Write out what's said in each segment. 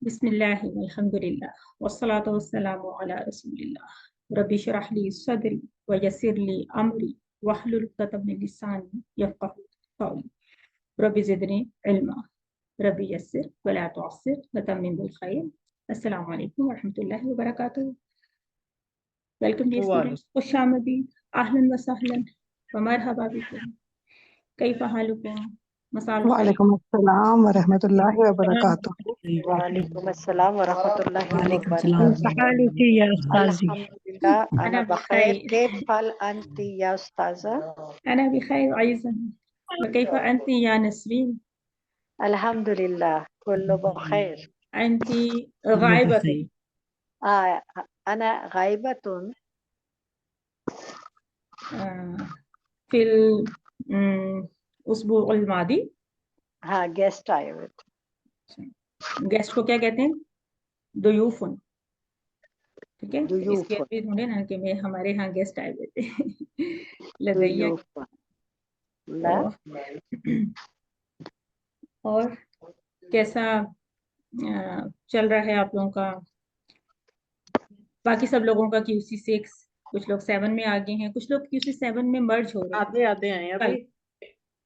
बिस्मिल्लाह अल्हम्दुलिल्लाह वस्सलातु वस्सलामु अला रसूलिल्लाह रब्बि इश्रह ली सदरी व यस्सिर ली अमरी वहलुल उक़दतम मिन लिसानी यफ़क़हू क़ौली रब्बि ज़िदनी इल्मा रब्बि यस्सिर व ला तुअस्सिर व तम्मिम बिल खैर। अस्सलामु अलैकुम व रहमतुल्लाहि व बरकातुहू। वेलकम डियर स्टूडेंट्स, खुशामदीद, अहलन व सहलन व मरहबा बिकुम। कैफ़ हालुकुम? मसाल खैर। वालेकुम अस्सलाम वरहमतुल्लाहि वबरकातुहू। वालेकुम अस्सलाम वरहमतुल्लाहि वबरकातुहू। हालिकी या उस्ताजी। अल्हम्दुलिल्लाह अना अना बखैर। बिखैर। कैफ हाल अंती या उस्ताज़ा? अना बिखैर अयज़न व कैफ़ अंती या नस्रीन? अल्हम्दुलिल्लाह कुल्लु बखैर। अंती गायबतुन। अना गायबतुन फिल उसबुअल मादी। हाँ, गेस्ट आए हुए थे। गेस्ट को क्या कहते हैं? दुयूफुन। ठीक है, तो इसकी दुयूफ भी ढूंढे ना कि मैं हमारे यहाँ गेस्ट आए हुए थे। लदैया। दुयूफ ला और कैसा चल रहा है आप लोगों का? बाकी सब लोगों का QC 6, कुछ लोग 7 में आगे हैं, कुछ लोग QC 7 में मर्ज हो रहे हैं। आधे आधे हैं अभी।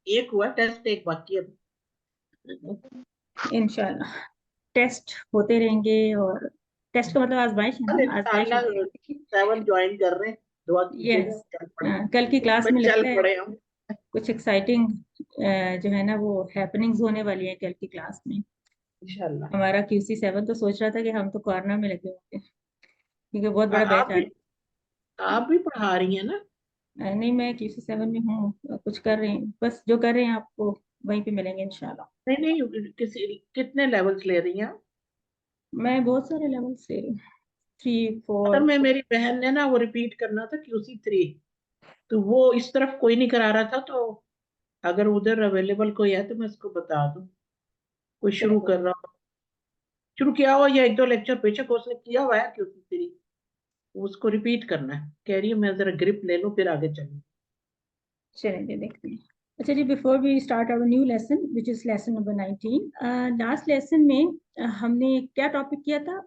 एक हुआ टेस्ट, एक बाकी है। इंशाल्लाह टेस्ट होते रहेंगे। और टेस्ट का मतलब आजमाइश है ना, आजमाइश होती है। 7 ज्वाइन कर रहे हैं, दुआ कीजिएगा। यस, कल की क्लास में चल लगता है पड़े हम। कुछ एक्साइटिंग जो है ना वो हैपनिंग्स होने वाली है कल की क्लास में इंशाल्लाह। हमारा QC 7 तो सोच रहा था कि हम तो कॉर्नर में लगे होंगे क्योंकि बहुत बड़ा बैच आ आप भी पढ़ा रही हैं ना? नहीं, मैं QC 7 में हूँ, कुछ कर रहे हैं, बस जो कर रहे हैं आपको वहीं पे मिलेंगे इंशाल्लाह। नहीं, कितने लेवल्स ले रही हैं आप? मैं बहुत सारे लेवल्स ले रही हूँ, 3 4। में मेरी बहन ने ना वो रिपीट करना था QC 3, तो वो इस तरफ कोई नहीं करा रहा था, तो अगर उधर अवेलेबल कोई है तो मैं उसको बता दूं, कोई शुरू कर रहा हो, शुरू किया हुआ या 1-2 लेक्चर बेशक उसने किया हुआ है QC 3, उसको रिपीट करना है। कह रही है मैं जरा ग्रिप ले लूं फिर आगे चलूं। चलेंगे, देखते हैं। अच्छा जी, before we start our new lesson which is lesson number 19, last lesson में हमने क्या टॉपिक किया था?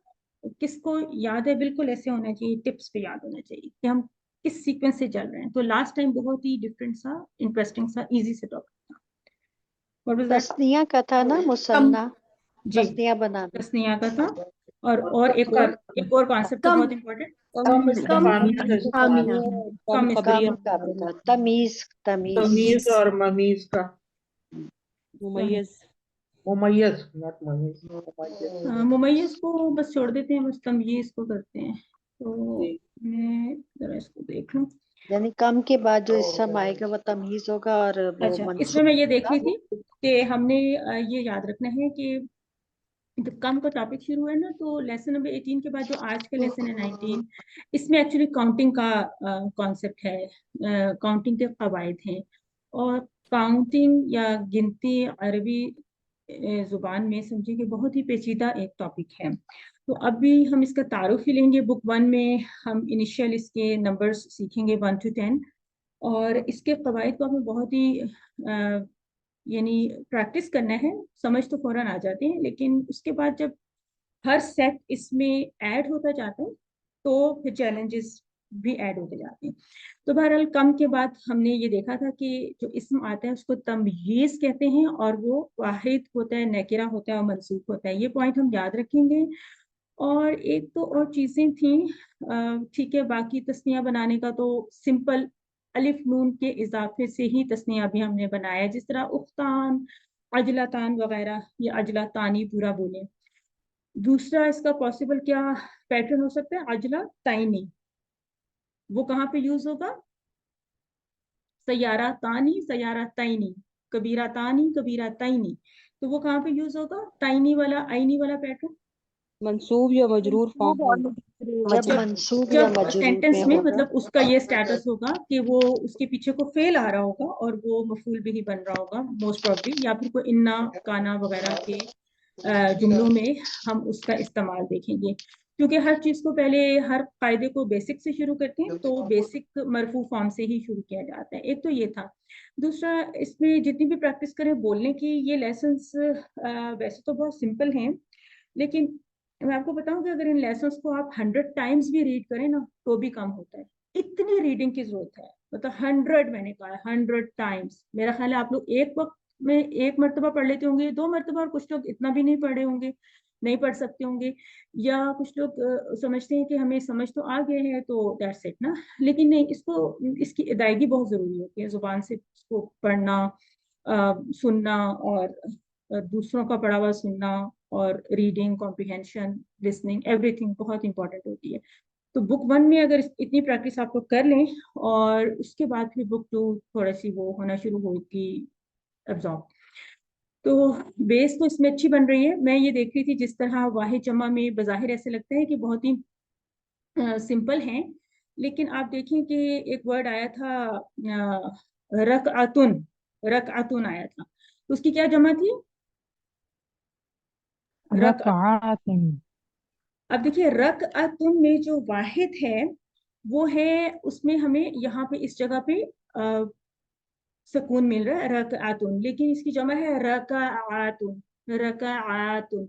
किसको याद है? बिल्कुल ऐसे होना चाहिए, टिप्स पे याद होना चाहिए कि हम किस सीक्वेंस से चल रहे हैं। तो लास्ट टाइम बहुत ही डिफरेंट सा, इंटरेस्टिंग सा, इजी से टॉपिक था। What was that? तस्निया का था ना, मुसन्ना। जी, तस्निया बनाना। तस्निया का था। और एक और कॉन्सेप्ट था बहुत इंपॉर्टेंट, कम का भी था। तमीज तमीज और ममीज का। मुमय्यज मुमय्यज, नॉट ममीज। मुमय्यज को बस छोड़ देते हैं, बस तमयीज को करते हैं। तो मैं जरा इसको देख लूं। यानी कम के बाद जो इसम आएगा वो तमीज होगा, और वो अच्छा, मंसूब इसमें मैं ये देख रही थी कि हमने ये याद रखना है कि जब कम का टॉपिक शुरू है ना, तो लेसन नंबर 18 के बाद जो आज का लेसन है 19, इसमें एक्चुअली काउंटिंग का कॉन्सेप्ट है, काउंटिंग के कवायद हैं। और काउंटिंग या गिनती अरबी जुबान में समझिए कि बहुत ही पेचीदा एक टॉपिक है। तो अभी हम इसका तारुफ ही लेंगे। बुक 1 में हम इनिशियल इसके नंबर्स सीखेंगे 1 to 10, और इसके कवायद को हमें बहुत ही यानी प्रैक्टिस करना है। समझ तो फौरन आ जाते हैं, लेकिन उसके बाद जब हर सेट इसमें ऐड होता जाता है तो फिर चैलेंजेस भी ऐड होते जाते हैं। तो बहरहाल कम के बाद हमने ये देखा था कि जो इसम आता है उसको तमयीज कहते हैं, और वो वाहिद होता है, नकीरा होता है और मंसूब होता है। ये पॉइंट हम याद रखेंगे। और एक तो और चीज़ें थी, ठीक है, बाकी तस्निया बनाने का तो सिंपल अलिफ नून के इजाफे से ही तस्निया भी हमने बनाया, जिस तरह उख्तान, अजलातान वगैरह, ये अजलातानी पूरा बोले। दूसरा इसका पॉसिबल क्या पैटर्न हो सकता है? अजला ताइनी, वो कहाँ पे यूज होगा? सयारा तानी, सयारा ताइनी, कबीरा तानी, कबीरा ताइनी, तो वो कहाँ पे यूज होगा? ताइनी वाला, आइनी वाला पैटर्न। मंसूब या मजरूर फॉर्म होगा। जब मंसूब या जब मजरूर सेंटेंस में होगा। मतलब उसका ये स्टेटस होगा कि वो उसके पीछे को फेल आ रहा होगा और वो मफूल भी ही बन रहा होगा मोस्ट प्रॉब्ली, या फिर कोई इन्ना काना वगैरह के जुमलों में हम उसका इस्तेमाल देखेंगे। क्योंकि हर चीज को पहले, हर कायदे को बेसिक से शुरू करते हैं, तो बेसिक मरफू फॉर्म से ही शुरू किया जाता है। एक तो ये था। दूसरा, इसमें जितनी भी प्रैक्टिस करें बोलने की, ये लेसन्स वैसे तो बहुत सिंपल हैं, لیکن میں آپ کو بتاؤں کہ اگر ان لیسنس کو آپ 100 ٹائمز بھی ریڈ کریں نا تو بھی کم ہوتا ہے. اتنی ریڈنگ کی ضرورت ہے, مطلب 100, میں نے کہا 100 ٹائمز. میرا خیال ہے آپ لوگ ایک وقت میں 1 مرتبہ پڑھ لیتے ہوں گے, 2 مرتبہ, اور کچھ لوگ اتنا بھی نہیں پڑھے ہوں گے, نہیں پڑھ سکتے ہوں گے, یا کچھ لوگ سمجھتے ہیں کہ ہمیں سمجھ تو آ گئے ہیں تو دیٹس اٹ نا. لیکن نہیں, اس کی ادائیگی بہت ضروری ہوتی ہے, زبان سے اس کو پڑھنا, سننا, اور دوسروں کا پڑھا ہوا سننا, اور reading, comprehension, listening, every thing بہت امپورٹنٹ ہوتی ہے. تو بک 1 میں اگر اتنی پریکٹس آپ کو کر لیں, اور اس کے بعد پھر بک 2 تھوڑا سی وہ ہونا شروع ہوگی ابزارب, تو بیس تو اس میں اچھی بن رہی ہے. میں یہ دیکھ رہی تھی جس طرح واحد جمع میں بظاہر ایسے لگتا ہے کہ بہت ہی سمپل ہیں, لیکن آپ دیکھیں کہ ایک ورڈ آیا تھا رکعتن, رکعتن آیا تھا, تو اس کی کیا جمع تھی؟ رکعات. اب دیکھیے رکعتن میں جو واحد ہے وہ ہے, اس میں ہمیں یہاں پہ اس جگہ پہ سکون مل رہا ہے رکعتن, لیکن اس کی جمع ہے رکعاتن, رکعاتن.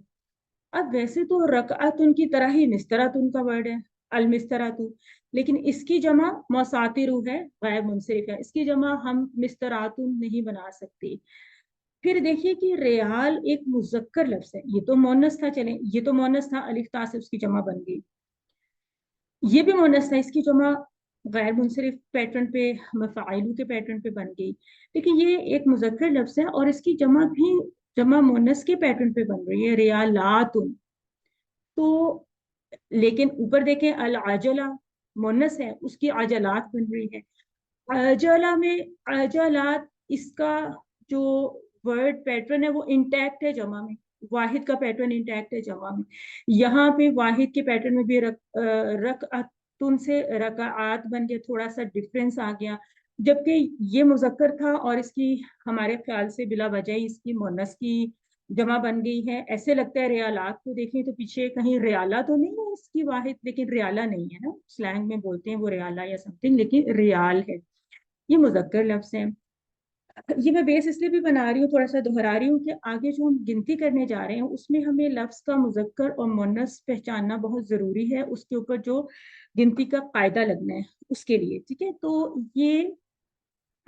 اب ویسے تو رکعتن کی طرح ہی مستراتن کا ورڈ ہے, المستراتو, لیکن اس کی جمع مساترو ہے, غیر منصرف ہے, اس کی جمع ہم مستراتن نہیں بنا سکتے. پھر دیکھیے کہ ریال ایک مذکر لفظ ہے, یہ تو مونس تھا, چلیں یہ تو مونس تھا, الف تا سے اس کی جمع بن گئی, یہ بھی مونس تھا, اس کی جمع غیر منصرف پیٹرن پہ, مفاعلو کے پیٹرن پہ بن گئی. لیکن یہ ایک مذکر لفظ ہے اور اس کی جمع بھی جمع مونس کے پیٹرن پہ بن رہی ہے, ریالاتن. تو لیکن اوپر دیکھیں العجلہ مونس ہے, اس کی عجلات بن رہی ہے. عجلہ میں عجلات, اس کا جو ورڈ پیٹرن ہے وہ انٹیکٹ ہے جمع میں, واحد کا پیٹرن انٹیکٹ ہے جمع میں. یہاں پہ واحد کے پیٹرن میں بھی رکعتن سے رکعات بن گیا, تھوڑا سا ڈفرینس آ گیا, جبکہ یہ مذکر تھا اور اس کی ہمارے خیال سے بلا وجہ اس کی مونس کی جمع بن گئی ہے. ایسے لگتا ہے ریالات کو دیکھیں تو پیچھے کہیں ریالہ تو نہیں ہے اس کی واحد, لیکن ریالہ نہیں ہے نا, سلینگ میں بولتے ہیں وہ ریالہ یا سم تھنگ, لیکن ریال ہے, یہ مذکر لفظ ہے. یہ میں بیس اس لیے بھی بنا رہی ہوں, تھوڑا سا دہرا رہی ہوں کہ آگے جو ہم گنتی کرنے جا رہے ہیں اس میں ہمیں لفظ کا مذکر اور مونس پہچاننا بہت ضروری ہے, اس کے اوپر جو گنتی کا قاعدہ لگنا ہے اس کے لیے, ٹھیک ہے. تو یہ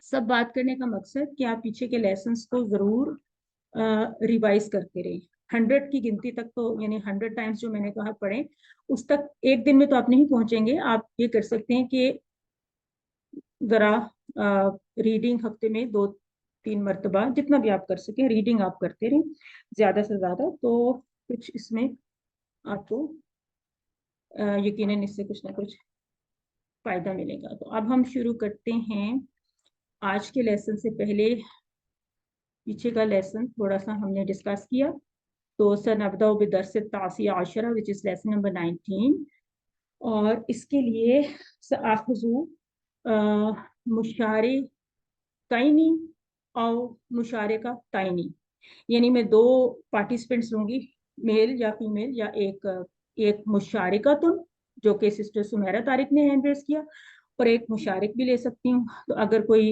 سب بات کرنے کا مقصد کہ آپ پیچھے کے لیسنس کو ضرور ریوائز کرتے رہیں. 100 کی گنتی تک تو, یعنی 100 ٹائمز جو میں نے کہا پڑھیں, اس تک ایک دن میں تو آپ نہیں پہنچیں گے. آپ یہ کر سکتے ہیں کہ ذرا ریڈنگ ہفتے میں 2-3 مرتبہ جتنا بھی آپ کر سکیں ریڈنگ آپ کرتے رہیں زیادہ سے زیادہ, تو کچھ اس میں آپ کو یقیناً اس سے کچھ نہ کچھ فائدہ ملے گا. تو اب ہم شروع کرتے ہیں آج کے لیسن سے. پہلے پیچھے کا لیسن تھوڑا سا ہم نے ڈسکس کیا, تو سنبدأ brothers التاسع Ishrah which is lesson number 19, اور اس کے لیے سآخذ مشارکین اور مشارکہ تائنی, یعنی میں 2 پارٹیسپینٹس لوں گی, میل یا فیمیل, یا ایک مشارکتن جو کہ سسٹر سمیرہ طارق نے ہینڈ ریز کیا, اور ایک مشارک بھی لے سکتی ہوں. تو اگر کوئی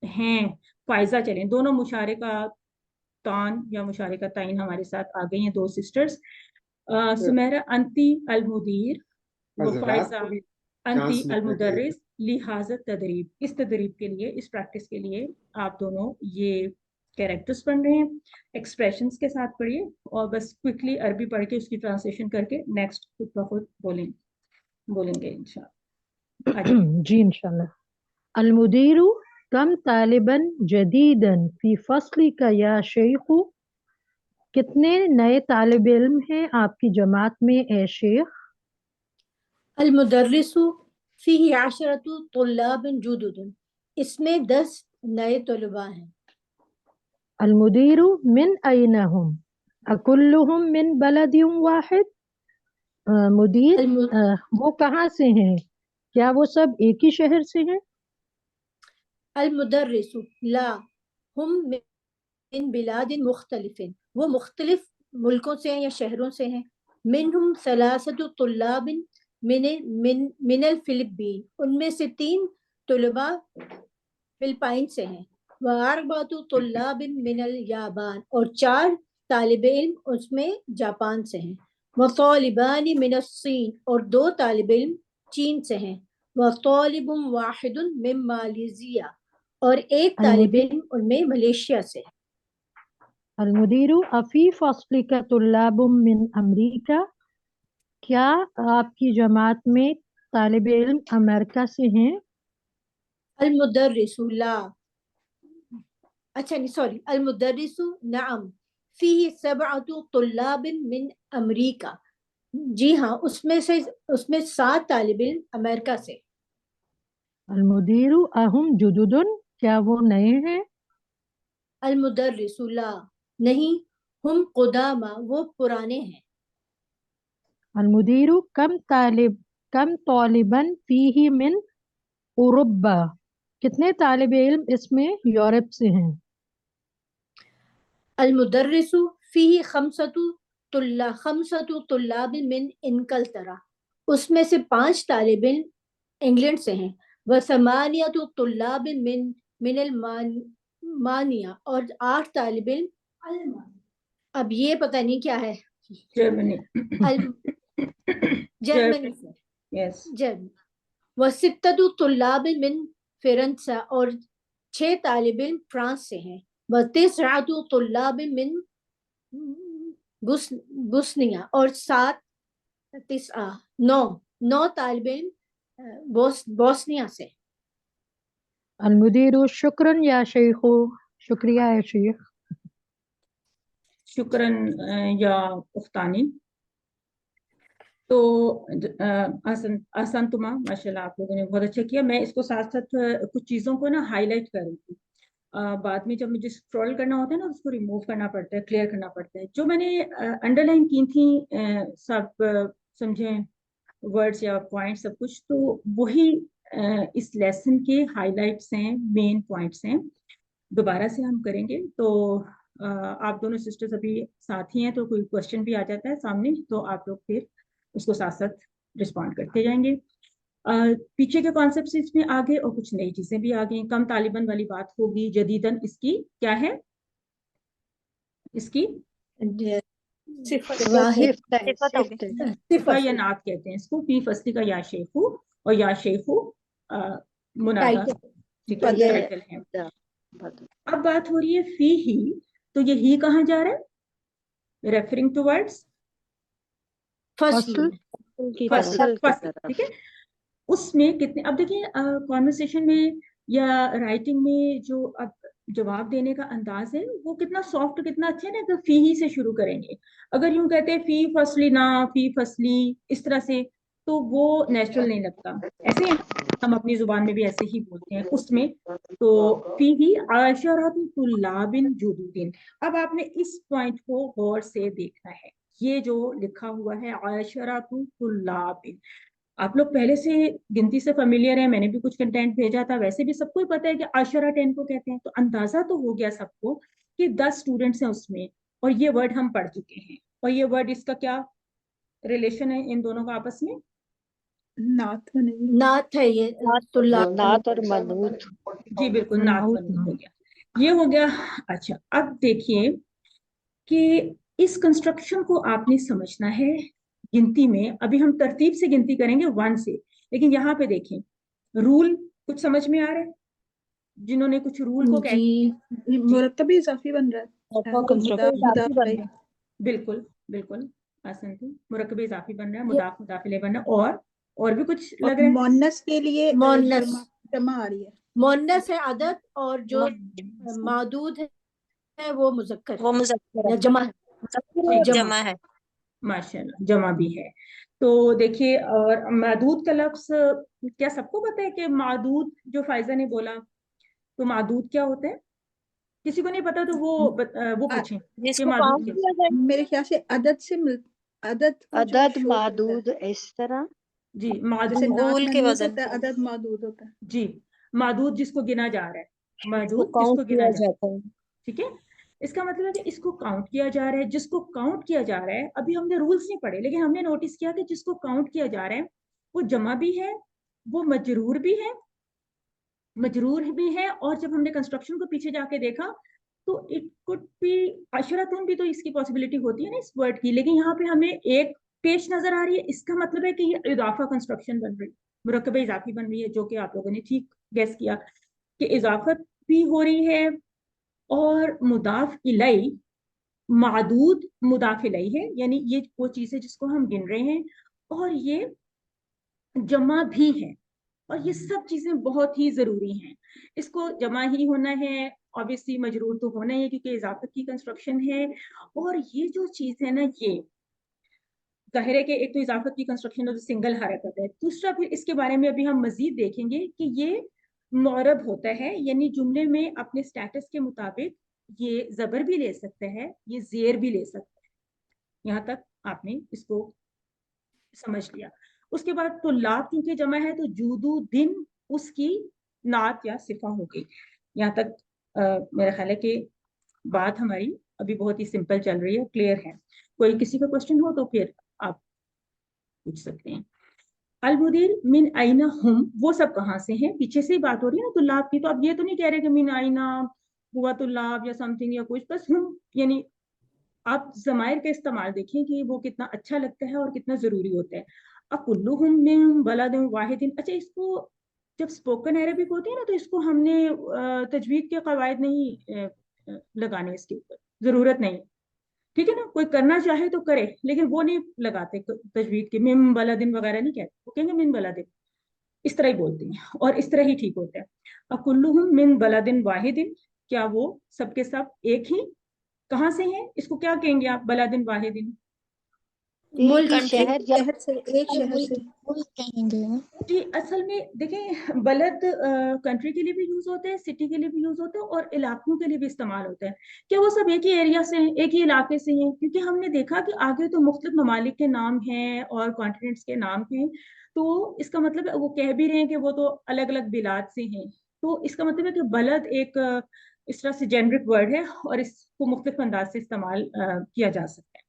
ہیں فائزہ, چلیں دونوں مشارکہ تان یا مشارکہ تائن ہمارے ساتھ آ گئی ہیں, 2 سسٹرز. سمیرہ انتی المدیر, وہ فائزہ انتی المدرس, لہذا تدریب, اس تدریب کے لیے, اس پریکٹس کے لیے آپ دونوں یہ کیریکٹرز پڑھ رہے ہیں, ایکسپریشنز کے ساتھ پڑھیے, اور بس کوئکلی عربی پڑھ کے اس کی ٹرانسلیشن کر کے نیکسٹ خود بخود بولیں گے انشاءاللہ. جی انشاءاللہ. المدیر کم طالباً جدیداً فی فصلک یا شیخ, کتنے نئے طالب علم ہیں آپ کی جماعت میں اے شیخ؟ المدرس فیہ 10 طلاب جدد, اس میں 10 نئے طلباء ہیں. المدیر من این هم اکلهم من بلد واحد, مدیر وہ کہاں سے ہیں, کیا وہ سب ایک ہی شہر سے ہیں؟ المدرس لا ہم من بلاد مختلف, وہ مختلف ملکوں سے ہیں یا شہروں سے ہیں. منہم 3 طلاب من الفلپین, ان میں سے 3 طلباء فلپائن سے ہیں. و 4 طلاب من الیابان, اور 4 तालिब इल्म उसमें जापान से हैं, व तालिबानी मिन अस्सीन और 2 तालिब इल्म चीन से हैं, व तालिबुम वाहिदुन मिन मालेशिया और 1 तालिब इल्म उनमें मलेशिया से। अलमुदीरु अफी फस्ली का तुल्लाबुम मिन अमरीका, क्या आपकी जमात में तालिब इल्म अमेरिका से हैं? अलमुदर्रिसु ला, अच्छा नहीं सॉरी, अलमुदर्रिसु नअम फीही सबअतु तुल्लाबिन मिन अमरीका, जी हाँ उसमें 7 तालिब इल्म अमेरिका से। अलमुदीरु अहुम जुदुदुन, क्या वो नए हैं? अलमुदर्रिसु ला, नहीं, हम कुदामा, वो पुराने हैं। अलमुदीरु कम तालिबन फीही मिन उरुब्बा, कितने तालिब इल्म इसमें यूरोप से हैं? अलमुदर्रिसु फीही खमसतु तुल्लाब मिन इनकलतरा, उसमें से 5 तालिब इल्म इंग्लैंड से हैं, व समानियतु तुल्लाब मिनल मानिया और 8 तालिब इल्म, अब ये पता नहीं क्या है, जर्मनी। जर्मनी से, यस। जर्मनी, व सित्ततु तुल्लाब मिन फ्रांसा और 6 तालिब इल्म फ्रांस से हैं, व तिस्अतु तुल्लाब मिन बोस्निया और 9 तालिब इल्म बोस्निया से। अलमुदीरु शुक्रन या शेखो, शुक्रिया है शेख। शुक्रन या उख्तानी। तो आसान तुमा माशाल्लाह आप लोगों ने बहुत अच्छा किया। मैं इसको साथ साथ कुछ चीज़ों को ना हाईलाइट कर रही थी। बाद में जब मुझे स्क्रॉल करना होता है ना उसको रिमूव करना पड़ता है, क्लियर करना पड़ता है। जो मैंने अंडरलाइन की थी सब समझें वर्ड्स या पॉइंट्स सब कुछ, तो वही इस लेसन के हाईलाइट्स हैं, मेन पॉइंट्स हैं। दोबारा से हम करेंगे। तो आप दोनों सिस्टर्स अभी साथ ही हैं, तो कोई क्वेश्चन भी आ जाता है सामने तो आप लोग फिर उसको साथ साथ रिस्पॉन्ड करते जाएंगे। पीछे के कॉन्सेप्ट्स इसमें आ गए और कुछ नई चीजें भी आ गई। कम तालिबन वाली बात होगी, जदीदन इसकी क्या है, इसकी सिफा या नात कहते हैं इसको। फी फसली का या शेखू और या शेखू मुनादा, ठीक है, टाइटल है। अब बात हो रही है फी ही, तो ये ही कहाँ जा रहा है? रेफरिंग टुवर्ड्स फसल फसल, ठीक है। उसमें कितने, अब देखिए कॉन्वर्सेशन में या राइटिंग में जो अब जवाब देने का अंदाज है वो कितना सॉफ्ट, कितना अच्छा है ना। अगर फी ही से शुरू करेंगे, अगर यूं कहते हैं फी फसली ना, फी फसली, इस तरह से, तो वो नेचुरल नहीं लगता। ऐसे हम अपनी जुबान में भी ऐसे ही बोलते हैं उसमें। तो फी ही आशरातुल्लाबिन जुदुदिन। अब आपने इस पॉइंट को गौर से देखना है। ये जो लिखा हुआ है आशरातुल्लाबिन, आप लोग पहले से गिनती से फेमिलियर है, मैंने भी कुछ कंटेंट भेजा था। वैसे भी सबको ही पता है कि आशरा 10 को कहते हैं, तो अंदाजा तो हो गया सबको कि 10 स्टूडेंट्स हैं उसमें, और ये वर्ड हम पढ़ चुके हैं। और ये वर्ड, इसका क्या रिलेशन है इन दोनों का आपस में? नात है ये, नात और मनूत। जी बिल्कुल, नात मनूत हो गया, ये हो गया। अच्छा, अब देखिए कि इस कंस्ट्रक्शन को आपने समझना है गिनती में। अभी हम तरतीब से गिनती करेंगे 1 से, लेकिन यहाँ पे देखें रूल कुछ समझ में आ रहा है? जिन्होंने कुछ रूल को मुरतब इजाफी बन रहा है। बिल्कुल बिल्कुल आसन थी, मुरक्कब इजाफी बन रहा है, मुदाफ मुदाफिले बन रहा है, और भी कुछ लग रहा है। मोन्नस के लिए मोन्नस जमा आ रही है। मोन्नस है अदद, और जो मादूद है वो मुज़क्कर है, जमा है। माशाल्लाह, जमा भी है। तो देखिए, और मादूद का लफ्ज क्या सबको पता है कि मादूद, जो फाइजा ने बोला, तो मादूद क्या होता है? किसी को नहीं पता तो वो पूछें कि मादूद क्या? मेरे ख्याल से अदद से अदद मादूद इस तरह। जी, जैसे मादूद के वजन होता है, अदद मादूद होता है। जी, मादूद जिसको गिना जा रहा है, मादूद जिसको गिना जाता है, ठीक है। इसका मतलब है कि इसको काउंट किया जा रहा है, जिसको काउंट किया जा रहा है। अभी हमने रूल्स नहीं पढ़े, लेकिन हमने नोटिस किया कि जिसको काउंट किया जा रहा है वो जमा भी है, वो मजरूर भी है, और जब हमने कंस्ट्रक्शन को पीछे जाके देखा तो इट कुड बी अशरतुन भी तो इसकी पॉसिबिलिटी होती है ना इस वर्ड की, लेकिन यहाँ पे हमें एक पेश नजर आ रही है, इसका मतलब है कि ये इजाफा कंस्ट्रक्शन बन रही है, मुरक्कबे इजाफी बन रही है, जो कि आप लोगों ने ठीक गेस किया कि इजाफत भी हो रही है और मुदाफ इलई मादूद मुदाफ इलई है, यानी ये वो चीज है जिसको हम गिन रहे हैं, और ये जमा भी है, और ये सब चीजें बहुत ही जरूरी हैं। इसको जमा ही होना है, ऑब्वियसली मजरूर तो होना ही है क्योंकि इजाफत की कंस्ट्रक्शन है, और ये जो चीज है ना, ये जाहिर है कि एक तो इजाफत की कंस्ट्रक्शन है जो सिंगल हरकत है, दूसरा फिर इसके बारे में अभी हम मजीद देखेंगे कि ये मुअरब होता है, यानी जुमले में अपने स्टेटस के मुताबिक ये जबर भी ले सकता है, ये जेर भी ले सकता है। यहाँ तक आपने इसको समझ लिया। उसके बाद तो लाभ क्योंकि जमा है तो जूदू दिन उसकी नात या सिफा हो गई। यहाँ तक मेरा ख्याल है कि बात हमारी अभी बहुत ही सिंपल चल रही है, क्लियर है। कोई किसी का क्वेश्चन हो तो फिर आप पूछ सकते हैं। अलमुदीर मिन आइना हम, वो सब कहाँ से हैं, पीछे से ही बात हो रही है ना तुल्लाब की, तो आप ये तो नहीं कह रहे कि मिन आइना हुआ तुल्लाब या समथिंग या कुछ, बस हम, यानी आप ज़माइर का इस्तेमाल देखें कि वो कितना अच्छा लगता है और कितना जरूरी होता है। अब कुल्लुहुम मिन बलदिन वाहिदिन, अच्छा इसको जब स्पोकन अरबिक होती है ना तो इसको हमने तजवीद के कवायद नहीं लगाने, इसके ऊपर जरूरत नहीं, ठीक है ना। कोई करना चाहे तो करे, लेकिन वो नहीं लगाते तजवीद के, मिन बलदिन वगैरह नहीं कहते, वो कहेंगे मिन बलदिन, इस तरह ही बोलते हैं और इस तरह ही ठीक होता है। अब कुल्लुहुम मिन बलदिन वाहिदिन, क्या वो सबके सब एक ही कहाँ से हैं, इसको क्या कहेंगे आप, बलदिन वाहिदिन? एक ही मुल्क शहर या शहर से, एक शहर से। जी असल में देखें, बलद कंट्री के लिए भी यूज होते हैं, सिटी के लिए भी यूज होते हैं और इलाकों के लिए भी इस्तेमाल होता है। क्या वो सब एक ही एरिया से हैं, एक ही इलाके से हैं? क्योंकि हमने देखा कि आगे तो मुख्तलिफ ममालिक के नाम हैं और कॉन्टिनेंट्स के नाम हैं, तो इसका मतलब है वो कह भी रहे हैं कि वो तो अलग अलग बिलाद से हैं, तो इसका मतलब है कि बलद एक इस तरह से जेनरिक वर्ड है और इसको मुख्तलिफ अंदाज से इस्तेमाल किया जा सकता है।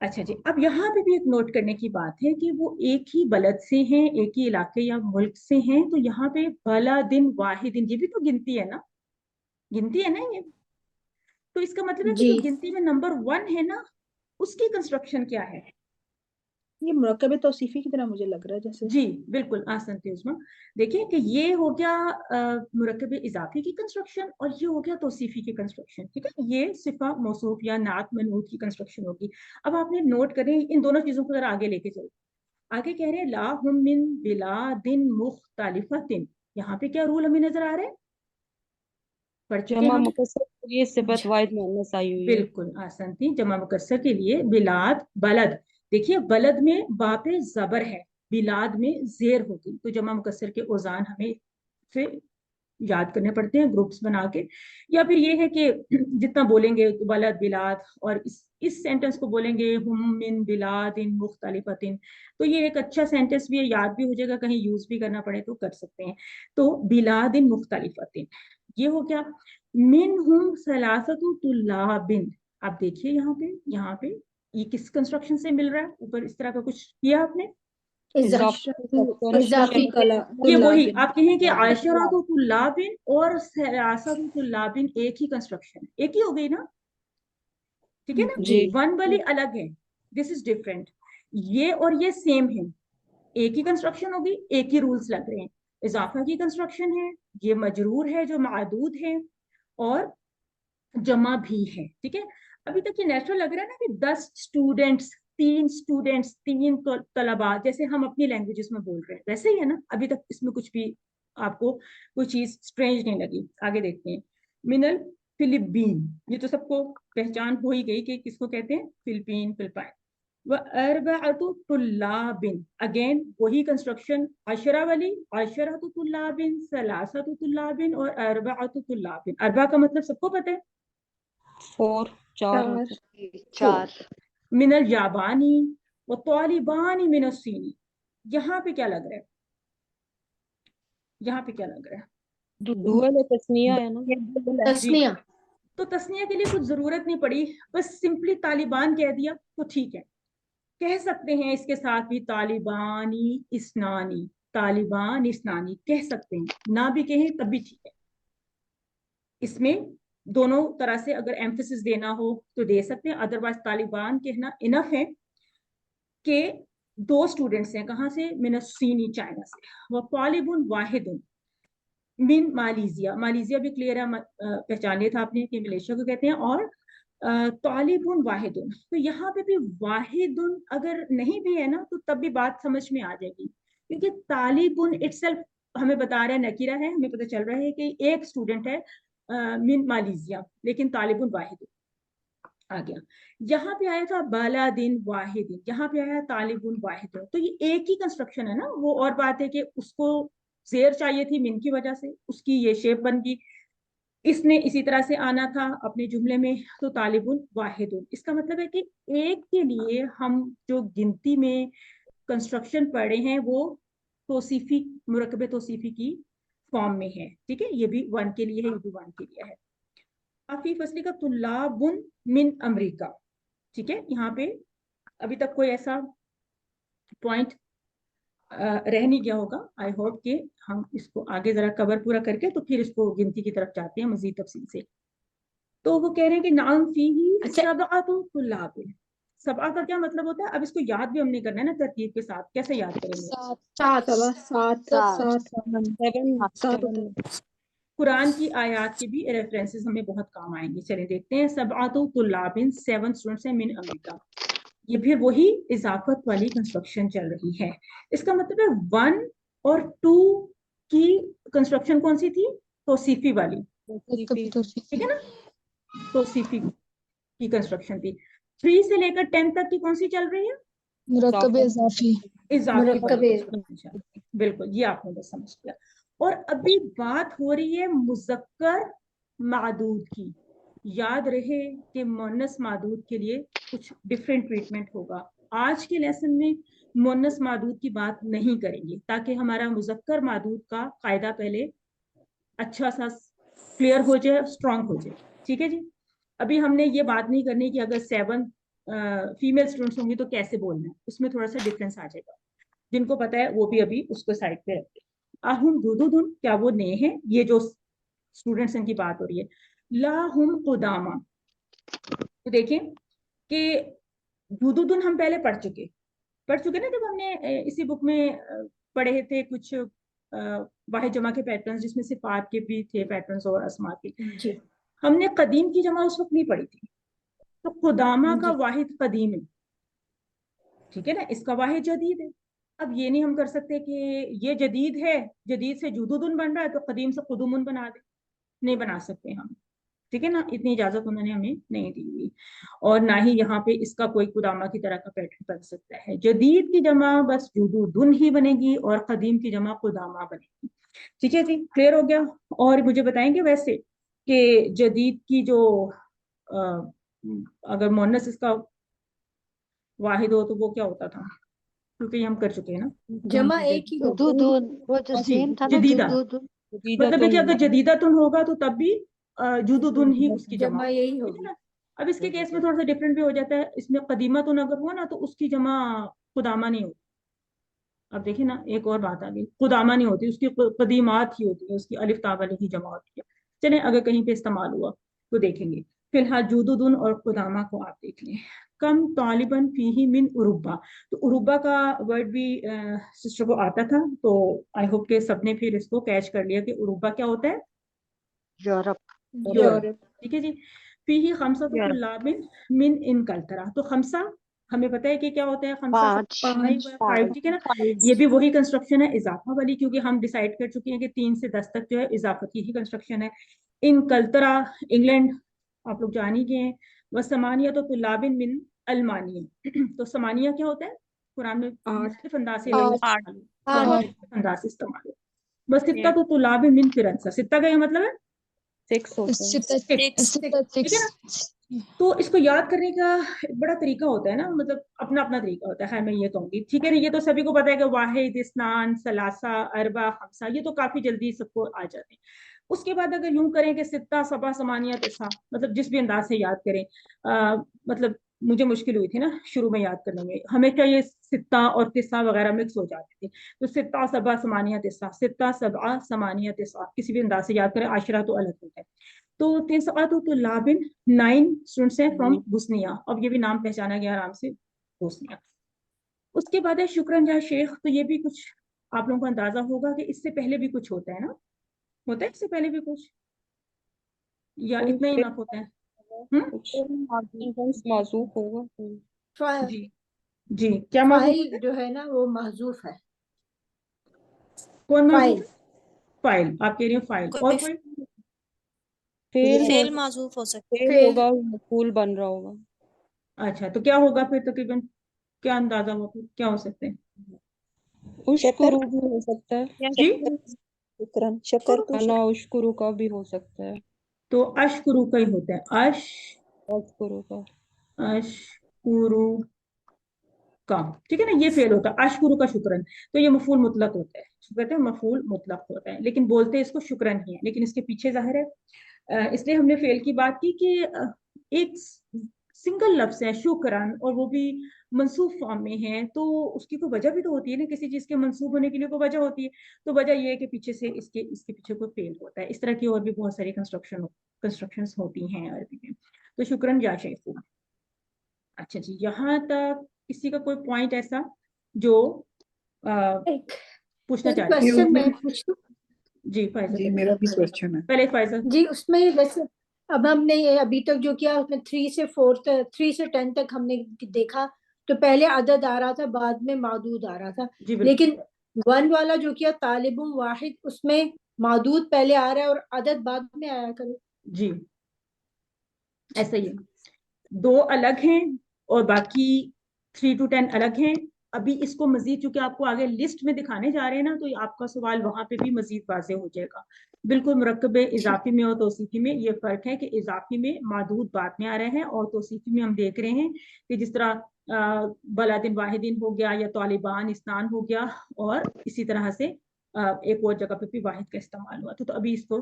अच्छा जी, अब यहाँ पे भी एक नोट करने की बात है कि वो एक ही बलद से हैं, एक ही इलाके या मुल्क से हैं, तो यहाँ पे बलदिन वाहिदिन, ये भी तो गिनती है ना, गिनती है ना ये, तो इसका मतलब है कि जी जो गिनती में नंबर 1 है ना, उसकी कंस्ट्रक्शन क्या है? ये मुरक्कब तौसीफी की तरह मुझे लग रहा है जैसे। जी बिल्कुल, आसन थे उसमें। देखिए कि ये हो गया मुरक्कब इजाफी की कंस्ट्रक्शन और ये हो गया तौसीफी की कंस्ट्रक्शन, ठीक है। ये सिफा मौसूफ या नात मनूत की कंस्ट्रक्शन होगी। अब आपने नोट करें इन दोनों चीजों को अगर आगे लेके चलो, आगे कह रहे हैं ला हुम मिन बिलादिन मुख्तलिफतिन, यहाँ पे क्या रूल हमें नजर आ रहा है, पढ़ चुके जमा हम। मुकस्सर के लिए सिफत वाहिद मुअन्नस आई हुई है। बिल्कुल आसान थी, जमा मुकस्सर के लिए बिलाद बलद, देखिए बलद में बा पे जबर है, बिलाद में जेर होगी, तो जमा मुकस्सर के औजान हमें से याद करने पड़ते हैं ग्रुप्स बना के, या फिर ये है कि जितना बोलेंगे बलद बिलाद, और इस सेंटेंस को बोलेंगे हुम मिन बिलादिन मुख्तलिफतिन, तो ये एक अच्छा सेंटेंस भी है, याद भी हो जाएगा, कहीं यूज भी करना पड़े तो कर सकते हैं। तो बिलादिन मुख्तलिफतिन ये हो गया। मिन हुम सलासतु तुल्लाबिन, आप देखिए यहाँ पे ये किस कंस्ट्रक्शन से मिल रहा है, ऊपर इस तरह का कुछ किया आपने, इजाफी ये वही आप कहें कि तुल्लाबिन। आशरातु तुल्लाबिन और सलासतु तुल्लाबिन एक ही कंस्ट्रक्शन, एक ही हो गई ना, ठीक है ना। जी वन वाली अलग है, दिस इज डिफरेंट, ये और ये सेम है, एक ही कंस्ट्रक्शन होगी, एक ही रूल्स लग रहे हैं। इजाफा की कंस्ट्रक्शन है, ये मजरूर है जो मादूद है और जमा भी है, ठीक है। अभी तक ये नेचुरल लग रहा है ना कि 10 स्टूडेंट्स, 3 स्टूडेंट्स, 3 तलबा, जैसे हम अपनी लैंग्वेजेस में बोल रहे हैं वैसे ही है ना, अभी तक इसमें कुछ भी आपको कोई चीज स्ट्रेंज नहीं लगी। आगे देखते हैं, मिनल फिलिपीन, ये तो सबको पहचान हो ही गई कि किसको कहते हैं, फिलिपीन, फिलिपाइन। व अरबाअतु तुल्लाबिन, अगेन वही कंस्ट्रक्शन, अशरा वाली, अशरतु तुल्लाबिन, सलासतु तुल्लाबिन और अरबाअतु तुल्लाबिन। अरबा का मतलब सबको पता है, 4 4 चार। होता है। 4 मिनल जाबानी व तालिबानी मिनसीनी, यहाँ पे क्या लग रहा है, यहाँ पे क्या लग रहा है? डुअल है, तस्निया है ना। जी, तस्निया तो तस्निया के लिए कुछ जरूरत नहीं पड़ी, बस सिंपली तालिबान कह दिया तो ठीक है। कह सकते हैं इसके साथ भी तालिबानी इस्नानी, तालिबान इस्नानी कह सकते हैं, ना भी कहें तब भी ठीक है। इसमें दोनों तरह से अगर एम्फेसिस देना हो तो दे सकते हैं, अदरवाइज तालिबान कहना इनफ है कि 2 स्टूडेंट्स हैं, कहाँ से, मिनसीनी चाइना से, वह तालिबुन वाहिदुन मिन मालेशिया, मालेशिया भी क्लियर है, पहचान लिया था आपने कि मलेशिया को कहते हैं, और तालिबुन वाहिदुन, तो यहाँ पे भी वाहिदुन अगर नहीं भी है ना तो तब भी बात समझ में आ जाएगी, क्योंकि तालिबुन इटसेल्फ हमें बता रहा है, नकीरा है, हमें पता चल रहा है कि एक स्टूडेंट है मिन मालेशिया, लेकिन तालिबुन वाहिदुन आ गया। यहाँ पे आया था बालादिन वाहिदिन, यहाँ पे आया तालिबुन वाहिदुन, तो ये एक ही कंस्ट्रक्शन है ना। वो और बात है कि उसको जेर चाहिए थी मिन की वजह से, उसकी ये शेप बन गई, इसने इसी तरह से आना था अपने जुमले में, तो तालिबुन वाहिदुन। इसका मतलब है कि एक के लिए हम जो गिनती में कंस्ट्रक्शन पढ़े हैं वो तौसीफी, मुरकबे तौसीफी की फॉर्म में है, ठीक है। ये भी 1 के लिए है, ये भी 1 के लिए है। काफी फसली का तुल्लाबुन मिन अमरीका, ठीक है। यहाँ पे अभी तक कोई ऐसा पॉइंट रह नहीं गया होगा। आई होप कि हम इसको आगे जरा कवर पूरा करके तो फिर इसको गिनती की तरफ जाते हैं मजीद तफसील से। तो वो कह रहे हैं कि नाम फीही सबअतु तुल्लाबुन, सबआ का क्या मतलब होता है, अब इसको याद भी हमने करना है ना तरतीब के साथ। कैसे याद करेंगे? सात कुरान की आयत के भी रेफरेंसेस हमें बहुत काम आएंगे। चलिए देखते हैं। सबअतु तुल्लाबिन, 7 स्टूडेंट्स हैं मिन अमेरिका। ये फिर वही इजाफत वाली कंस्ट्रक्शन चल रही है। इसका मतलब है 1 और 2 की कंस्ट्रक्शन कौन सी थी? तौसीफी वाली, ठीक है ना, तौसीफी की कंस्ट्रक्शन थी। 3 से लेकर 10 तक की कौन सी चल रही है? मुरक्कबे इजाफी मुरक्कबे। बिल्कुल, ये आपने बस समझ लिया। और अभी बात हो रही है मुज़क्कर मादूद की। याद रहे कि मुअन्नस मादूद के लिए कुछ डिफरेंट ट्रीटमेंट होगा। आज के लेसन में मुअन्नस मादूद की बात नहीं करेंगे, ताकि हमारा मुज़क्कर मादूद का कायदा पहले अच्छा सा क्लियर हो जाए, स्ट्रांग हो जाए, ठीक है जी। अभी हमने ये बात नहीं करनी कि अगर 7 फीमेल स्टूडेंट्स होंगी तो कैसे बोलना है, उसमें थोड़ा सा डिफरेंस आ जाएगा। जिनको पता है वो भी अभी उसको साइड पे रखते हैं। आहुम दुदुदुन, क्या वो ने हैं? ये जो स्टूडेंट्स इनकी बात हो रही है। लाहुम कुदामा, तो देखें कि दुदुदुन हम पहले पढ़ चुके ना, जब हमने इसी बुक में पढ़े थे कुछ वाहिद जमा के पैटर्न्स, जिसमें सिफात के भी थे पैटर्न्स और अस्मा के। जी हमने कदीम की जमा उस वक्त नहीं पढ़ी थी, तो कुदामा का जी। वाहिद कदीम है, ठीक है ना, इसका वाहिद जदीद है। अब ये नहीं हम कर सकते कि ये जदीद है, जदीद से जुदुदुन बन रहा है तो कदीम से कुदुमुन बना दे, नहीं बना सकते हम, ठीक है ना। इतनी इजाजत उन्होंने हमें नहीं दी हुई, और ना ही यहाँ पे इसका कोई कुदामा की तरह का पैटर्न बन सकता है। जदीद की जमा बस जुदुदुन ही बनेगी और कदीम की जमा कुदामा बनेगी, ठीक है जी, क्लियर हो गया। और मुझे बताएंगे वैसे कि जदीद की जो अगर मुअन्नस इसका वाहिद हो तो वो क्या होता था, क्योंकि हम कर चुके हैं ना। जमा एक ही होगी। दुदुन, वो जो जी, सेम था ना, जदीदा, दुदुन। मतलब है कि अगर जदीदातुन होगा तो तब भी जुदुदुन ही उसकी जमा जमा होगी, यही ठीक है होगी। ना। अब इसके केस में थोड़ा सा डिफरेंट भी हो जाता है। इसमें कदीमातुन अगर हुआ ना तो उसकी जमा खुदामा नहीं होती। अब देखिए ना, एक और बात आ गई, खुदामा नहीं होती, उसकी कदीमात ही होती है, उसकी अलिफ ता वाली ही जमा होती है। चले अगर कहीं पे इस्तेमाल हुआ तो देखेंगे। फिलहाल जुदुदुन और खुदामा को आप देख लें। कम तालिबन फीही मिन उरुबा, तो उरुबा का वर्ड भी सिस्टर को आता था, तो आई होप के सबने फिर इसको कैच कर लिया कि उरुबा क्या होता है? यूरोप। यूरोप। ठीक है जी। फीही खमसा तो तुल्लाबिन मिन इन कल्तरा, तो खमसा हमें पता है कि क्या होता है, खमसा से 5, ठीक है ना। ये भी वही कंस्ट्रक्शन है इजाफा वाली, क्योंकि हम डिसाइड कर चुके हैं कि 3 से 10 तक जो है इजाफा की ही कंस्ट्रक्शन है। इन कल्तरा, इंग्लैंड आप लोग जान ही गए हैं। व समानिया तो तुल्लाबिन मिन अलमानिया, तो समानिया क्या होता है? कुरान में मुख्तलिफ अंदाज से अंदाज से इस्तेमाल है। बस सित्ता तो तुल्लाबिन मिन फिरंसा, सित्ता का ये मतलब है 6 होते हैं। ठीक है ना। तो इसको याद करने का एक बड़ा तरीका होता है ना, मतलब अपना अपना तरीका होता है, मैं ये कहूंगी, ठीक है ना। ये तो सभी को पता है कि वाहिद, इस्नान, सलासा, अरबा, खमसा, ये तो काफी जल्दी सबको आ जाते हैं। उसके बाद अगर यूं करें कि सित्ता, सबा, समानिया, तिस्सा, मतलब जिस भी अंदाज से याद करें, मतलब मुझे मुश्किल हुई थी ना शुरू में याद करने में, हमेशा ये सित्ता और तिस्सा वगैरह मिक्स हो जाते थे। तो सित्ता, सबा, समानिया, तिस्सा, सित्ता, सबा, समानिया, तिस्सा, किसी भी अंदाज से याद करें, आशरा तो अलग होता है। तो 9 तुल्लाबिन 9 स्टूडेंट्स हैं फ्रॉम बोस्निया. अब ये भी नाम पहचाना गया आराम से, बोस्निया. उसके बाद है शुक्रन या शेख. तो ये भी कुछ आप लोगों को अंदाजा होगा कि इससे पहले भी कुछ होता है ना, होता है इससे पहले भी कुछ, या इतना ही इनफ होता है? माजूफ होगा. जी जी, क्या माजूफ फाइल होता है? जो है ना वो महजूफ है. कौन माजूफ फाइल है? फाइल, आप कह रही हैं फाइल. और कोई? फेल माजूफ हो सकता फेल फेल. होगा, मफूल बन रहा होगा. अच्छा, तो क्या होगा फिर तकरीबन, क्या अंदाजा हुआ फिर, क्या हो सकते हैं? उश्कुरु भी हो सकता है. जी, शुक्रन, शक्कर को अना उश्कुरु का भी हो सकता है. तो अशकुरु का ही होता है. उश्कुरु का. अशकुरु का, ठीक है ना, ये फेल होता है. अशकुरु का शुक्रन, तो ये मफूल मुतलक होता है. कहते हैं मफूल मुतलक होता है, लेकिन बोलते हैं इसको शुक्रन ही है, लेकिन इसके पीछे जाहिर है इसलिए हमने फेल की बात की कि एक सिंगल लफ्ज है शुक्रन, और वो भी मंसूब फॉर्म में है, तो उसकी कोई वजह भी तो होती है ना, किसी चीज के मंसूब होने के लिए कोई वजह होती है. तो वजह ये है कि पीछे से इसके पीछे कोई फेल होता है. इस तरह की और भी बहुत सारी कंस्ट्रक्शंस होती हैं अरबी में. तो शुक्रन या शेखू. अच्छा जी, यहाँ तक किसी का कोई पॉइंट ऐसा जो एक पूछना चाह रहे क्वेश्चन मैं पूछूं? जी फायजा, जी मेरा भी क्वेश्चन है. पहले फायजा. जी उसमें वैसे अब हमने ये अभी तक जो किया उसमें 3 से 10 तक हमने देखा. तो पहले अदद आ रहा था, बाद में मादूद आ रहा था. जी बिल्कुल. लेकिन 1 वाला जो किया तालिबुम वाहिद, उसमें मादूद पहले आ रहा है और अदद बाद में आया करे. जी ऐसा ही है, 2 अलग हैं और बाकी 3 to 10 अलग हैं. अभी इसको मजीद चूंकि आपको आगे लिस्ट में दिखाने जा रहे हैं ना, तो आपका सवाल वहां पे भी मजीद वाज़ेह हो जाएगा. बिल्कुल मुरक्कब इजाफी में और तौसीफी में ये फर्क है कि इजाफी में मादूद बाद में आ रहे हैं, और तौसीफी में हम देख रहे हैं कि जिस तरह बलादिन वाहिदीन हो गया या तालिबान इस्नान हो गया, और इसी तरह से एक और जगह पे भी वाहिद का इस्तेमाल हुआ था. तो अभी इसको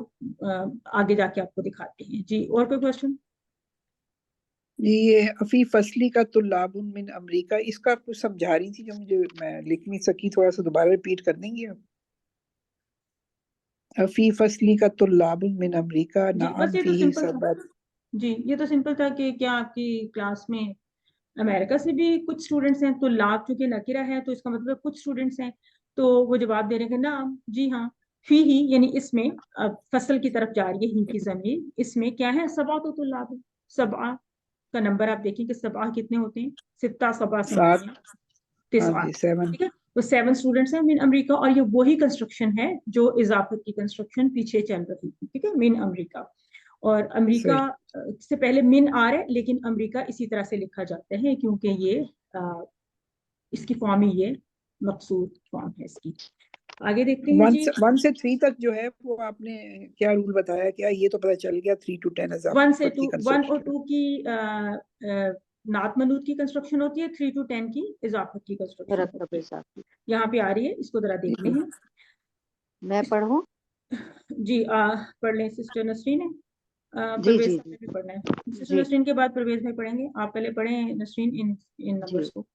आगे जाके आपको दिखाते हैं. जी और कोई क्वेश्चन? जी ये अफी फसली का तुल्लाबुन मिन अमरीका, इसका कुछ समझा रही थी जो मुझे मैं लिख नहीं सकी, थोड़ा सा दोबारा रिपीट कर देंगे आप? अफी फसली का तुल्लाबुन मिन अमरीका जी नाम बस ये तो फीही सिंपल था. सबअत. जी ये तो सिंपल था कि क्या आपकी क्लास में अमेरिका से भी कुछ स्टूडेंट्स हैं? तो लाभ चूंकि नकीरा है तो इसका मतलब कुछ स्टूडेंट्स हैं. तो वो जवाब दे रहे हैं ना, जी हाँ. फी ही यानी इसमें, फसल की तरफ जा रही है ही की जमीन, इसमें क्या है, सबा तो लाभ है. सबा का नंबर आप देखें कि सबा कितने होते हैं, सित्ता सबा 7. समानिया तिस्आ. हाँ जी 7. ठीक है, तो 7 स्टूडेंट्स हैं मिन अमरीका, और ये वही कंस्ट्रक्शन है जो इजाफत की कंस्ट्रक्शन पीछे चल रही थी. ठीक है, मिन अमरीका. और अमरीका से पहले मिन आ रहा है, लेकिन अमरीका इसी तरह से लिखा जाता है क्योंकि ये इसकी फॉर्म ही ये मकसूद फॉर्म है इसकी. आगे देखते हैं जी. 1 से 3 तक जो है वो आपने क्या रूल बताया, क्या ये तो पता चल गया 3 to 10 1 से 2, 1 और कंस्ट्रक्शन. 2 की नात मनूद की कंस्ट्रक्शन होती है, 3 to 10 की इजाफत की कंस्ट्रक्शन मुरक्कब होती है. इजाफी. यहाँ पे आ रही है, इसको जरा देखते हैं. मैं पढ़ूं? जी पढ़ लें सिस्टर नसरीन है. जी परवेज जी साहब ने जी भी पढ़ना है. सिस्टर जी नसरीन के बाद परवेज भाई पढ़ेंगे. आप पहले पढ़ें नसरीन इन जी नंबर्स को.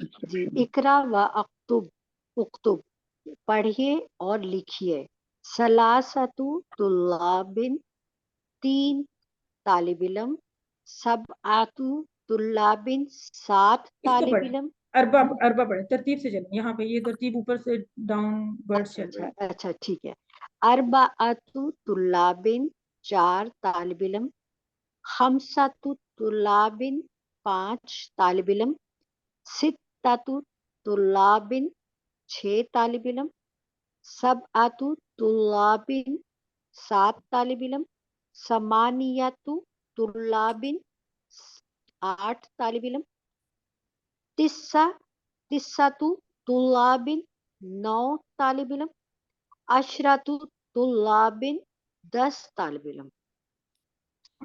जी. इकरा व अक्तुब, उक्तुब पढ़िए और लिखिए. सलासतु तुल्लाबिन 3 तालिब इल्म. सबआतु तुल्लाबिन 7 इसको तालिब पढ़ें, इल्म. अरबा पढ़ें, तरतीब से चलें. यहाँ पे ये तरतीब ऊपर से डाउन वर्ड्स चल रही अच्छा है. अच्छा ठीक है. अरबाअतु तुल्लाबिन 4 तालिब इल्म. खमसतु तुल्लाबिन 5 तालिब इल्म. सित्ततु तुल्लाबिन 6 तालिब इल्म. सबआतु तुल्लाबिन 7 तालिब इल्म. समानियतु तुल्लाबिन 8 तालिब इल्म. तिस्सतु तुल्लाबिन 9 तालिब इल्म. अशरतु तुल्लाबिन 10 तालिब इल्म.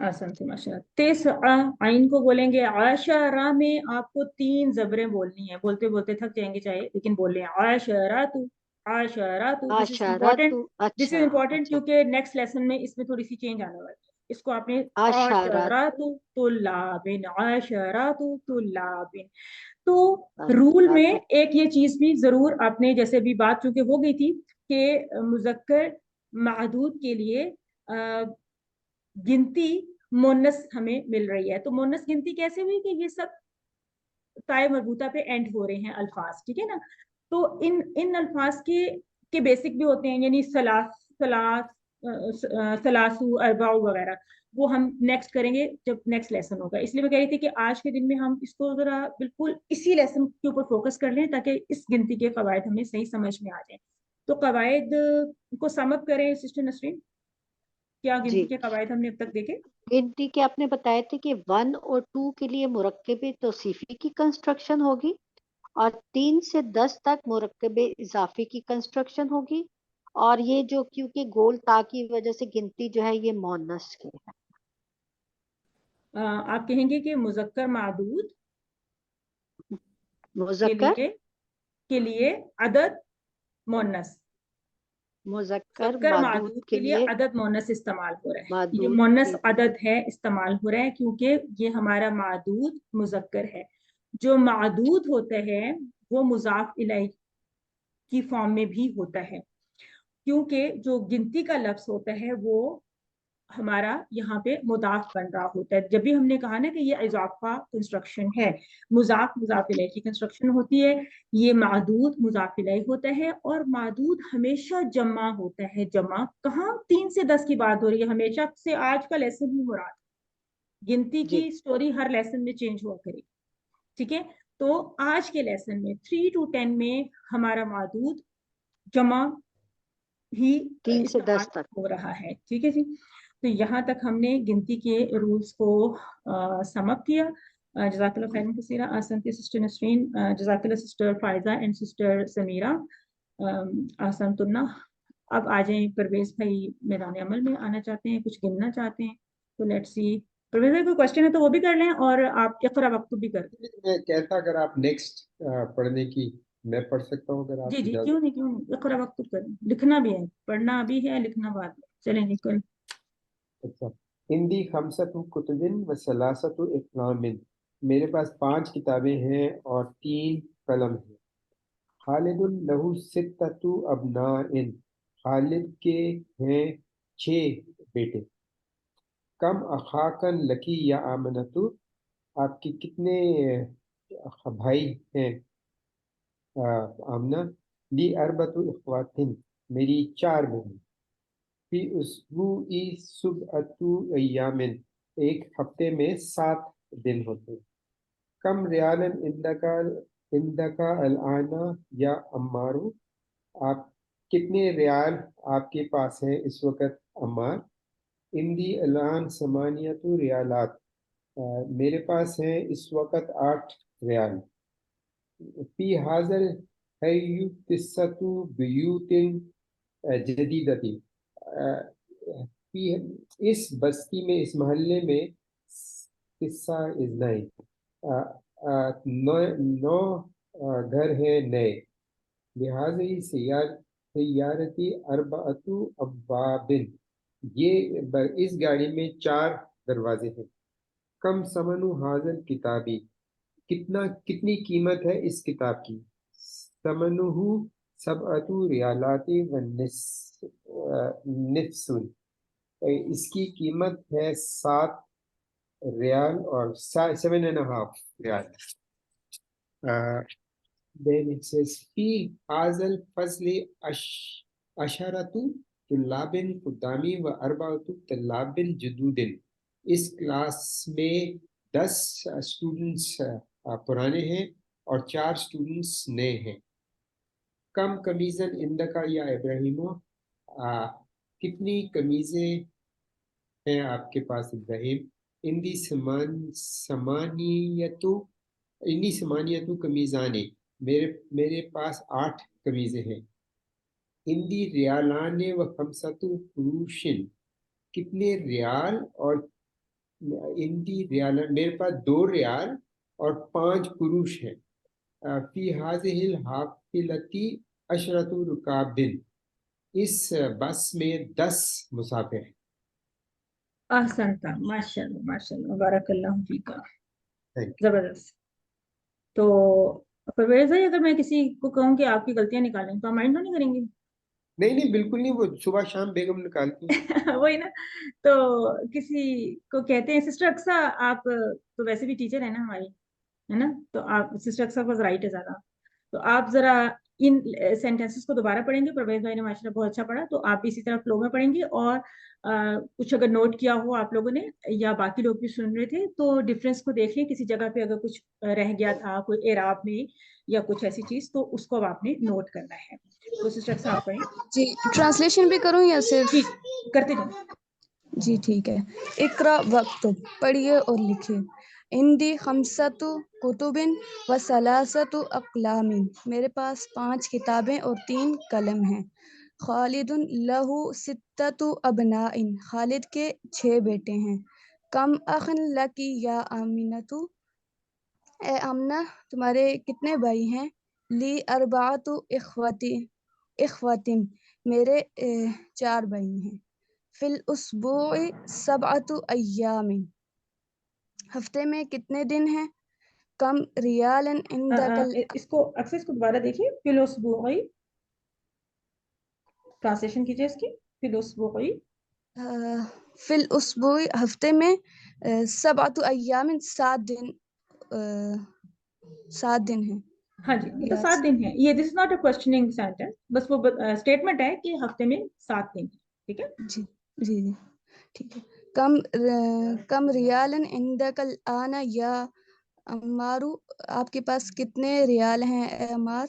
आसान से माशाल्लाह. तेस आइन को बोलेंगे आशरा में आपको 3 जबरें बोलनी है. बोलते बोलते थक जाएंगे चाहे, लेकिन बोल रहे हैं आशरातु आशरातु. This is important. This is अच्छा इम्पोर्टेंट अच्छा. क्योंकि नेक्स्ट लेसन में इसमें थोड़ी सी चेंज आने वाली है. इसको आपने अशरतु आशरातु तुल्लाबिन, आशरातु तुल्लाबिन. तो रूल में एक ये चीज भी जरूर आपने, जैसे अभी बात चूंकि हो गई थी कि मुजक्कर मादूद के लिए गिनती मोनस हमें मिल रही है। तो मोनस गिनती कैसे हुई कि ये सब ताए मरबूता पे एंड हो रहे हैं अल्फाज, ठीक है ना। तो इन अल्फाज के बेसिक भी होते हैं, यानी सलासू अरबाउ वगैरह, वो हम नेक्स्ट करेंगे जब नेक्स्ट लेसन होगा। इसलिए मैं कह रही थी कि आज के दिन में हम इसको जरा बिल्कुल इसी लेसन के ऊपर फोकस कर लें ताकि इस गिनती के कवायद हमें सही समझ में आ जाए। तो कवायद को समअप करें सिस्टर नसरीन, क्या गिनती जी, के कवायद हमने अब तक देखे? गिनती के आपने बताए थे कि 1 और 2 के लिए मुरक्कबे तौसीफी की कंस्ट्रक्शन होगी, और 3 से 10 तक मुरक्कबे इजाफी की कंस्ट्रक्शन होगी, और ये जो क्योंकि गोल ता की वजह से गिनती जो है ये मोनस की है। आप कहेंगे कि मुजक्कर मादूद मुजक्कर के लिए अदद मोनस, मुजक्कर मुजक्कर मादूद मादूद के के लिए लिए अदद मोनस इस्तेमाल हो रहा है। ये जो मादूद मोनस के अदद है इस्तेमाल हो रहा है क्योंकि ये हमारा मादूद मुजक्कर है। जो मादूद होता है वो मुजाफ इलैह की फॉर्म में भी होता है, क्योंकि जो गिनती का लफ्ज होता है वो हमारा यहाँ पे मुदाफ बन रहा होता है। जब भी हमने कहा ना कि ये इजाफा कंस्ट्रक्शन है, मुजाफ मुजाफ इलैह की कंस्ट्रक्शन होती है, ये मादूद मुजाफ इलैह होता है, और मादूद हमेशा जमा होता है। जमा कहाँ? 3 से 10 की बात हो रही है, हमेशा से आज का लेसन ही मुराद। गिनती जी की स्टोरी हर लेसन में चेंज हुआ करेगी, ठीक है। तो आज के लेसन में 3 to 10 में हमारा मादूद जमा ही 3 से 10 इस्तेमाल तक। हो रहा है, ठीक है जी। तो यहाँ तक हमने गिनती के रूल्स को समअप किया। जज़ाकल्लाह खैरन कसीरा। आसन सिस्टर नसरीन, जज़ाकल्लाह sister Faiza and sister Sameera, आसान तुन्ना। अब आ जाएं परवेज भाई, मैदान अमल में आना चाहते हैं, कुछ गिनना चाहते हैं, तो लेट्स सी। परवेज भाई कोई क्वेश्चन है तो वो भी कर लें, और आप इक़रा वक्त भी कर दें। मैं कहता अगर आप नेक्स्ट पढ़ने की मैं पढ़ सकता हूँ अगर आप जी जी, इजाजत। क्यों नहीं, क्यों नहीं, इक़रा वक्त करें, लिखना भी है, पढ़ना भी है, लिखना बाद में। चलें जी करें। अच्छा, हिंदी खमसतु कुतुबिन व सलासतु इक़लामिन, मेरे पास 5 किताबें हैं और 3 कलम हैं। खालिदुन लहू सित्ततु अबनाइन, खालिद के हैं 6 बेटे। कम अखाकन लकी या आमनतु, आपके कितने भाई हैं आमना। ली अरबतु इख्वातिन, मेरी 4 बहन। फी उसबुई सुबअतु अय्यामिन, एक हफ्ते में 7 दिन होते। कम रियालन इंदका अलआना या अम्मारू, आप कितने रियाल आपके पास हैं इस वक्त अम्मार। इंदी अलान समानियतु रियालात, मेरे पास हैं इस वक्त 8 रियाल। फी हाजल हय्यु तिस्सतु बियूतिन जदीदती, इस बस्ती में, इस मोहल्ले में किस्सा इज नाइन, 9 घर हैं नए। लिहाजा ही सैयारती अरबातु अब्वाबिन, ये इस गाड़ी में 4 दरवाजे हैं। कम समनु हाजल किताबी, कितनी कीमत है इस किताब की। समनुहु सबअतु रियालाती व निस्फुन, इसकी कीमत है 7 रियाल और 7.5 riyal. Then it says fi hazal fasli asharatu तुल्लाबिन खुदामी व अरबातु तुल्लाबिन जुदूदिन, इस क्लास में 10 स्टूडेंट्स पुराने हैं और 4 स्टूडेंट्स नए हैं। कम कमीजन इंदका या इब्राहिमो, कितनी कमीजें हैं आपके पास इब्राहिम। इंदी समानियतु कमीजाने, मेरे पास 8 कमीजें हैं। इंदी रियालाने व खमसतु फुरूशिन, कितने रियाल, और इंदी रियाल, मेरे पास 2 रियाल और 5 पुरुष हैं। फी हाज़िहिल हाफ़िलती अशरतु रुकाबिन, इस बस में 10 मुसाफिर हैं। ahsanta, माशाल्लाह माशाल्लाह, बारकल्लाहु फीका, Thank you. जबरदस्त। तो परवेज भाई, अगर मैं किसी को कहूँ कि आपकी गलतियां निकालें तो आप माइंड तो नहीं करेंगे? नहीं बिल्कुल नहीं, वो सुबह शाम बेगम निकालती हैं। वही ना, तो किसी को कहते हैं सिस्टर अक्सा, आप तो वैसे भी टीचर है ना हमारी, है ना, तो आप सिस्टर अक्सा बस राइट है ज्यादा, तो आप जरा इन सेंटेंसेस को दोबारा पढ़ेंगे, परवेज भाई ने माशाल्लाह बहुत अच्छा पढ़ा, तो आप भी इसी तरह फ्लो में पढ़ेंगे, और कुछ अगर नोट किया हो आप लोगों ने या बाकी लोग भी सुन रहे थे तो डिफरेंस को देख लें, किसी जगह पे अगर कुछ रह गया था कोई एराब में या कुछ ऐसी चीज, तो उसको अब आपने नोट करना है। तो सिस्टर अक्सा आप पढ़ें जी, ट्रांसलेशन भी करूं या सिर्फ? जी, करते जाओ। जी ठीक है। इकरा वक्तुब, पढ़िए और लिखिए। इंदी खमसतु कुतुबिन व सलासतु अक़लामिन, मेरे पास 5 किताबें और 3 कलम हैं। खालिदुन लहू सित्ततु अबनाइन, खालिद के 6 बेटे हैं। कम अखन लकी या आमिनतु, ए आमना तुम्हारे कितने भाई हैं? ली अरबातु इख्वतिन, मेरे 4 भाई हैं। फिल उसबुई सबअतु अय्यामिन, हफ्ते में कितने दिन हैं? कम रियालन इंदकल, इसको अक्सर इसको दोबारा देखिए, फिलोसबुई, ट्रांसलेशन कीजिए इसकी, फिलोसबुई, फिल उसबुई, हफ्ते में, सबअतु अय्यामिन, 7 दिन हैं। हाँ जी, मतलब या 7 दिन है ये, this is not a questioning sentence, बस वो स्टेटमेंट है कि हफ्ते में 7 दिन, ठीक है जी जी जी ठीक है। कम रियालन इंदकल आना या अम्मारू, आपके पास कितने रियाल हैं ए अम्मार?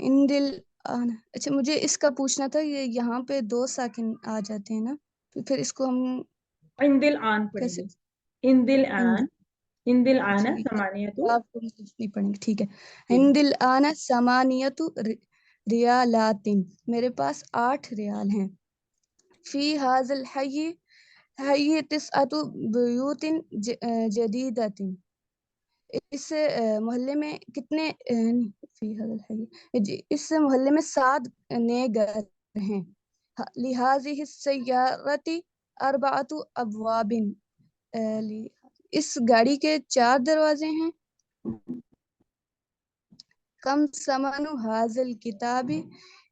इंदिल आना, अच्छा मुझे इसका पूछना था, ये यहाँ पे 2 साकिन आ जाते हैं ना, तो फिर इसको हम इंदिल आन कैसे? पढ़ेंगे, इंदिल आन, इंदिल आना ठीक, समानियतु, आपको नहीं पढ़ेंगे, ठीक है। जी इंदिल आना समानियतु रियालातिन, मेरे पास 8 रियाल हैं। फी हाजल हयी तिसअतु बुयूतिन जदीदतिन, इस मोहल्ले में कितने फी हाजल हयी जी, इस मोहल्ले में 7 नए घर हैं। लिहाज़िहि सय्यारती अरबाअतु अबवाबिन, इस गाड़ी के 4 दरवाजे हैं। कम समनु हाजल किताबी,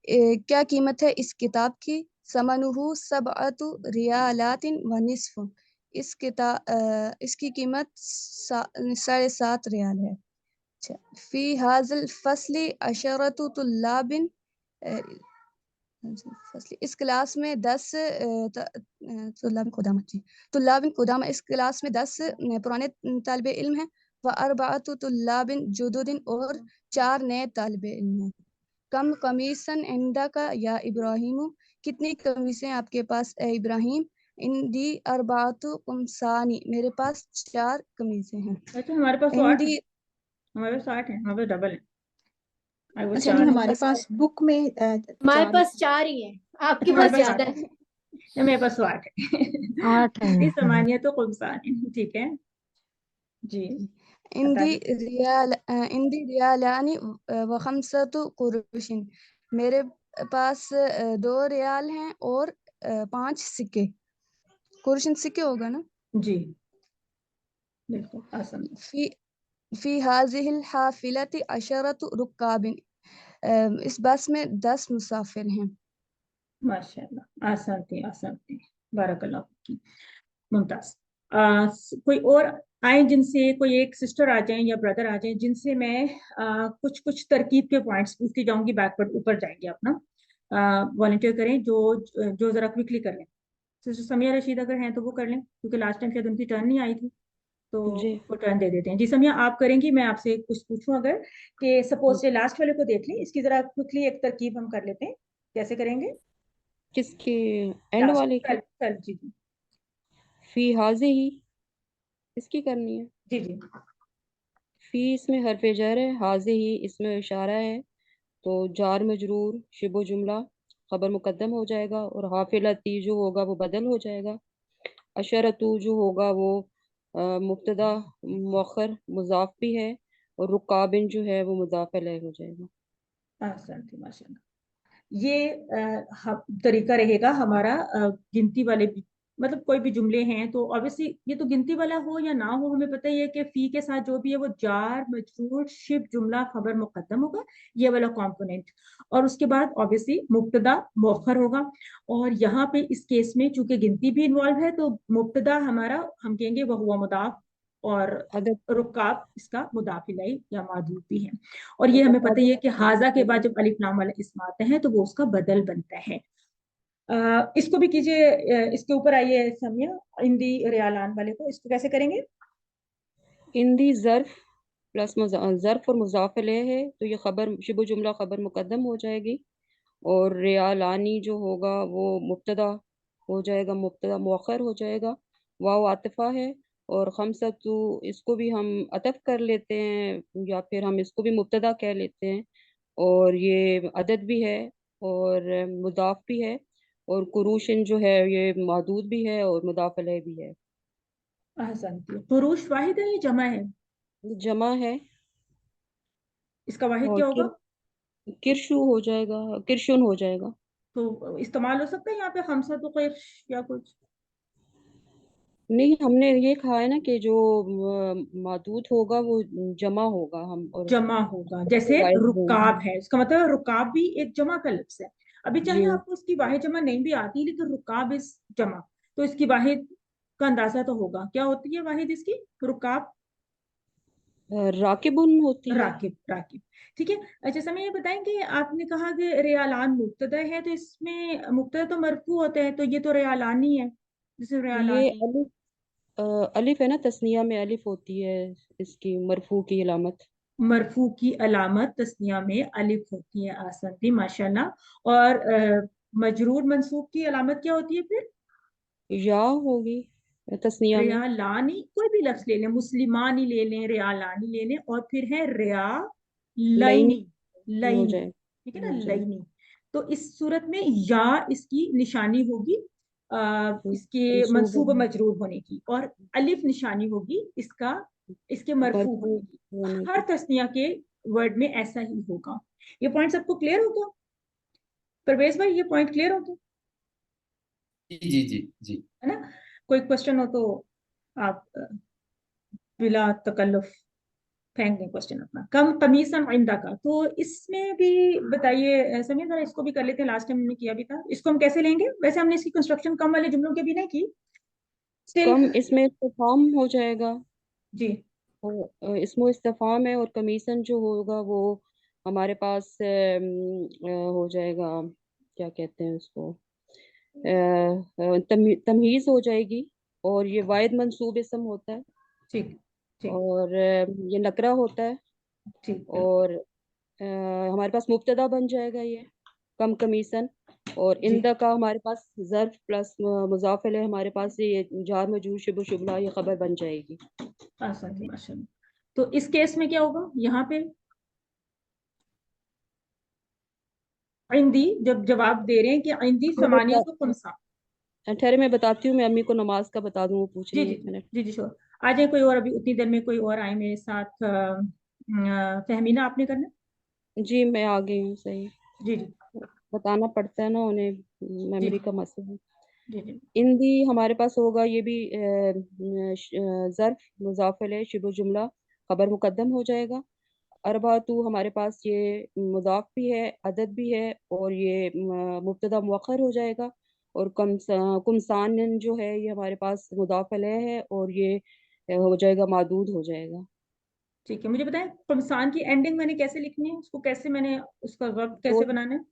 क्या कीमत है इस किताब की? समनुहु सबअतु रियालातिन व निस्फ, इसकी कीमत 7.5 रियाल है। अच्छा, फी हाजल फसली अशरतु तुल्लाबिन, इस क्लास में 10 तुल्लाबिन खुदामा, इस क्लास में 10 पुराने तालिब इल्म हैं। व अरबाअतु तुल्लाबिन जुदुदिन, और 4 नए तालिब इल्म हैं। कम कमीसन इंदका या इब्राहिम, कितनी कमीज़ें आपके पास ए इब्राहिम? इंदी अरबाअतु कुमसानी, मेरे पास 4 कमीज़ें हैं। अच्छा हमारे पास तो 8 है, इंदी, हमारे पास 8 है, हमारे पास डबल है, आई वो अच्छा 4 नहीं, है, हमारे पास बुक में हमारे 4 पास 4 ही है, आपके हमारे पास पास ज्यादा 8 है। है, मेरे पास तो 8 है 8 है। इस समानियत तो कुमसान, ठीक है जी, इंदी बताइए। रियालानी व खमसतु कुरुशिन, मेरे पास 2 रियाल हैं और 5 सिक्के। कुरुशिन सिक्के होगा ना? जी बिल्कुल आसान, फी फी हाजिहिल हाफिलति अशरतु रुक्काबिन, इस बस में 10 मुसाफिर हैं। माशाल्लाह, आसान थी, बारकल्लाह की, मुमताज। कोई और आए जिनसे, कोई एक सिस्टर आ जाए या ब्रदर आ जाए जिनसे मैं कुछ कुछ तरकीब के पॉइंट्स पूछती जाऊंगी, बैकवर्ड ऊपर जाएंगे अपना, वॉलंटियर करें, जो जो जरा क्विकली कर लें। सिस्टर समिया रशीद अगर हैं तो वो कर लें, क्योंकि लास्ट टाइम शायद उनकी टर्न नहीं आई थी, तो जी वो टर्न दे देते हैं। जी समिया आप करेंगी, मैं आपसे कुछ पूछूं अगर, कि सपोज से लास्ट वाले को देख लें, इसकी जरा क्विकली एक तरकीब हम कर लेते हैं, कैसे करेंगे? किसकी? एंड लास्ट वाले की? कल जी फी हाजे ही, इसकी करनी है। जी जी फी इसमें हरफ जर है, हाजे ही इसमें इशारा है, तो जार मजरूर शिबो जुमला खबर मुकद्दम हो जाएगा, और हाफिलती जो होगा वो बदल हो जाएगा। अशरतु जो होगा वो मुब्तदा मुअख्खर मुजाफ भी है, और रुकाबिन जो है वो मुजाफ अलैह हो जाएगा। आसान थी माशाल्लाह। ये तरीका रहेगा हमारा गिनती वाले मतलब कोई भी जुमले हैं तो ऑब्वियसली ये तो गिनती वाला हो या ना हो, हमें पता ही है कि फी के साथ जो भी है वो जार मजरूर शिब जुमला खबर मुकद्दम होगा, ये वाला कंपोनेंट। और उसके बाद ऑब्वियसली मुब्तदा मुअख्खर होगा। और यहाँ पे इस केस में चूंकि गिनती भी इन्वॉल्व है तो मुब्तदा हमारा हम कहेंगे वह हुआ मुदाफ, और अदद रुकाब इसका मुदाफ इलैह या मादूद भी है। और ये हमें पता ही है कि हाजा के बाद जब अलिफ लाम वाला इस्म आते हैं तो वो उसका बदल बनता है। इसको भी कीजिए, इसके ऊपर आइए समिया, हिंदी रियालान वाले को, इसको कैसे करेंगे? इंदी ज़र्फ प्लस ज़र्फ और मुज़ाफ़ इलैह है तो ये खबर शिबु जुमला खबर मुकद्दम हो जाएगी, और रियालानी जो होगा वो मुब्तदा हो जाएगा, मुब्तदा मुअख्खर हो जाएगा, वाव आतिफा है। और खमसतु इसको भी हम अतफ कर लेते हैं या फिर हम इसको भी मुब्तदा कह लेते हैं, और ये अदद भी है और मुदाफ भी है, और कुरूशन जो है ये मादूद भी है और मुदाफ अलैह भी है। पुरुष वाहिद है या जमा है? जमा है। इसका वाहिद और क्या होगा? किरशु हो जाएगा, किरशुन हो जाएगा। तो इस्तेमाल हो सकता है यहाँ पे हमसा तो किर्श या कुछ? नहीं, हमने ये कहा है ना कि जो मादूद होगा वो जमा होगा, हम और जमा होगा, जैसे वाहिद रुकाब है, उसका मतलब रुकाब भी एक जमा का लफ्ज है। अभी जी चाहे आपको उसकी वाहिद जमा नहीं भी आती लेकिन रुकाब इस जमा, तो इसकी वाहिद का अंदाजा तो होगा। क्या होती है वाहिद इसकी? रुकाब, राकिबुन होती है। राकिब, राकिब। ठीक है। अच्छा समय ये बताएंगे, आपने कहा कि रियालान मुब्तदा है, तो इसमें मुब्तदा तो मरफू होता है, तो ये तो रियालानी है, जैसे ये रियालानी। अलिफ है ना, तस्निया में अलिफ होती है इसकी मरफू की अलामत। मरफू की अलामत तस्निया में अलिफ होती है, आसान थी माशाल्लाह। और मजरूर मंसूब की अलामत क्या होती है फिर? या होगी तस्निया में। रियालानी, कोई भी लफ्ज ले लें, मुस्लिमानी ले लें, रियालानी ले लें, और फिर है रिया लाइन लाइनी, हो लाइनी, जाए, ठीक है ना, हो जाए। लाइनी। तो इस सूरत में या इसकी निशानी होगी इसके मंसूब मंसूब मजरूर होने की, और अलिफ निशानी होगी इसका, इसके मरफू मरफू होने की। होने हर की। तस्निया के वर्ड में ऐसा ही होगा। ये पॉइंट सबको क्लियर हो गया? परवेज भाई ये पॉइंट क्लियर हो गया जी जी जी जी। है ना? कोई क्वेश्चन हो तो आप बिला तकल्लुफ फेंक दें क्वेश्चन अपना। कम कमीसन आइंदा का, तो इसमें भी बताइए समीर, जरा इसको भी कर लेते हैं, लास्ट टाइम हमने किया भी था। इसको हम कैसे लेंगे? वैसे हमने इसकी कंस्ट्रक्शन कम वाले जुमलों के भी नहीं की स्टिल। कम इसमें इस्तिफाम हो जाएगा, जी और इसमें इस्तिफाम है, और कमीशन जो होगा वो हमारे पास हो जाएगा, क्या कहते हैं उसको, तमहीज हो जाएगी, और ये वाहिद मंसूब इसम होता है, ठीक ठीक और ये नकरा होता है, ठीक और हमारे पास मुब्तदा बन जाएगा ये कम कमीशन, और जी इंदा का हमारे पास ज़र्फ प्लस मुज़ाफ़ इलैह, हमारे पास ये जार मजरूर शिबु शुबला ये खबर बन जाएगी। आसान थी माशाल्लाह। तो इस केस में क्या होगा यहाँ पे? आइंदी जब जवाब दे रहे हैं कि आइंदी समानिया तो खुमसा। ठहरे मैं बताती हूँ, मैं अम्मी को नमाज का बता दूँ, वो पूछ जी रही है, जी एक मिनट। जी जी श्योर। आ जाए कोई और, अभी उतनी देर में कोई और आए मेरे साथ। फहमीना आपने करना? जी मैं आ गई हूँ, सही जी जी बताना पड़ता है ना उन्हें, जी मेमोरी का मसला है। जी जी इंदी हमारे पास होगा ये भी ज़र्फ मुज़ाफ़ इलैह शिबु जुमला खबर मुकद्दम हो जाएगा। अरबातु हमारे पास ये मुज़ाफ़ भी है, अदद भी है, और ये मुब्तदा मुअख्खर हो जाएगा, और कुमसान जो है ये हमारे पास मुज़ाफ़ इलैह है, और ये हो जाएगा मादूद हो जाएगा। ठीक है। मुझे बताएं कुमसान की एंडिंग मैंने कैसे लिखनी है, उसको कैसे मैंने उसका वर्ब दो कैसे बनाना है?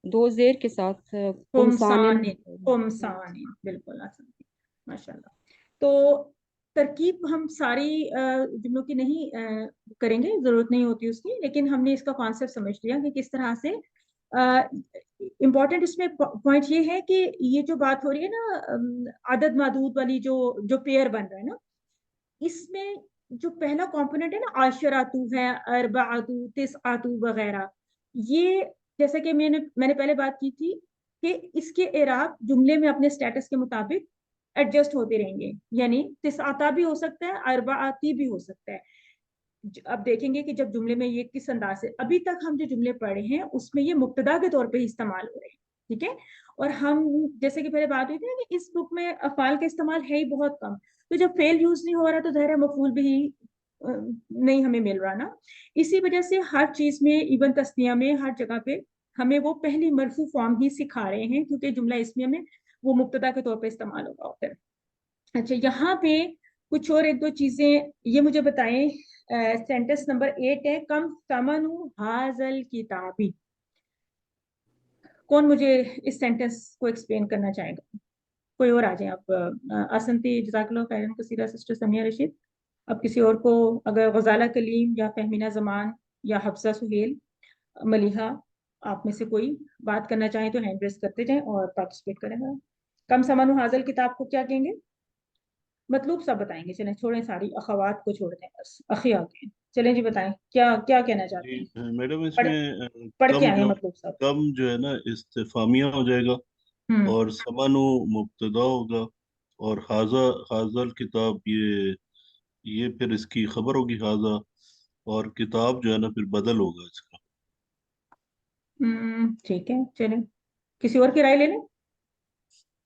दो जेर के साथ कुमसान। कुमसानिन, कुमसानिन, बिल्कुल आसान माशाल्लाह। तो तरकीब हम सारी जुमलों की नहीं करेंगे, जरूरत नहीं होती उसकी, लेकिन हमने इसका कॉन्सेप्ट समझ लिया कि किस तरह से। इम्पोर्टेंट इसमें पॉइंट ये है कि ये जो बात हो रही है ना आदद मादूद वाली, जो जो पेयर बन रहा है ना, इसमें जो पहला कंपोनेंट है ना आशरातु है, अरबातु, तिसआतु वगैरह, ये जैसे कि मैंने पहले बात की थी कि इसके एराब जुमले में अपने स्टेटस के मुताबिक एडजस्ट होते रहेंगे, यानी तिसआता भी हो सकता है, अरबाती भी हो सकता है। अब देखेंगे कि जब जुमले में ये किस अंदाज से, अभी तक हम जो जुमले पढ़े हैं उसमें ये मुब्तदा के तौर पे ही इस्तेमाल हो रहे हैं, ٹھیک ہے. اور ہم جیسے کہ پہلے بات ہوئی تھی نا کہ اس بک میں افعال کا استعمال ہے ہی بہت کم, تو جب فعل یوز نہیں ہو رہا تو ظاہر ہے مفعول بھی نہیں ہمیں مل رہا نا. اسی وجہ سے ہر چیز میں ایون تسنیہ میں ہر جگہ پہ ہمیں وہ پہلی مرفوع فارم ہی سکھا رہے ہیں, کیونکہ جملہ اسمیہ میں وہ مبتدا کے طور پہ استعمال ہوگا ہوتا ہے. اچھا, یہاں پہ کچھ اور ایک دو چیزیں یہ مجھے بتائیں. سینٹنس نمبر 8 ہے کم ثمن ھذل کتابی. کون مجھے اس سینٹنس کو ایکسپلین کرنا چاہے گا؟ کوئی اور آ جائیں آپ. آسنتی جزاک اللہ خیرن کثیرہ سسٹر سمیہ رشید. اب کسی اور کو اگر غزالہ کلیم یا فہمینہ زمان یا حفصہ سہیل, ملیحہ, آپ میں سے کوئی بات کرنا چاہیں تو ہینڈ ریز کرتے جائیں اور پارٹیسپیٹ کریں گا. کم ثمن ھذل کتاب کو کیا کہیں گے؟ مطلوب سب بتائیں گے. چلیں چھوڑیں, ساری اخوات کو چھوڑ دیں, بس اخی آتے ہیں. چلیں جی بتائیں کیا کیا کہنا چاہتے جی ہیں. میڈم اس پڑھ میں پڑھ کے کم آئیں جو مطلوب سب. کم جو ہے نا استفہامیہ ہو جائے گا ہوں اور سمنو مبتدا ہوگا اور حاضل کتاب یہ پھر اس کی خبر ہوگی حاضہ, اور کتاب جو ہے نا پھر بدل ہوگا اس کا. ٹھیک ہے, چلیں کسی اور کی رائے لے لیں.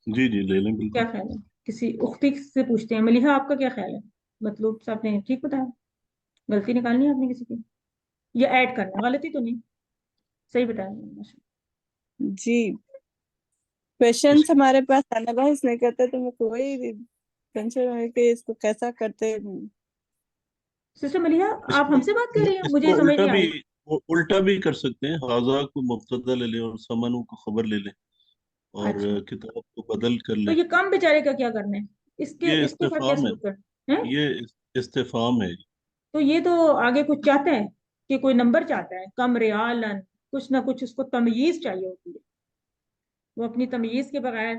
جی جی لے لیں کیا بالکل. خیال ہے؟ کسی اختی سے پوچھتے ہیں. ملیحہ آپ کا کیا خیال ہے؟ مطلوب صاحب نے ٹھیک بتایا؟ غلطی نکالنی ہے آپ نے کسی کی یا ایڈ کرنا ہے؟ غلطی تو نہیں, صحیح بتایا ماشاءاللہ. جی کوشچنس ہمارے پاس آنا بحث نہیں کرتے تو میں کوئی ٹینشن ہے کہ اس کو کیسا کرتے. سسٹر ملیحہ آپ ہم سے بات کر رہی ہیں, اس مجھے کو سمجھ نہیں آ رہی. الٹا بھی کر سکتے ہیں. حاضہ کو مبتدا لے لیں اور سمنو کو خبر لے لیں اور اچھا, کتاب کو بدل کر تو لیں. یہ کم بیچارے کا کیا کرنا ہے؟ یہ اس کے ساتھ کیا استفہام ہے, سلوک کرنا ہے؟ یہ استفہام ہے. تو یہ تو آگے کچھ چاہتا ہے کہ کوئی نمبر چاہتا ہے. کم ریالن, کچھ نہ کچھ اس کو تمیز چاہیے ہوتی ہے. وہ اپنی تمیز کے بغیر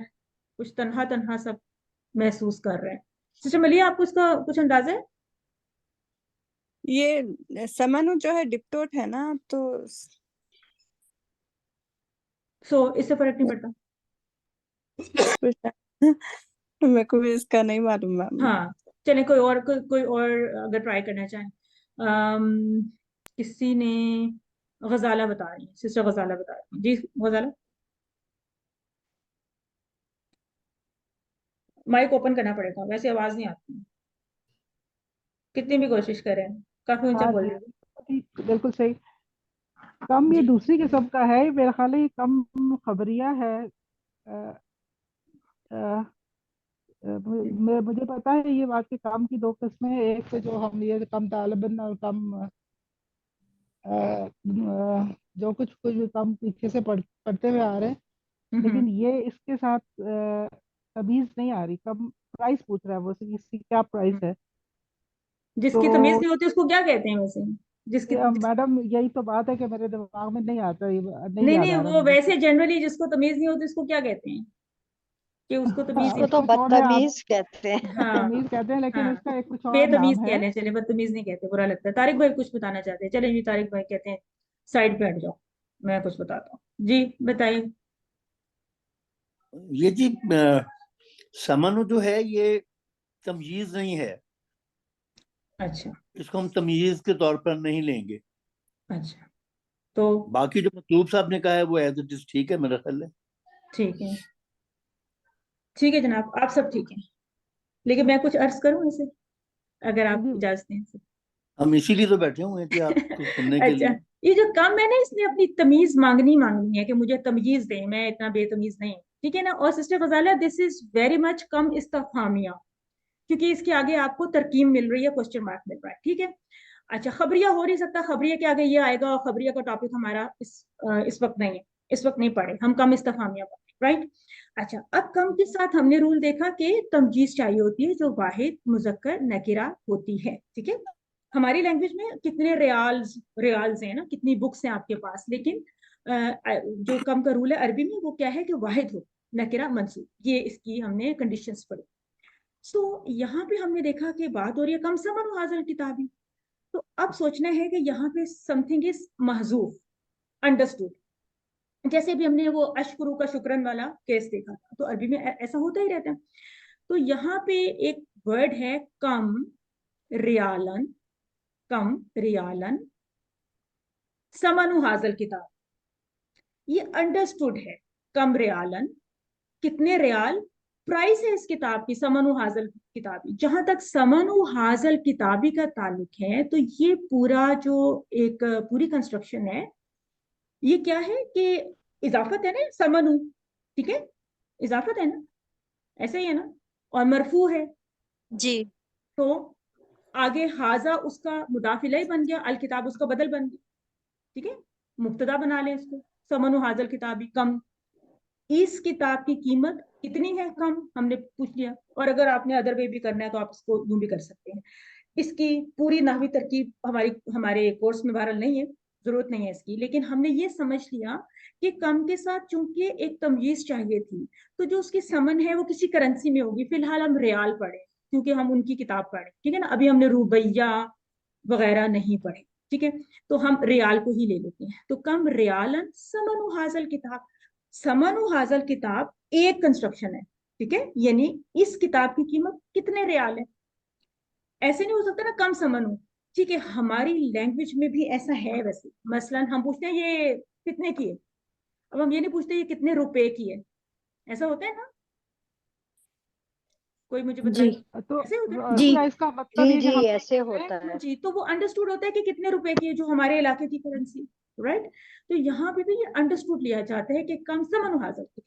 کچھ تنہا تنہا سب محسوس کر رہے ہیں. سسٹر ملیحہ آپ کو اس کا کچھ اندازہ ہے؟ یہ سمنو جو ہے ڈپٹوٹ ہے نا, تو اس سے فرق نہیں پڑتا. میرے کو بھی اس کا نہیں معلوم میم. ہاں چلیں کوئی اور اگر ٹرائی کرنا چاہیں. کسی نے غزالہ بتا رہی ہیں, سسٹر غزالہ بتا رہی ہیں. جی غزالہ, مائک اوپن کرنا پڑے گا, ویسے آواز نہیں آتی کتنی بھی کوشش کریں. کافی اونچا ہاں بول جی رہے ہیں. ٹھیک بالکل صحیح. کم یہ جی دوسری قسم کا ہے, میرا خیال ہے یہ کم خبریہ ہے. مجھے پتا ہے یہ بات کہ کم کی دو قسمیں ہیں. ایک تو جو ہم یہ کم طالباً اور کم جو کچھ کم پیچھے سے پڑھتے ہوئے آ رہے ہیں, لیکن یہ اس کے ساتھ تمیز نہیں آ رہی. کم پرائز پوچھ رہا ہے وہ, اس کی کیا پرائز ہے. جس تو کی تمیز نہیں ہوتی اس کو کیا کہتے ہیں ویسے؟ جس کی میڈم یہی تو بات ہے کہ میرے دماغ میں نہیں آتا, نہیں نہیں یاد نہیں, آ رہا وہ مجھے. ویسے جنرلی جس کو تمیز نہیں ہوتی اس کو کیا کہتے ہیں کہ اس کو تمیز ہی اس کو نہیں. تو چھوڑ دیں آپ, بدتمیز کہتے ہیں. ہاں تمیز کہتے ہیں, لیکن ہاں, اس کا ایک کچھ بے اور تمیز نام کہہ ہے. لیں, چلے بدتمیز نہیں کہتے, برا لگتا ہے. طارق بھائی کچھ بتانا چاہتے ہیں. چلیں جی طارق بھائی کہتے ہیں سائڈ پہ ہٹ جاؤ, میں کچھ بتاتا ہوں. جی بتائیے. یہ جی سمنو جو ہے یہ تمییز نہیں ہے. اچھا اس کو ہم تمییز کے طور پر نہیں لیں گے. اچھا, تو باقی جو مطلوب صاحب نے کہا ہے وہ ایز اٹ از ٹھیک ہے میرا خیال ہے. ٹھیک ہے, ٹھیک ہے جناب, آپ سب ٹھیک ہیں. لیکن میں کچھ عرض کروں اسے, اگر آپ جی اجازت دیں سے. ہم اسی لیے تو بیٹھے ہوئے ہیں کہ آپ کو سننے کے اچھا, لیے. یہ جو کم ہے نا, اس نے اپنی تمیز مانگنی ہے کہ مجھے تمیز دیں, میں اتنا بے تمیز نہیں. ٹھیک ہے نا. اور sister Ghazala this is very much کم استفہامیہ, کیونکہ اس کے آگے آپ کو ترکیب مل رہی ہے, کوسچن مارک مل رہا ہے. ٹھیک ہے. اچھا, خبریہ ہو نہیں سکتا, خبریہ کے آگے یہ آئے گا, اور خبریہ کا ٹاپک ہمارا اس وقت نہیں ہے, اس وقت نہیں پڑھے ہم, کم استفہامیہ پڑھیں, رائٹ. اچھا, اب کم کے ساتھ ہم نے رول دیکھا کہ تمجیز چاہیے ہوتی ہے جو واحد مذکر نکرہ ہوتی ہے. ٹھیک ہے. ہماری لینگویج میں کتنے ریالز ہیں نا, کتنی بکس ہیں آپ کے پاس, لیکن جو کم کا رول ہے عربی میں وہ کیا ہے کہ واحد ہو, نکرہ منصوب. یہ اس کی ہم نے کنڈیشنز پڑھی. سو یہاں پہ ہم نے دیکھا کہ بات ہو رہی ہے کم ثمن حاضر کتابی. تو اب سوچنا ہے کہ یہاں پہ سم تھنگ از محذوف, انڈرسٹوڈ. جیسے بھی ہم نے وہ اشکرو کا شکرن والا کیس دیکھا تھا, تو عربی میں ایسا ہوتا ہی رہتا ہے. تو یہاں پہ ایک ورڈ ہے کم ریالن, کم ریالن ثمن حاضر کتاب. یہ انڈرسٹوڈ ہے कम रियालन, कितने रियाल प्राइस है इस किताब की, समनु हाजल किताबी। जहां तक समनु हाजल किताबी का ताल्लुक है तो ये पूरा जो एक पूरी कंस्ट्रक्शन है ये क्या है कि इजाफत है ना, समनु, ठीक है, इजाफत है ना, ऐसे ही है ना, और मरफू है जी। तो आगे हाजा उसका मुदाफ इलैह बन गया, अल किताब उसका बदल बन गया, ठीक है, मुब्तदा बना लें इसको, समनु हाजल किताबी कम, इस किताब की कीमत कितनी है, कम, हमने पूछ लिया। और अगर आपने अदर वे भी करना है तो आप इसको यूं भी कर सकते हैं। इसकी पूरी नहवी तरकीब हमारे कोर्स में बहरहाल नहीं है, जरूरत नहीं है इसकी, लेकिन हमने ये समझ लिया कि कम के साथ चूंकि एक तमयीज चाहिए थी तो जो उसकी समन है वो किसी करेंसी में होगी। फिलहाल हम रियाल पढ़े क्योंकि हम उनकी किताब पढ़े, ठीक है ना, अभी हमने रुबैया वगैरह नहीं पढ़े, ठीक है, तो हम रियाल को ही ले लेते हैं। तो कम रियालन समनु हाजल किताब, समनु हाजल किताब एक कंस्ट्रक्शन है, ठीक है, यानी इस किताब की कीमत कितने रियाल है। ऐसे नहीं हो सकता ना कम समनु, ठीक है, हमारी लैंग्वेज में भी ऐसा है वैसे, मसलन हम पूछते हैं ये कितने की है, अब हम ये नहीं पूछते ये कितने रुपए की है, ऐसा होता है ना, कोई मुझे बताए, तो ऐसे होता है जी पूरा इसका मतलब जी ये कि जी हम ऐसे होता है। जी, तो वो अंडरस्टूड होता है कि कितने रुपए की है जो हमारे इलाके की करेंसी, राइट। तो यहाँ पे भी ये अंडरस्टूड लिया जाता है कि कम समनु हाजा की,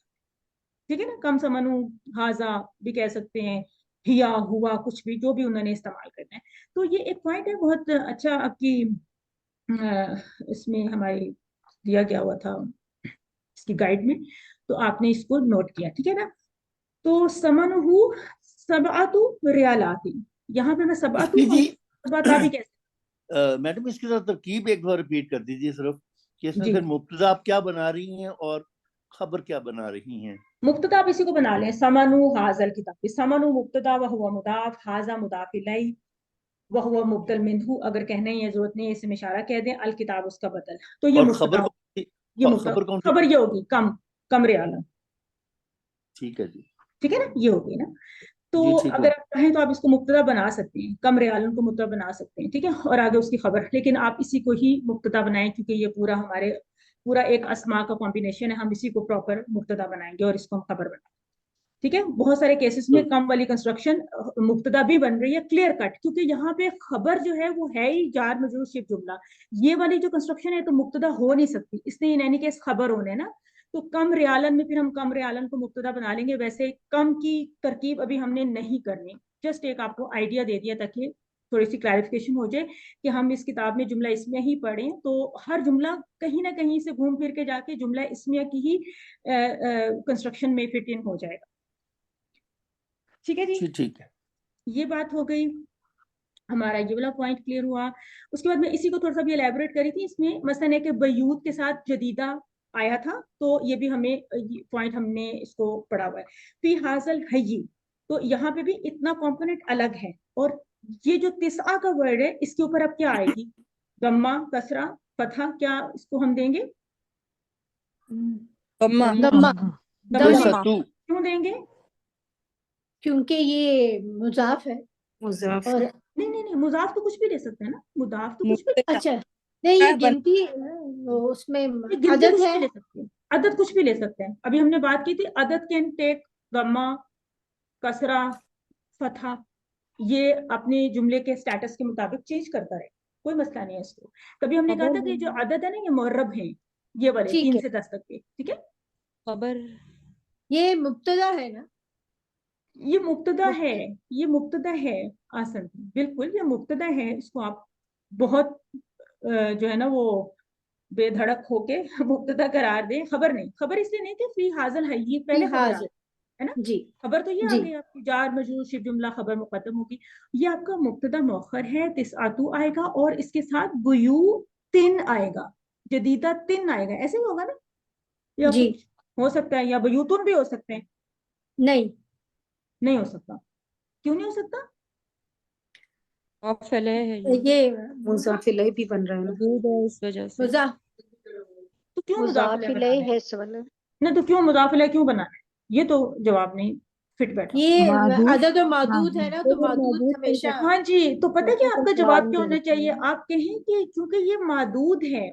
ठीक है ना, कम समनु हाजा भी कह सकते हैं, हिया हुआ, कुछ भी जो भी उन्होंने इस्तेमाल करना है। तो ये एक पॉइंट है बहुत अच्छा आपकी इसमें हमारी दिया गया हुआ था इसकी गाइड में, तो आपने इसको नोट किया, ठीक है ना। तो समनहु सबअतु रियालाती, यहाँ पे मैं सबअतु जी सबअता भी कह मैडम इसके साथ तरकीब एक बार रिपीट कर दीजिए सिर्फ, कि इसमें जी। फिर मुब्तदा आप क्या बना रही हैं और खबर क्या बना रही हैं। मुब्तदा आप इसी को बना लें, समनु हाजल किताब, समनु मुब्तदा व हुवा मुदाफ, हाजा मुदाफ इलैह व हुवा मुबदल मिन्हु, अगर कहने की जरूरत नहीं है इसमें इशारा कह दें, अल किताब उसका बदल, तो ये और मुब्तदा, ये मुब्तदा, खबर कौन सी, खबर ये होगी कम रियाला, ठीक है जी, ठीक है ना, ये होगी ना। तो जी ठीक अगर है। आप चाहें तो आप इसको मुब्तदा बना सकते हैं, कम रियालन को मुब्तदा बना सकते हैं, ठीक है, और आगे उसकी खबर, लेकिन आप इसी को ही मुब्तदा बनाएं क्योंकि ये पूरा एक अस्मा का कॉम्बिनेशन है, हम इसी को प्रॉपर मुब्तदा बनाएंगे और इसको हम खबर बनाएंगे, ठीक है। बहुत सारे केसेस में कम वाली कंस्ट्रक्शन मुब्तदा भी बन रही है क्लियर कट, क्योंकि यहाँ पे खबर जो है वो है ही जार मजरूर शिफ जुमला, ये वाली जो कंस्ट्रक्शन है तो मुब्तदा हो नहीं सकती, इसलिए इन एनी केस खबर होने ना, तो कम रियालन में फिर हम कम रियालन को मुब्तदा बना लेंगे। वैसे कम की तरकीब अभी हमने नहीं करनी, जस्ट एक आपको आइडिया दे दिया ताकि थोड़ी सी क्लैरिफिकेशन हो जाए कि हम इस किताब में जुमला इसमें ही पढ़ें, तो हर जुमला कहीं ना कहीं से घूम फिर के जाके जुमला इसमें की ही कंस्ट्रक्शन में फिट इन हो जाएगा, ठीक है जी। ठीक है, ये बात हो गई, हमारा ये वाला पॉइंट क्लियर हुआ। उसके बाद मैं इसी को थोड़ा सा भी एलैबोरेट करी थी, इसमें मसलन है कि बयूत के साथ जदीदा आया था, तो ये भी हमें पॉइंट हमने इसको पढ़ा हुआ है। फी हाजल हयी, तो यहाँ पे भी इतना कंपोनेंट अलग है, और ये जो तिस्आ का वर्ड है इसके ऊपर अब क्या आएगी, गम्मा, कसरा, फतहा, क्या इसको हम देंगे, दम्मा दम्मा दम्मा क्यों देंगे, क्योंकि ये मुजाफ है, मुजाफ और नहीं मुजाफ तो कुछ भी ले सकते हैं ना, मुजाफ तो कुछ भी, अच्छा नहीं ये गिनती उसमें गिनती अदद कुछ है, भी ले सकते हैं, अदद कुछ भी ले सकते हैं। अभी हमने बात की थी अदद कैन टेक गम्मा, कसरा, फतहा, ये अपने जुमले के स्टेटस के मुताबिक चेंज करता रहे, कोई मसला नहीं है इसको। तभी हमने कहा था कि जो अदद है ना ये मुअर्रब है, ये वाले ठीक 3 है। से 10 तक के, ठीक है। खबर ये मुब्तदा है ना, ये मुब्तदा है, ये मुब्तदा है आसन, बिल्कुल ये मुब्तदा है, इसको आप बहुत जो है ना वो बेधड़क होके मुब्तदा करार दे, खबर नहीं, खबर इसलिए नहीं कि फी हाजल है, ये पहले खबर हाजिर है ना, जी खबर तो ये आ जी गई आपकी, जार मजरूर शिफ जुमला खबर मुकद्दम होगी, ये आपका मुब्तदा मौखर है, तिस्आतु आएगा और इसके साथ बुयू तिन आएगा, जदीदा तिन आएगा, ऐसे ही होगा ना, या जी कुछ हो सकता है, या बयूतुन भी हो सकते हैं, नहीं हो सकता, क्यों नहीं हो सकता, काफिले है ये मुजाफ इलैह भी बन रहा है ना, मौजूद है इस वजह से। मुजाफ तो क्यों मुजाफ मुजाफ इलैह इलैह बनाना है है इस वाला। ना, तो क्यों मुजाफ इलैह क्यों बनाना है, ये तो जवाब नहीं फिट बैठा। ये मादूद अदद और मादूद है ना, तो मादूद हमेशा हाँ जी, तो पता है कि आपका जवाब क्या होना चाहिए, मादूद आप कहें कि क्योंकि ये मादूद है,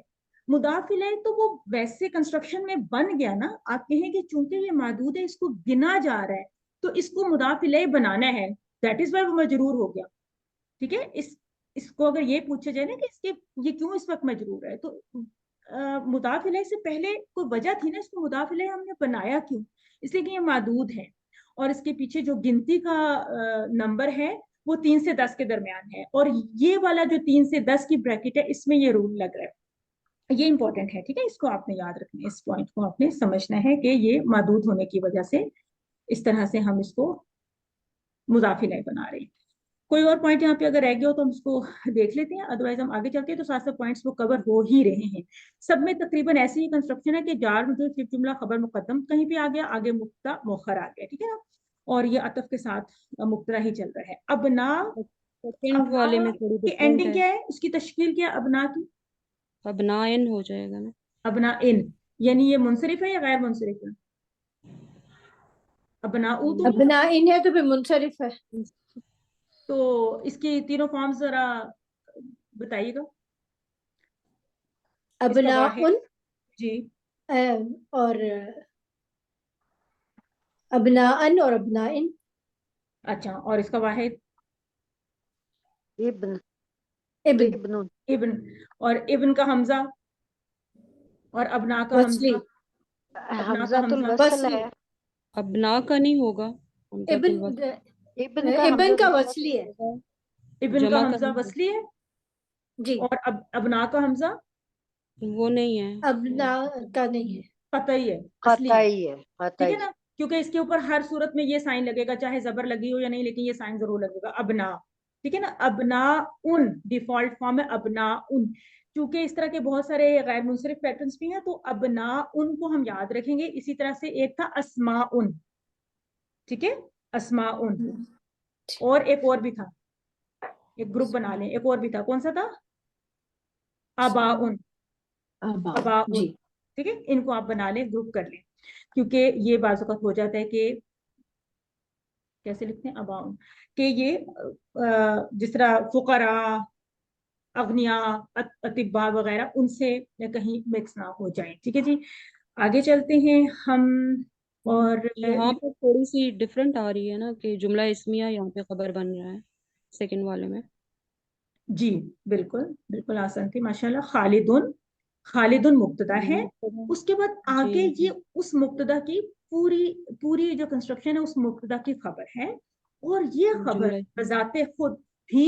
मुदाफ इलैह तो वो वैसे कंस्ट्रक्शन में बन गया ना, आप कहेंगे चूंकि ये मादूद है इसको गिना जा रहा है तो इसको मुदाफ इलैह बनाना है, दैट इज वाई वो मजरूर हो गया। ठीक है, इसको अगर ये पूछा जाए ना कि इसके ये क्यों इस वक्त मजरूर है, तो मुदाफ इलैह से पहले कोई वजह थी ना, इसको मुदाफ इलैह हमने बनाया क्यों, इसलिए कि ये मादूद है और इसके पीछे जो गिनती का नंबर है वो 3 से 10 के दरमियान है, और ये वाला जो 3 से 10 की ब्रैकेट है इसमें ये रूल लग रहा है। ये इंपॉर्टेंट है, ठीक है, इसको आपने याद रखना है, इस पॉइंट को आपने समझना है कि ये मादूद होने की वजह से इस तरह से हम इसको मुदाफ इलैह बना रहे हैं। कोई और पॉइंट यहाँ पे अगर रह गया हो तो हम उसको देख लेते हैं, अदरवाइज हम आगे चलते हैं तो 7 पॉइंट्स वो कवर हो ही रहे हैं। सब में तकरीबन ऐसी ही कंस्ट्रक्शन है कि जार मजरूर सिर्फ जुमला खबर मुकद्दम कहीं पे आ गया, आगे मुक्ता मुअख्खर आ गया, ठीक है ना, और ये अतफ के साथ मुक्तरा ही चल रहा है। अबना, सेकंड वाले में थोड़ी की डिफरेंट एंडिंग है, क्या है, उसकी तशकील क्या है अबना की, अबनाइन हो जाएगा ना। अबना इन, यानी ये मुनसरिफ है या गैर मुनसरिफ है, अबनाऊ तो नहीं, अबना इन है तो फिर मुनसरिफ है। तो इसकी तीनों फॉर्म्स जरा बताइएगा। इसका अबना वाहिद, उन जी, और अबनाअन और अबनाइन। अच्छा, और इसका वाहिद इब्न इब्न इब्नुन इब्न, और इब्न का हमजा और अबना का वस्ली हमजा, अबना का हमजातुल हमजा वस्ल है। अबना का नहीं होगा, हमजातुल वस्ल। इब्न का इब्न हमजा का जमा वस्ली है इब्न का जमा का हमजा हमजा वसली है, जी, और अबना का हमजा वो नहीं है, अबना का नहीं है, कतई है, असली है, कतई है, ठीक है कतई। ना, क्योंकि इसके ऊपर हर सूरत में ये साइन लगेगा, चाहे जबर लगी हो या नहीं, लेकिन ये साइन जरूर लगेगा, अबना, ठीक है ना। अबना उन डिफॉल्ट फॉर्म है, अबना उन, क्योंकि इस तरह के बहुत सारे गैर मुनसरिफ पैटर्न्स भी हैं, तो अबना उन को हम याद रखेंगे। इसी तरह से एक था अस्मा उन, ठीक है, अस्मा उन, और एक और भी था, एक ग्रुप बना लें, एक और भी था, कौन सा था, अबा उन, अबा उन, जी, ठीक है, इनको आप बना लें, ग्रुप कर लें, क्योंकि ये बाज़ औक़ात हो जाता है कि कैसे लिखते हैं अबाउन, कि ये जिस तरह फुकरा, अगनिया, अतिब्बा वगैरह उनसे कहीं मिक्स ना हो जाए, ठीक है जी। आगे चलते हैं हम, और यहाँ पे थोड़ी सी डिफरेंट आ रही है ना कि जुमला इस्मिया यहाँ पे खबर बन रहा है सेकंड वाले में। जी बिल्कुल बिल्कुल आसान थी माशाल्लाह। खालिदुन, खालिदुन मुब्तदा है, उसके बाद आगे जी ये उस मुब्तदा की पूरी पूरी जो कंस्ट्रक्शन है उस मुब्तदा की खबर है, और ये खबर जुमला बजाते खुद भी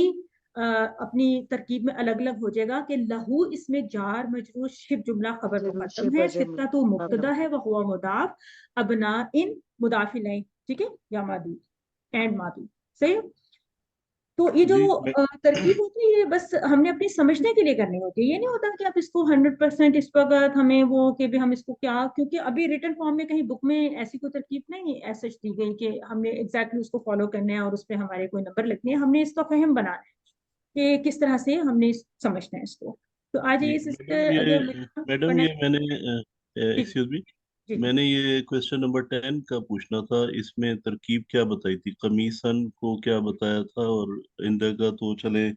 अपनी तरकीब में अलग अलग हो जाएगा कि लहू इसमें जार मजरूर शिब जुमला खबर मुकद्दम शिबह है, जुमला सित्ता तो मुब्तदा है, वह हुआ मुदाफ, अबना इन मुदाफ इलैह, ठीक है, या मादूद एंड मादूद, सही है। तो ये जो जी तरकीब होती है ये बस हमने अपनी समझने के लिए करनी होती है, ये नहीं होता कि आप इसको 100% इस वक्त हमें वो कि भी हम इसको क्या, क्योंकि अभी रिटन फॉर्म में कहीं बुक में ऐसी कोई तरकीब नहीं ऐसे दी गई कि हमने एग्जैक्टली उसको फॉलो करना है और उस पर हमारे कोई नंबर लिखने हैं, हमने इसका फहम बनाना है कि किस तरह से हमने समझना है इसको। तो आज जी ये सिस्टर अगर मैडम पढ़ना, ये मैंने जी एक्सक्यूज मी, जी मैंने ये क्वेश्चन नंबर 10 का पूछना था, इसमें तरकीब क्या बताई थी, कमीसन को क्या बताया था, और इंदा का तो चले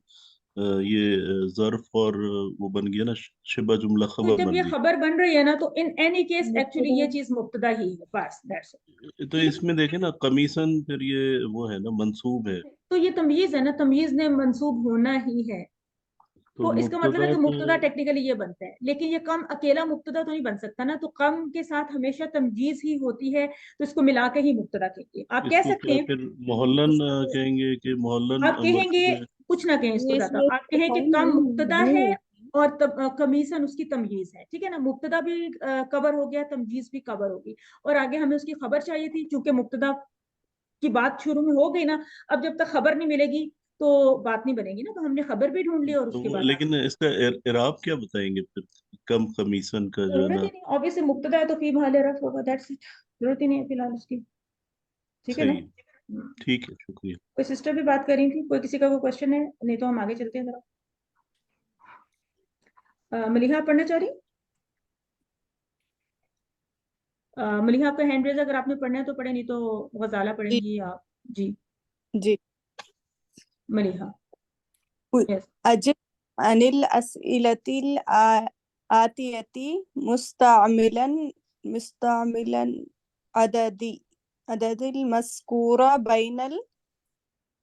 ये ज़र्फ और वो बन गया ना, शिबा जुमला तो खबर जब बन ये गई। खबर बन रही है ना तो इन एनी केस एक्चुअली ये मुब्तदा चीज मुब्तदा ही है, बस दैट्स इट, तो ठीक है। इसमें देखें ना, कमीसन फिर ये वो है ना, मंसूब है, तो ये तमयीज है ना, तमयीज ने मंसूब होना ही है, तो तो इसका मतलब है मुब्तदा कि तो मुब्तदा टेक्निकली ये बनता है, लेकिन ये कम अकेला मुब्तदा तो नहीं बन सकता ना, तो कम के साथ हमेशा तमयीज ही होती है, तो इसको मिला के ही मुब्तदा कहेंगे। आप कह इसको सकते क्या हैं, फिर मोहल्लन कहेंगे कि मोहल्लन आप कहेंगे, मरफू है? कुछ ना कहें इसको ये ज्यादा, इसमें आप कहें कि डिफाइन कम नहीं मुब्तदा है नहीं है। और कमीसन उसकी तमयीज है, ठीक है ना, मुब्तदा भी कवर हो गया, तमयीज भी कवर होगी, और आगे हमें उसकी खबर चाहिए थी, चूंकि मुब्तदा की बात शुरू में हो गई ना, अब जब तक खबर नहीं मिलेगी तो बात नहीं बनेगी ना, तो हमने खबर भी ढूंढ ली और तो उसके वो बाद लेकिन इसका इराब क्या बताएंगे फिर, कम कमीशन का जो है जरूरत ना? ही नहीं, ऑब्वियसली मुब्तदा है तो फी महल रफ होगा, दैट्स इट, जरूरत ही नहीं है फिलहाल उसकी, ठीक है ना। सही, ठीक है, शुक्रिया। कोई सिस्टर भी बात कर रही थी, कोई किसी का कोई क्वेश्चन है, नहीं तो हम आगे चलते हैं जरा। मलिहा आप पढ़ना चाह रही, मलिहा आपका हैंड रेज, अगर आपने पढ़ना है तो पढ़े, नहीं तो गजाला जी पढ़ेंगी आप, जी जी मलिहा, यस अजिब अनिल अस्इलतिल आतियति मुस्तअमिलन अददिल मस्कूरा बैनल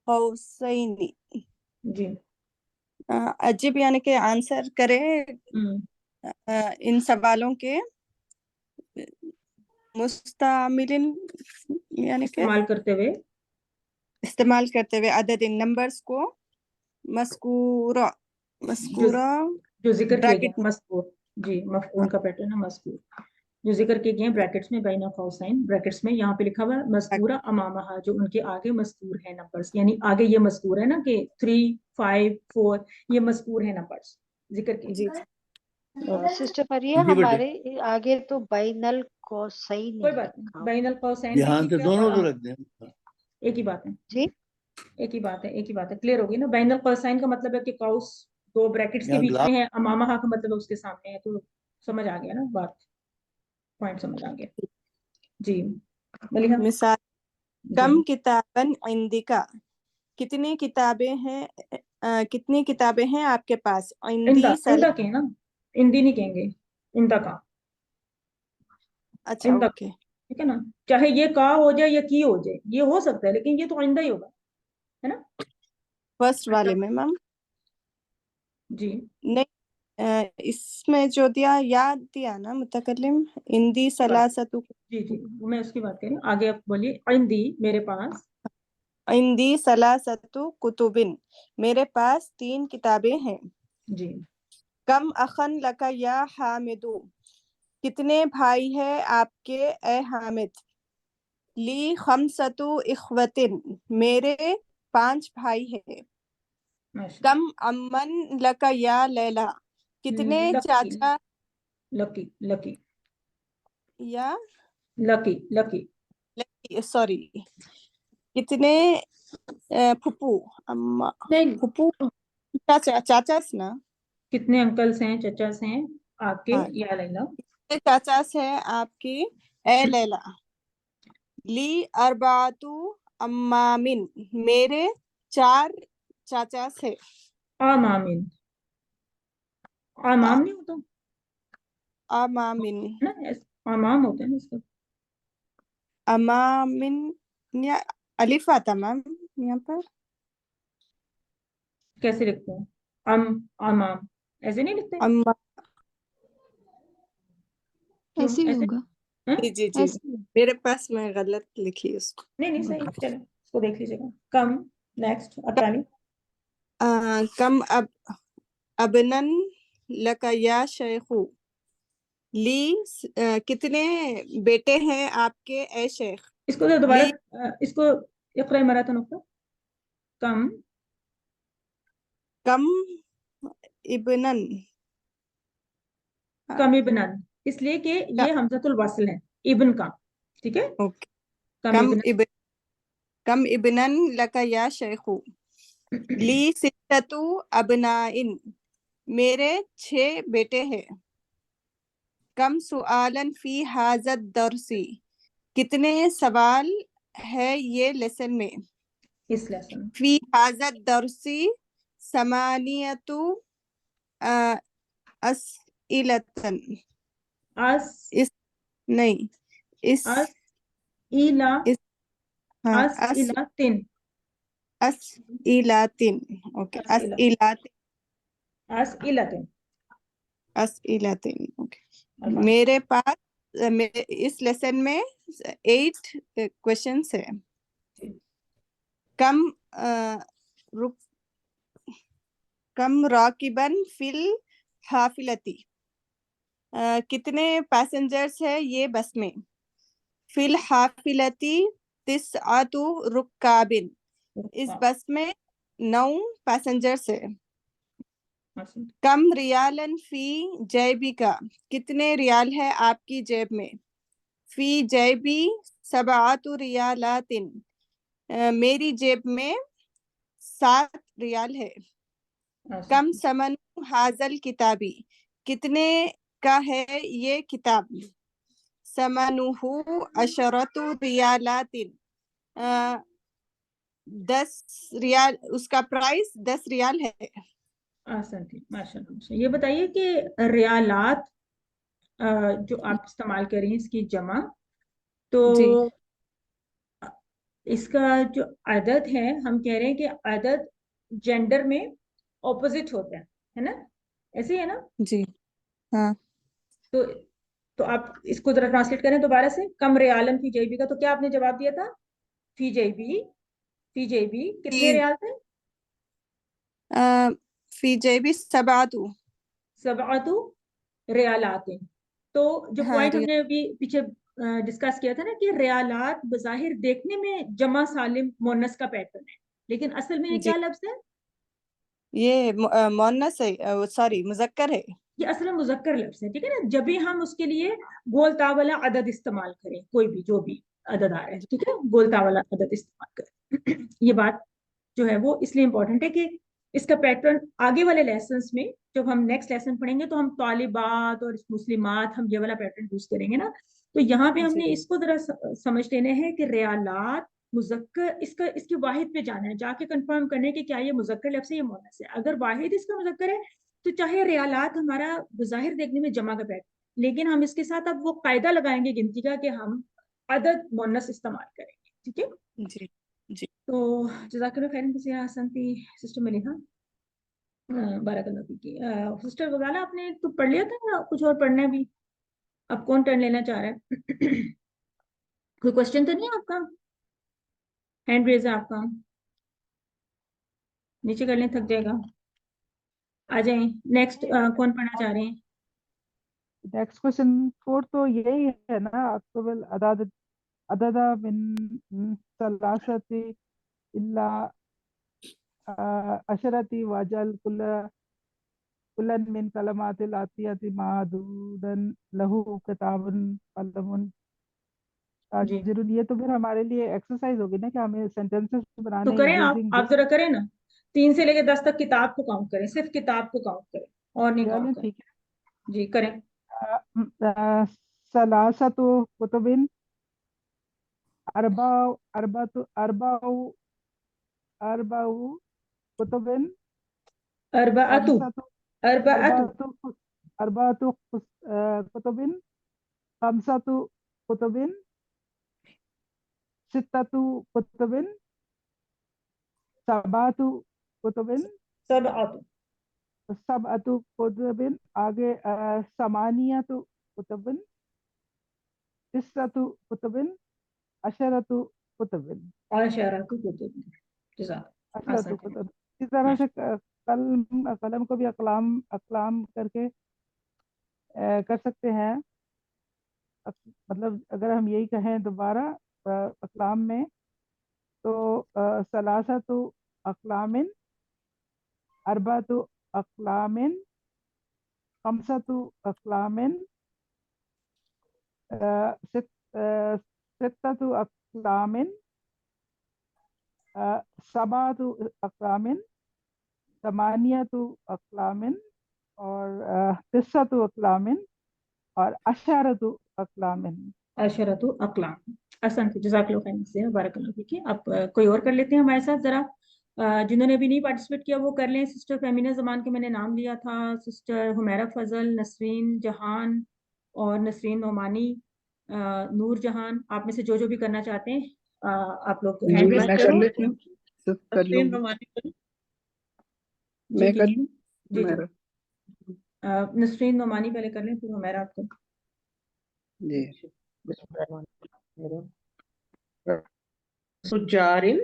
कौसैनी। जी अजीब यानी कि आंसर करें इन सवालों के। मुस्तअमिलिन यानी कि इस्तेमाल करते हुए अदद इन नंबर्स को मस्कूरा जो जिक्र किए गए मस्कूर, जी मफऊल का पैटर्न है मस्कूर, जो जिक्र किए गए ब्रैकेट्स में बैना कौसैन, ब्रैकेट्स में यहाँ पे लिखा हुआ है मस्कूरा अमामहा, जो उनके आगे मस्कूर है नंबर्स, यानी आगे ये मस्कूर है ना कि 3, 5, 4 ये मस्कूर है नंबर्स जिक्र किए गए। सिस्टर परिया हमारे आगे तो बैनल कौसैन कोई बात नहीं, बैनल कौसैन ध्यान से दोनों तो रख दें। एक ही बात है जी, एक ही बात है, क्लियर होगी ना। बैनल कौसैन का मतलब है कि कौस दो ब्रैकेट्स के बीच में है, अमामहा का मतलब है उसके सामने है, तो समझ आ गया ना बात, पॉइंट समझ आ गया। जी मलिहा। मिसाल कम किताबन इंदिका, कितनी किताबें हैं आपके पास। इंदा के ना, इंदी नहीं कहेंगे, इंदा का। अच्छा ओके, ठीक है ना, चाहे ये का हो जाए या की हो जाए, ये हो सकता है, लेकिन ये तो इंदा ही होगा, है ना। फर्स्ट वाले में मैम जी नहीं, इसमें जो दिया याद दिया ना मुतकल्लिम, इंदी सलासतु। जी मैं उसकी बात कर रही हूँ, आगे आप बोलिए। इंदी मेरे पास, इंदी सलासतु कुतुबिन मेरे पास 3 किताबें हैं। जी कम अखन लका या हामिदु, कितने भाई है आपके ए हामिद। ली खमसतु इख्वतिन, मेरे 5 भाई हैं। कम अम्मन लका या लैला, कितने चाचा। लकी या लकी सॉरी, कितने फुप्पू अम्मा नहीं, फुप्पू चाचास ना, कितने अंकल्स हैं चचास हैं आपके। हाँ, या लैला, कितने चाचास हैं आपकी ए लैला। ली अरबातु अम्मामिन, मेरे 4 चाचास है। आमामिन, आमाम नहीं होता अमामिन ना, आमाम होता है ना इसका। अमामिन या अलिफ आता मैम यहाँ पर, कैसे लिखते हैं आमाम, ऐसे नहीं लिखते। अम्मा ऐसे ही होगा। जी मेरे पास मैं गलत लिखी उसको। नहीं सही, चलो इसको देख लीजिएगा। कम नेक्स्ट 48। कम अबनन लका या शेखू। ली कितने बेटे हैं आपके ए शेख। इसको तो दोबारा इसको इक़रा मरातन उक़रा। कम इबनन, कम इबनन, इसलिए कि ये हमज़तुल वस्ल है, इब्न का, ठीक है। ओके, कम इबनन लका या शेखू। ली सित्ततु अबनाइन, मेरे 6 बेटे हैं। कम सुआलन फी हाजत दरसी, कितने सवाल है ये लेसन में। इस लेसन फी हाजत दरसी समानियतु अस्इलतन, इस नहीं इस इला इस हाँ अस्इलातिन, अस्इलातिन, ओके अस्इलातिन ओके। मेरे पास इस लेसन में 8 क्वेश्चंस है। कम राकिबन फिल हाफिलती, कितने पैसेंजर्स है ये बस में। फिल हाफिलती तिस्आतु रुक्काबिन, इस बस में 9 पैसेंजर्स है। कम रियालन फी जैबिका, कितने रियाल है आपकी जेब में। फी जैबी सबआतु रियालातिन, मेरी जेब में 7 रियाल है। कम समन हाजल किताबी, कितने का है ये किताब। समनुहु अशरतु रियालातिन, 10 रियाल, उसका प्राइस 10 रियाल है। आसान थी, माशाल्लाह माशाल्लाह। ये बताइए कि रियालात जो आप इस्तेमाल करें इसकी जमा, तो जी इसका जो अदद है, हम कह रहे हैं कि अदद जेंडर में ऑपोजिट होता है ना, ऐसे ही है ना? जी हाँ तो तो आप इसको जरा ट्रांसलेट करें दोबारा से। कम रियालन फी जेबी का, तो क्या आपने जवाब दिया था? फी जेबी, फी जेबी कितने फी रियाल थे? फी जेबी सबातु। सबअतु रियालातिन। तो जो हाँ पॉइंट हमने अभी पीछे डिस्कस किया था ना कि रियालात बज़ाहिर देखने में जमा सालिम मोनस का पैटर्न है, लेकिन असल में ये जी क्या लफ्ज है? ये मोन्नस है, सॉरी मुजक्कर है। ये असल में मुजक्कर लफ्ज है, ठीक है ना। जब भी हम उसके लिए गोलता वाला अदद इस्तेमाल करें, कोई भी जो भी अदद आ रहा है, ठीक है, गोलता वाला अदद इस्तेमाल करें। ये बात जो है वो इसलिए इंपॉर्टेंट है कि इसका पैटर्न आगे वाले लेसन्स में, जब हम नेक्स्ट लेसन पढ़ेंगे तो हम तालिबात और मुस्लिमात, हम ये वाला पैटर्न यूज करेंगे ना। तो यहाँ पे हमने जी इसको जरा समझ लेने हैं कि रियालात मुजक्कर, इसका इसकी वाहिद पे जाना है, जाके कंफर्म करने कि क्या ये मुजक्कर लफ्ज है या मुअन्नस है। अगर वाहिद इसका मुजक्कर है तो चाहे रियालात हमारा बज़ाहिर देखने में जमा का पैटर्न, लेकिन हम इसके साथ अब वो कायदा लगाएंगे गिनती का कि हम अदद मुअन्नस इस्तेमाल करेंगे, ठीक है। जी जी तो जज़ाकल्लाह खैरन किसी हसन थी सिस्टर मलिहा, बारकल्लाह फीकी। सिस्टर वगाला आपने तो पढ़ लिया था या कुछ और पढ़ना है भी? अब कौन टर्न लेना चाह रहा है? कोई क्वेश्चन तो नहीं है आपका? हैंड रेज है आपका, नीचे कर लें, थक जाएगा। आ जाएं, नेक्स्ट कौन पढ़ना चाह रहे हैं? नेक्स्ट क्वेश्चन 4 तो यही है ना, अक्तुबल अदाद अददा मिन सलासती इल्ला अशरती वाजल कुल्लन मिन कलमातिल आतियति मादूदन लहू किताबुन कलमुन जी ताजिरुन। ये तो फिर हमारे लिए एक्सरसाइज होगी ना कि हमें सेंटेंसेस तो बनाने करें, यूजिंग आप दिस। जरा करें ना, 3 से लेके 10 तक किताब को काउंट करें, सिर्फ किताब को काउंट करें और नहीं चलें काउंट करें। ठीक जी करें। है। सलासतु कुतुबिन अरबा अरबतु अरबाउ अरबाउ कुतुबिन अरबाअतु, खमसतु अरबाअतु, अरबातु अरबातु कुतुबिन खमसतु कुतुबिन सित्ततु कुतुबिन सबातु कुतुबिन सबअतु, सबअतु कुतुबिन। आगे समानियतु कुतुबिन तिस्सतु कुतुबिन अशरतु कुतुबिन अशरतु कुतुब। जज़ाक अशरतु आसान है। कुतुब। इस तरह से कलम कलम को भी अकलाम अकलाम करके कर सकते हैं। मतलब अगर हम यही कहें दोबारा अकलाम में, तो सलासतु अकलामिन अरबातु अकलामिन खमसतु अकलामिन सित्ततु अकलामिन सबातु अकलामिन समानियतु अकलामिन और तिस्सतु अकलामिन और अशरतु अकलामिन। अशरतु अकलाम। आसान थी, जज़ाकल्लाह खैर से, बारकल्लाह फीकी। अब कोई और कर लेते हैं हमारे साथ जरा। जिन्होंने अभी नहीं पार्टिसिपेट किया वो कर लें। सिस्टर फेमिना जमान के मैंने नाम लिया था, सिस्टर हुमैरा फजल, नसरीन जहान और नसरीन नोमानी, नूर जहान, आप में से जो जो भी करना चाहते हैं आप लोग जी हैंड रेज मैं कर करें। लेती हूँ, सब कर नसरीन लूंगी। नोमानी करें। जी मैं जी कर लूँ जी जी। मेरा नसरीन नोमानी पहले कर लें, फिर हुमैरा आपको। जी। तुजारिन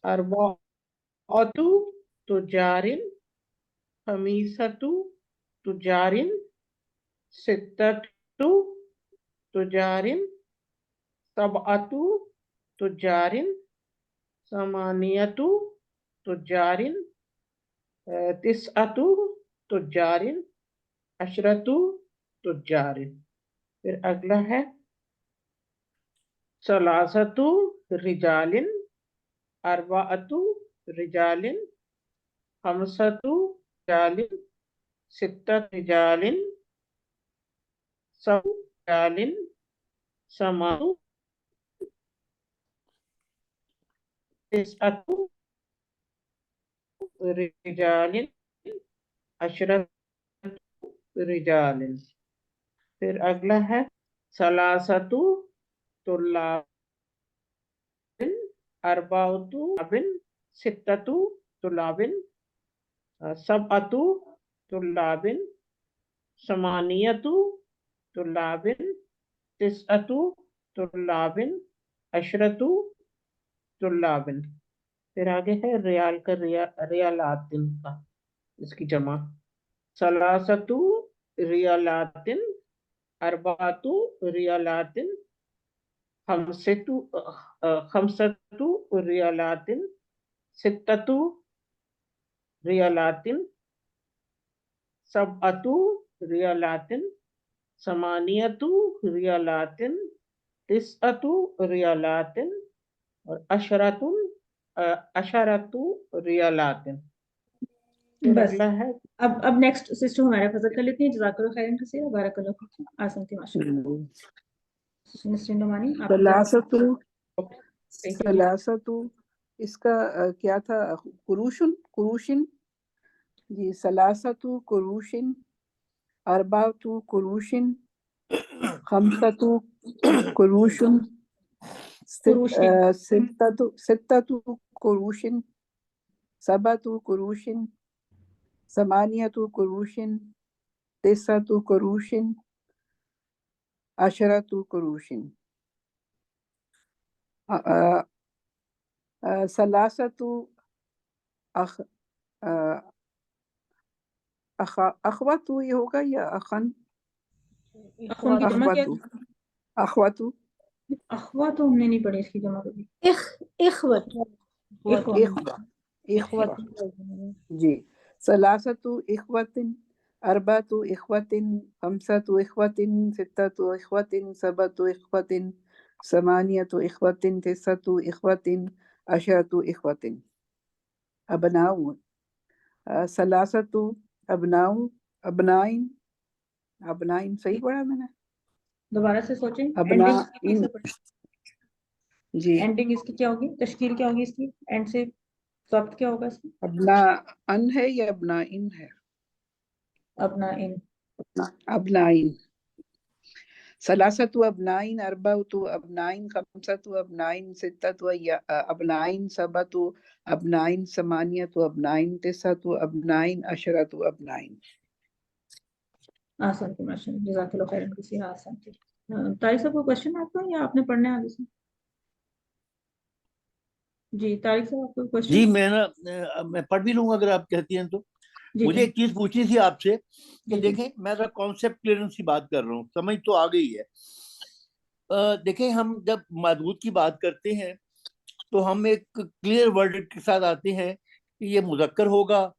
अरबाअतु तुजारिन खमीसतु तुजारिन सित्ततु तुजारिन सबअतु तुजारिन समानियतु तुजारिन तिस्अतु तुजारिन अशरतु तुजारिन। फिर अगला है सलासतु रिजालिन अरबाअतु रिजालिन खमसतु रिजालिन सित्ततु रिजालिन सबअतु रिजालिन समानु तिस्अतु रिजालिन अशरतु रिजालिन। फिर अगला है सलासतु तुल्लाबिन अरबाउतु अबिन सित्ततु तुल्लाबिन सबअतु तुल्लाबिन समानियतु तुल्लाबिन तिसअतु तुल्लाबिन अशरतु तुल्लाबिन। फिर आगे है रियाल का रियालातिन का, इसकी जमा सलासतु रियालातिन अरबातु रियालातिन खमसतु रियालातिन सित्ततु रियालातिन सबअतु रियालातिन समानियतु रियालातिन तिसअतु रियालातिन और अशरतु रियालातिन। फिर बस अगला है अब नेक्स्ट सिस्टर हमारा फजल कर लेती हैं। जज़ाकल्लाह खैरन कसीरा, बारकल्लाह फीकुम, आसन थी माशाअल्लाह। सिस्टर नोमानी आप सलासतु इसका क्या था? कुरूशिन जी। सलासतु कुरूशिन अरबातु कुरूशिन खमसतु कुरूशिन सित्ततु कुरूशिन सबअतु कुरूशिन समानियतु कुरूशिन तिसअतु कुरूशिन अशरतु कुरूशिन। सलासतु अखवतु ये होगा या अखन? अखवतु तो हमने नहीं पढ़ी, इसकी जमा कभी। इख्वत जी। सलासतु इख्वतिन अरबातु इख्वतिन खमसतु इख्वतिन सित्ततु इख्वतिन सबअतु इख्वतिन समानियतु इख्वतिन तिसअतु इख्वतिन अशरतु इख्वतिन। अबनाउ सलासतु अबनाउ अबनाइन सही पढ़ा मैंने? दोबारा से सोचें। अबनाइन जी। एंडिंग इसकी क्या होगी, तशकील क्या होगी इसकी, एंड से ज़ब्त क्या होगा इसकी? अबना अन है या अबना इन है? अबनाइन। सलासतु अबनाइन अरबातु अबनाइन खमसतु अबनाइन सित्ततु अबनाइन सबअतु अबनाइन समानियतु अबनाइन तिसअतु अबनाइन अशरतु अबनाइन। आसान थी माशाअल्लाह, जज़ाकल्लाह खैरन कसीरा, आसान थी। तारिक साहब को क्वेश्चन आपका या आपने पढ़ना है आगे से? जी तारिक साहब आपको क्वेश्चन? जी मैं पढ़ भी लूंगा अगर आप कहती हैं तो। मुझे एक चीज पूछनी थी आपसे कि देखें, मैं कॉन्सेप्ट क्लियरेंस की बात कर रहा हूँ, समझ तो आ गई है। देखें, हम जब मदबूत की बात करते हैं तो हम एक क्लियर वर्ड के साथ आते हैं कि ये मुज़क्कर होगा,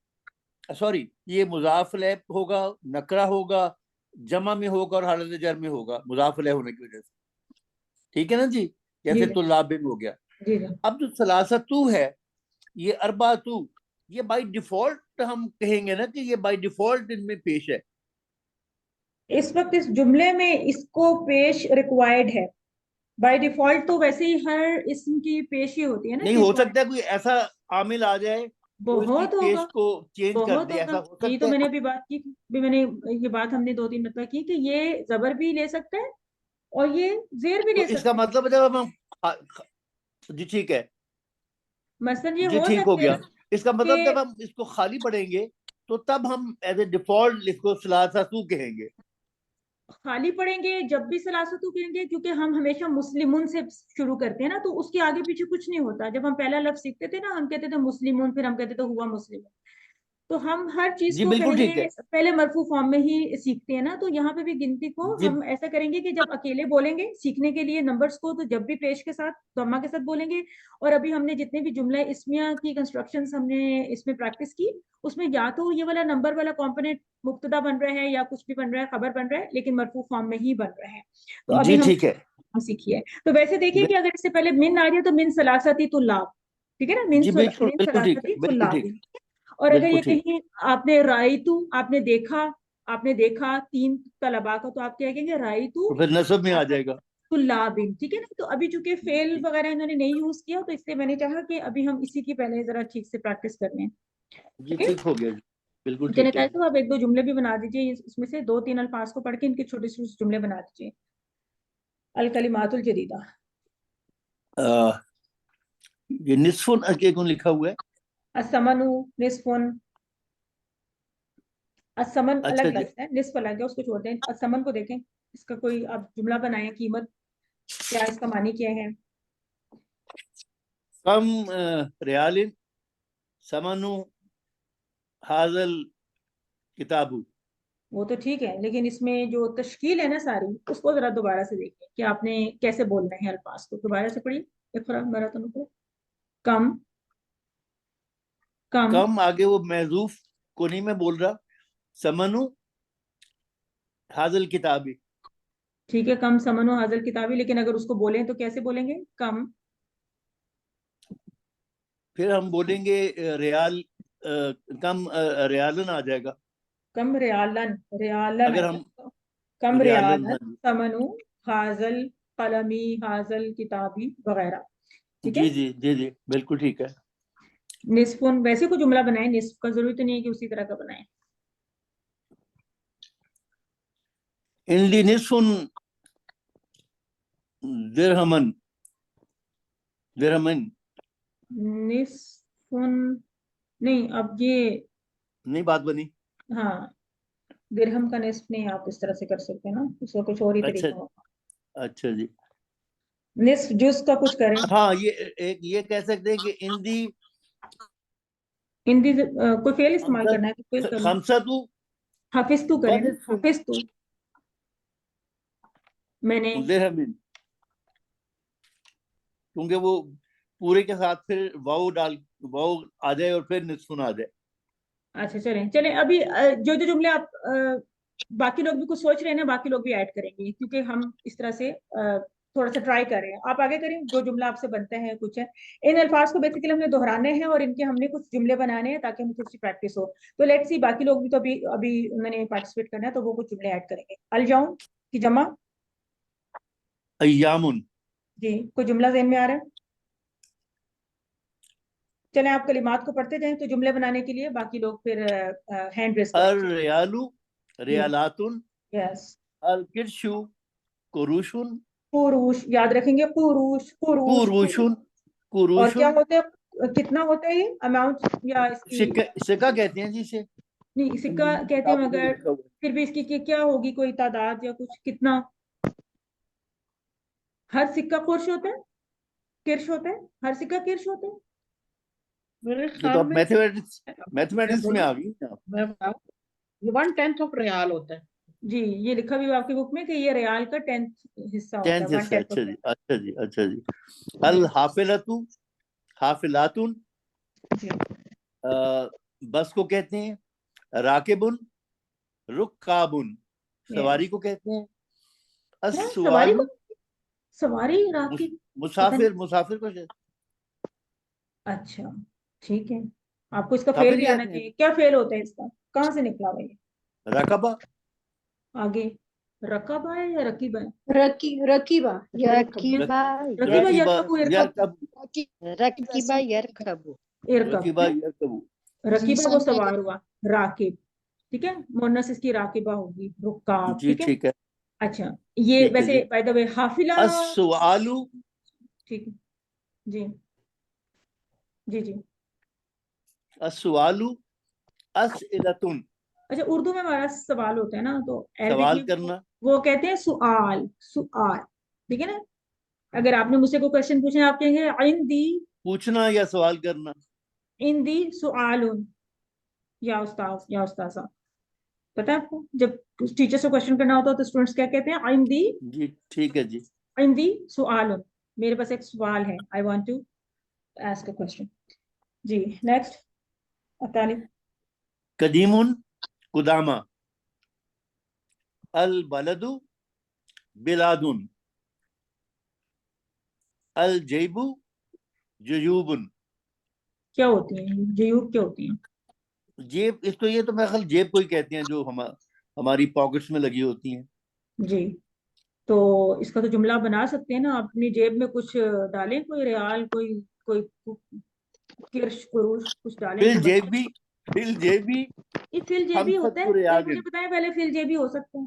सॉरी ये मुज़ाफ़ इलैह होगा, नकरा होगा, जमा में होगा और हालत जर में होगा मुज़ाफ़ इलैह होने की वजह से। ठीक है ना जी? जैसे तुल्लाबिन हो गया। अब जो सलासतु है ये अरबातु, ये बाय डिफॉल्ट हम कहेंगे ना कि ये बाय डिफॉल्ट इनमें पेश है। इस वक्त इस जुमले में इसको पेश रिक्वायर्ड है बाय डिफॉल्ट, तो वैसे ही हर इस्म की पेश ही होती है ना। नहीं हो सकता कोई ऐसा आमिल आ जाए बहुत होगा, को चेंज कर दे, ऐसा हो सकता है। यही तो मैंने अभी बात की थी, मैंने ये बात हमने 2-3 मतलब की कि ये जबर भी ले सकता है और ये जेर भी ले सकता है। इसका मतलब जब हम जी ठीक है, मसलन ये जी हो ठीक हो सकता गया। है इसका मतलब जब हम इसको खाली पढ़ेंगे तो तब हम एज ए डिफॉल्ट इसको सलासतु कहेंगे। खाली पढ़ेंगे जब भी सलासतु कहेंगे, क्योंकि हम हमेशा मुस्लिमुन से शुरू करते हैं ना, तो उसके आगे पीछे कुछ नहीं होता। जब हम पहला लफ्ज सीखते थे ना, हम कहते थे मुस्लिमुन, फिर हम कहते थे हुआ मुस्लिम। तो हम हर चीज को पहले मरफू फॉर्म में ही सीखते हैं ना, तो यहाँ पे भी गिनती को हम ऐसा करेंगे कि जब अकेले बोलेंगे सीखने के लिए नंबर्स को, तो जब भी पेश के साथ दम्मा के साथ बोलेंगे। और अभी हमने जितने भी जुमला इस्मिया की कंस्ट्रक्शंस हमने इसमें प्रैक्टिस की, उसमें या तो ये वाला नंबर वाला कॉम्पोनेंट मुब्तदा बन रहा है या कुछ भी बन रहा है, खबर बन रहा है, लेकिन मरफू फॉर्म में ही बन रहा है। तो अभी हम सीखिए। तो वैसे देखिए कि अगर इससे पहले मिन आ जाए तो मिन सलासती तुल्लाब, ठीक है ना, मिन सलासती तुल्लाब। और अगर ये कहीं आपने रायतू, आपने देखा 3 तलबा का, तो आप क्या कहेंगे? रायतू फिर नस्ब में आ जाएगा तुल्लाबिन, ठीक है ना। तो अभी चूंकि फेल वगैरह इन्होंने नहीं यूज किया, तो इसलिए मैंने चाहा कि अभी हम इसी की पहले जरा ठीक से प्रैक्टिस कर लें। जी ठीक हो गया। बिल्कुल चलिए ठीक है। तो आप एक दो जुमले भी बना दीजिए, इसमें से 2-3 अल्फाज को पढ़ के इनके छोटे छोटे जुमले बना दीजिए। अल कलिमातुल जदीदा। ये निस्फुन के कौन लिखा हुआ है? असमनु निस्फुन। असमन अच्छा अलग जी, लफ्ज है, निस्फ अलग है, उसको छोड़ दें। असमन को देखें, इसका कोई आप जुमला बनाएं, कीमत क्या, इसका मानी क्या है? कम रियालिन समनु हाजल किताबु। वो तो ठीक है, लेकिन इसमें जो तश्कील है ना सारी, उसको जरा दोबारा से देखिए कि आपने कैसे बोलना है अल्फाज को। दोबारा से पढ़िए, इक़रा मरतन को। कम कम कम आगे वो महजूफ को नहीं मैं बोल रहा, समनु हाजल किताबी। ठीक है, कम समनो हाजिल किताबी, लेकिन अगर उसको बोलें तो कैसे बोलेंगे? कम। फिर हम बोलेंगे रियाल, कम रियालन आ जाएगा कम रियालन, रियालन अगर आ हम जाएगा। कम रियालन। रियालन हाँ जी, समनु हाजल कलमी हाजल किताबी वगैरह। ठीक है। जी जी जी जी, बिल्कुल ठीक है। निस्फुन, वैसे कोई जुमला बनाए, निस्फ का जरूरत नहीं है कि उसी तरह का बनाए। इनली निस्फुन दिरहमन, दिरहमन निस्फुन नहीं, अब ये नहीं बात बनी। हाँ, दिरहम का निस्फ नहीं आप इस तरह से कर सकते ना, उसका कुछ और ही अच्छा, तरीका होगा। अच्छा जी। निस्फ जुज का कुछ करें। हाँ, ये कह सकते हैं कि इंदी हिंदी कोई फेल इस्तेमाल करना है तो फेल कर लो। खमसतु हाफिज तू करें, हाफिज तू मैंने। दिरहमिन, क्योंकि वो पूरे के साथ फिर वाव आ जाए और फिर निस्फुन आ जाए। अच्छा चलें चलें, अभी जो जो जुमले आप बाकी लोग भी कुछ सोच रहे हैं ना, बाकी लोग भी ऐड करेंगे, क्योंकि हम इस तरह से थोड़ा सा ट्राई कर रहे हैं। आप आगे करें, जो जुमला आपसे बनता है कुछ है। इन अल्फाज को बेसिकली हमने दोहराने हैं और इनके हमने कुछ जुमले बनाने हैं ताकि हमें थोड़ी सी प्रैक्टिस हो। तो लेट्स सी, बाकी लोग भी तो अभी अभी उन्होंने पार्टिसिपेट करना है, तो वो कुछ जुमले ऐड करेंगे। अल जाऊं की जमा। अय्यामुन। जी, कोई जुमला ज़हन में आ रहा है? चलें, आप कलिमात को पढ़ते जाएं, तो जुमले बनाने के लिए बाकी लोग फिर हैंड रेस अर करेंगे। रियालु रियालातुन, यस। अल किरशु कुरुशुन, पुरुष याद रखेंगे, पुरुष पुरुष कुरुशुन और क्या कुरुशुन। होते हैं, कितना होता है ये अमाउंट या इसकी? सिक्का कहते हैं जी इसे। नहीं, सिक्का कहते हैं, किताबों में मगर लिखा हुआ है। फिर भी इसकी क्या होगी, कोई तादाद या कुछ, कितना? हर सिक्का कुर्श होता है, किर्श होता है, हर सिक्का किर्श होता है। मेरे ये तो ख्याल अब में मैथमेटिक्स में आ गई आप। मैं बताऊं, ये 1/10 ऑफ रियाल होता है। जी, ये लिखा भी हुआ आपकी बुक में कि ये रियाल का 10th हिस्सा होता है, 10th हिस्सा। 1/10 अच्छा ऑफ जी, अच्छा जी, अच्छा जी। रियाल। अल जी हाफिलतु हाफिलातुन, जी बस को कहते हैं। राकिबुन रुक्काबुन, सवारी यस। को कहते हैं। है सवारी को, अस्सवालु सवारी राकी, पता नहीं। मुसाफिर, मुसाफिर को कहते अच्छा ठीक है, आपको इसका हैं। फेल हाफिज भी आना कहते हैं। चाहिए। क्या फेल होता है इसका, कहाँ से निकला हुआ ये? रकबा, आगे रकाबा है या रकीबा है? रकीबा यरकीबा रकीबा रकीबा यरकबू इरकबू रकीबा यरकबू इरकब रकीबा है। यरकबू। रकीबा वो सवार हुआ, राकिब ठीक है, मुन्नस इसकी राकिबा होगी, रुकाब जी ठीक है। ठीक है, अच्छा, ये ठीक है वैसे जी। By the way हाफिला। अस्सवालु ठीक है जी जी जी। अस्सवालु अस्इलतुन, अच्छा, उर्दू में हमारा सवाल होता है ना, तो अरबिक सवाल में करना। वो कहते हैं सुआल, सुआल ठीक है ना। अगर आपने मुझसे कोई क्वेश्चन पूछे, आप कहेंगे आइंदी, पूछना या सवाल करना। इंदी सुआलुन, या उस्ताद या उस्ताजा। पता है आपको, जब टीचर से क्वेश्चन करना होता है तो स्टूडेंट्स क्या कहते हैं? आइंदी, जी ठीक है जी। आइंदी सुआलुन, मेरे पास एक सवाल है, I want to ask a question. जी नेक्स्ट अताली। कदीमुन कुदामा, अल बलदु बिलादुन, अल जैबु जुयूबुन। क्या होती है जयूब, क्या होती है? जेब, इसको ये तो मैं ख्याल जेब को ही कहते हैं, जो हमारी पॉकेट्स में लगी होती हैं। जी, तो इसका तो जुमला बना सकते हैं ना, अपनी जेब में कुछ डालें, कोई रियाल, कोई कोई किर्श कुरुश कुछ डालें फिल तो बता। जेबी, फिल जेबी یہ فل جے بھی ہوتا ہے؟ خمسۃ ریال مجھے بتائیں پہلے فل جے بھی ہو سکتا ہے،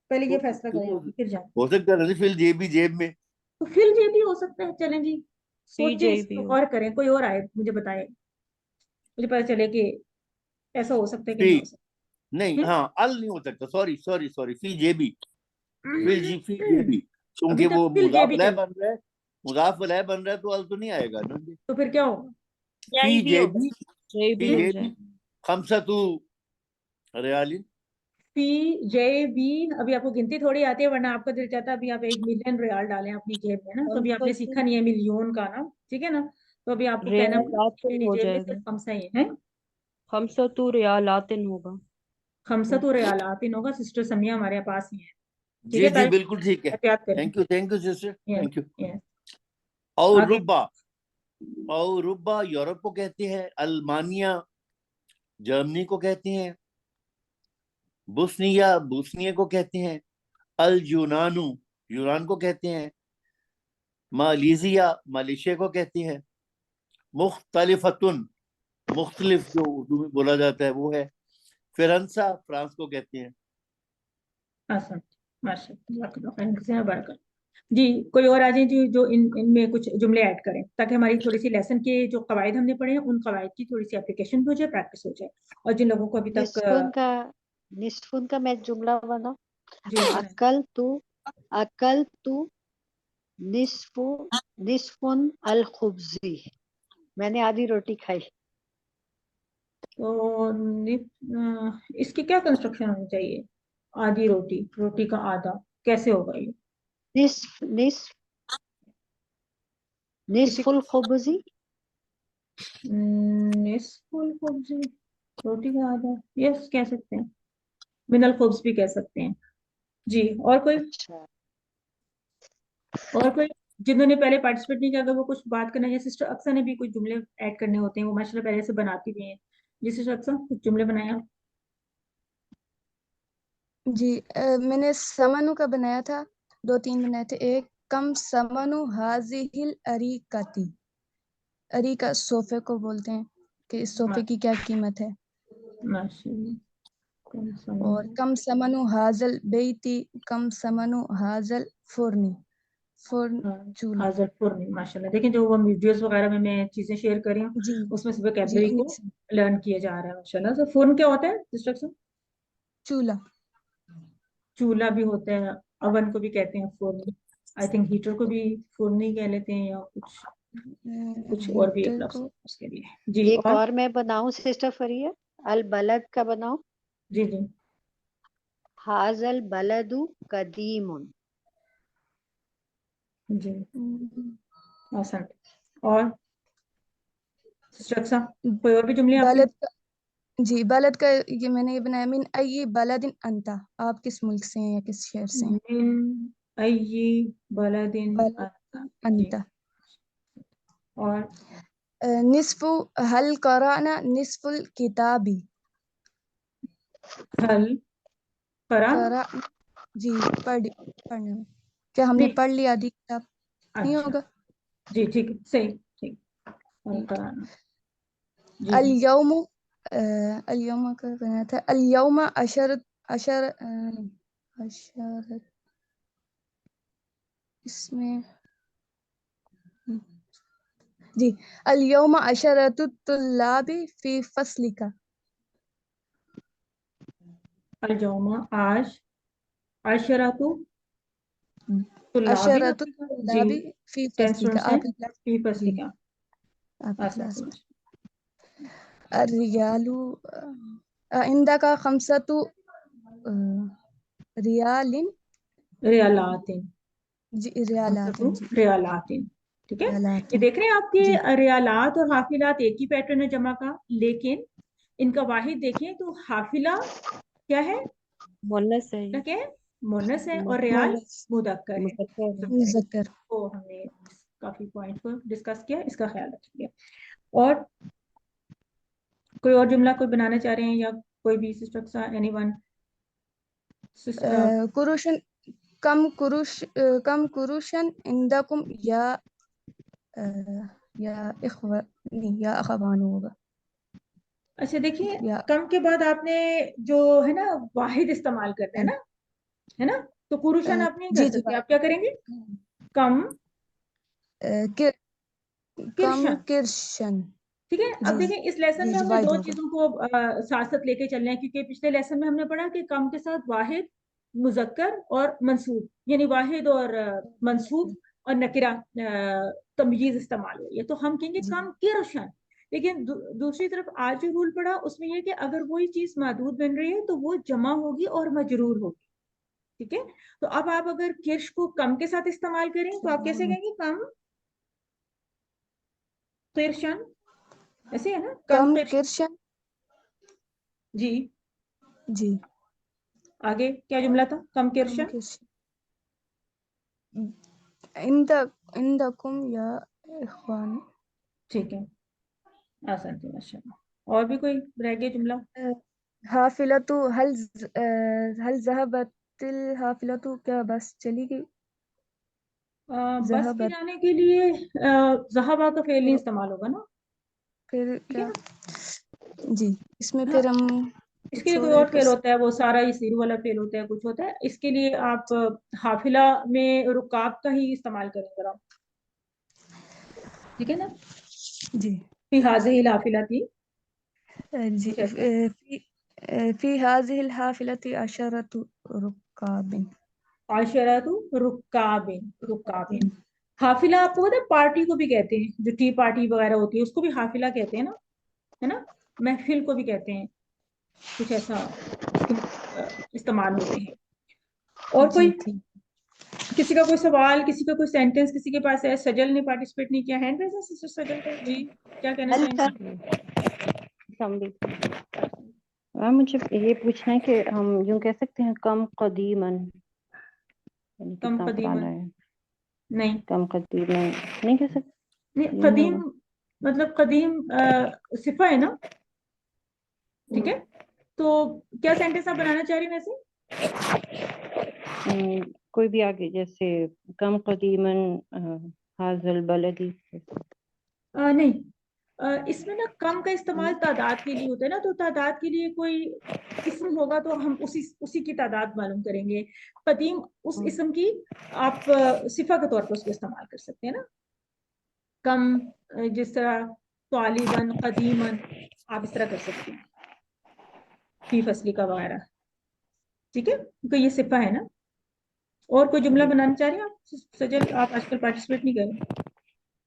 پہلے یہ فیصلہ کریں آپ، پھر جائیں. ہو سکتا ہے فل جیب میں. تو فل جے بھی ہو سکتا ہے. چلیں جی فی سوچیں اس جیبی کو ہو اور کریں، کوئی اور آئے مجھے بتائے، مجھے پتا چلے کہ ایسا ہو سکتا ہے کہ نہیں فی ہو سکتا. نہیں، ہاں ال نہیں ہو سکتا، سوری فی جیبی، فی جیبی، ابھی کیونکہ وہ تک فل جے مضاف بھی الیہ چل، بن رہا ہے، مضاف الیہ بن رہا ہے تو ال تو نہیں آئے گا نا جی. تو پھر کیا ہوگا؟ فی بھی ہوگا، جیبی، جیبی ہو جائے. خمسۃ ریال. پی جے بی. ابھی آپ کو گنتی تھوڑی آتی ہے، ورنہ آپ کا دل چاہتا ہے ابھی آپ 1 ملین ریال ڈالیں اپنی جیب میں نا. تو ابھی آپ نے سیکھا نہیں ہے ملین کا نا، ٹھیک ہے نا. تو ابھی آپ کو کہنا ریالات میری ہو جیب میں جائے گا، صرف خمسہ ہی ہے. خمسۃ ریالات ہوگا. خمسہ تو ریالات ہوگا. سسٹر سمیہ ہمارے پاس ہی ہیں، ٹھیک جی ہے. جی طاہر بالکل ٹھیک ہے. احتیاط کریں. Thank you sister, thank you. Yes. اور آگے ربا یورپ کو کہتے ہیں، المانیہ جرمنی کو کہتے ہیں، بوسنیا کو کہتے ہیں، الجونانو یونان کو کہتے ہیں، مالیزیا ملیشیا کو کہتے ہیں، مختلفتن مختلف جو اردو میں بولا جاتا ہے وہ ہے، فرنسا فرانس کو کہتے ہیں. برکت. جی کوئی اور آ جائیں جی جو ان میں کچھ جملے ایڈ کریں، تاکہ ہماری تھوڑی سی لیسن کے جو قواعد ہم نے پڑھے ہیں ان قواعد کی تھوڑی سی اپلیکیشن ہو جائے، پریکٹس ہو جائے. اور جن لوگوں کو ابھی تک نصفن کا میں جملہ بناؤں. جی اکل تو نصفن الخبزی، میں نے آدھی روٹی کھائی. تو اس کی کیا کنسٹرکشن ہونی چاہیے؟ آدھی روٹی کا آدھا کیسے ہوگا یہ؟ نصف الخبزی، نصف الخبزی روٹی کا آدھا، یس کہہ سکتے ہیں. من الخبز بھی کہہ سکتے ہیں. جی اور کوئی جنہوں نے پہلے پارٹیسپیٹ نہیں کیا، اگر وہ کچھ بات کرنا ہے. سسٹر اقصا نے بھی کچھ جملے ایڈ کرنے ہوتے ہیں، وہ ماشاء اللہ پہلے سے بناتی بھی ہیں. جی سسٹر اقصا کچھ جملے بنائے آپ. جی میں نے سمنو کا بنایا تھا، 2-3 بنائے تھے. ایک کم سمنو حاضل اریکتی، اریکا صوفے کو بولتے ہیں، کہ اس صوفے کی کیا قیمت ہے. اور کم سمنو حاضل بیتی، کم سمنو حاضل فرنی، فرن چولہا. حاضر فرنی. ماشاء اللہ دیکھیں جو وہ ویڈیوز وغیرہ میں چیزیں شیئر کر رہی ہوں جی اس میں سے جی ویکیبلری کو انہیں سے لرن کیا جا رہا ہے ماشاء اللہ. تو فرن کیا ہوتا ہے سسٹر اقصا؟ چولہا. چولہا بھی ہوتا ہے، اوون کو بھی کہتے ہیں فرن. آئی تھنک ہیٹر کو بھی فرن ہی کہہ لیتے ہیں، یا کچھ اور بھی ایک ہیٹر لفظ کو. ہے اس کے لیے. جی ایک اور میں بناؤں سسٹر فریہ، البلد کا بناؤں. جی حاضل بلد قدیم. جی آسان. اور سسٹر اقصا کوئی اور بھی جملے آپ کے؟ بلد کا، جی بلد کا یہ میں نے یہ بنایا، من ای بلد انتا، آپ کس ملک سے ہیں یا کس شہر سے ہیں. من ای بلد انتا. اور نصف حل قرانا نصف الکتابی، حل قرأ جی پڑھنے میں، کیا ہم نے پڑھ لی آدھی کتاب؟ نہیں اچھا ہوگا. جی ٹھیک ہے صحیح ٹھیک. اور قرانا جی اليوم کا بنا تھا، اليوم اشرت اس میں جی اليوم اشرت الطلاب فی فصل کا. الجوما آج عشرۃ طلاب اشرت جی الطلاب فی فصل کا، ٹینسٹنس ہے آپ کی کلاس فی میں. فصل جی کا. آپ کی کلاس میں. الریال عندک خمسۃ ریال، ریالات جی ریالات، جی ریالات. ٹھیک ہے ریالات. یہ دیکھ رہے ہیں آپ کے جی ریالات اور حافلات ایک ہی پیٹرن ہے جمع کا، لیکن ان کا واحد دیکھیں تو حافلہ کیا ہے؟ مونس ہے، کیا ہے؟ مونس ہے، اور ریال مذکر ہے. مذکر. تو ہم نے کافی پوائنٹ کو ڈسکس کیا، اس کا خیال رکھیے. اور کوئی اور جملہ کوئی بنانا چاہ رہے ہیں یا کوئی بھی سسٹر اینی ون؟ کروشن کم کروشن عندکم یا اخوان ہوگا. अच्छा देखिए, या कम के बाद आपने जो है ना वाहिद इस्तेमाल करना है ना, तो पुरुषन आप नहीं कर जी जी सकते, आप क्या करेंगे? कम कि, कम किर्शन। किर्शन। ठीक है, अब जी देखें इस लेसन जी में जी हमें वाहिद दो होगा। चीजों को साथ साथ लेके चलना है, क्योंकि पिछले लेसन में हमने पढ़ा कि कम के साथ वाहिद, मुजक्कर और मंसूब, यानी वाहिद और मंसूब और नकिरा तमयीज इस्तेमाल हुई है, तो हम कहेंगे जी कम किर्शन। लेकिन दूसरी तरफ आज जो रूल पढ़ा उसमें यह कि अगर वही चीज मादूद बन रही है तो वो जमा होगी और मजरूर होगी। ठीक है, तो अब आप अगर किर्श को कम के साथ इस्तेमाल करें तो आप कैसे कहेंगे? कम किर्शन, ऐसे है ना, कम कम किर्श। किर्शन। जी, जी आगे क्या जुमला था? कम कम किर्शन। किर्शन। इंदकुम या इख्वान। ठीक है, आसान थी माशाल्लाह। और भी कोई रह गया जुमला? हाफिलतु हल ज़हबतिल हाफिलतु, क्या बस चली गई? बस के ज़हबत, जाने के लिए ज़हाबा का फेल नहीं इस्तेमाल होगा ना, फिर ठीक है क्या? ना? जी इसमें हाँ, फिर हम इसके कुछ लिए कोई और ऐड और कर फेल सकते। होता है, वो सारा इसीर वाला फेल होता है, कुछ होता है। इसके लिए आप हाफिला में रुकाब का ही इस्तेमाल करेंगे आप, ठीक है ना? जी फी हाज़िहिल हाफिला थी जी कुछ ऐसा। फी हाज़िहिल हाफिलति अशरतु रुकाबिन। आशरतु रुकाबिन, रुकाबिन। हाफिला आपको पता है पार्टी को भी कहते हैं, जो टी पार्टी वगैरह होती है उसको भी हाफिला कहते हैं ना, है ना? महफिल को भी कहते हैं, कुछ ऐसा इसके इस्तेमाल होते हैं। और जी कोई, ठीक। किसी का कोई सवाल, किसी का कोई सेंटेंस किसी के पास है? सजल ने पार्टिसिपेट नहीं किया, हैंड रेज़ है सिस्टर सजल का। जी, क्या कहना चाहेंगे? मैम मुझे ये पूछना है कि हम यूं कह सकते हैं कम कदीमन, यानी कम कितना पुराना कदीमन? है? नहीं, कम कदीमन नहीं कह सकते, नहीं, नहीं कदीम होगा। मतलब कदीम सिफा है ना, ठीक है? तो क्या सेंटेंस आप बनाना चाह रही हैं वैसे? कोई भी आगे, जैसे कम कदीमन हाजल बलदी। नहीं, इसमें ना कम का इस्तेमाल तादाद के लिए होता है ना, तो तादाद के लिए कोई इसम होगा तो हम उसी की तादाद मालूम करेंगे। कदीम उस इसम की आप सिफा के तौर पर उसको इस्तेमाल कर सकते हैं ना। कम जिस तरह तालिबन, कदीमन, आप इस तरह कर सकते हैं, फी फसली का वगैरह, ठीक है, क्योंकि ये सिफा है ना। और कोई जुमला बनाना चाह रहे हैं आप सजल? आप आजकल पार्टिसिपेट नहीं करें,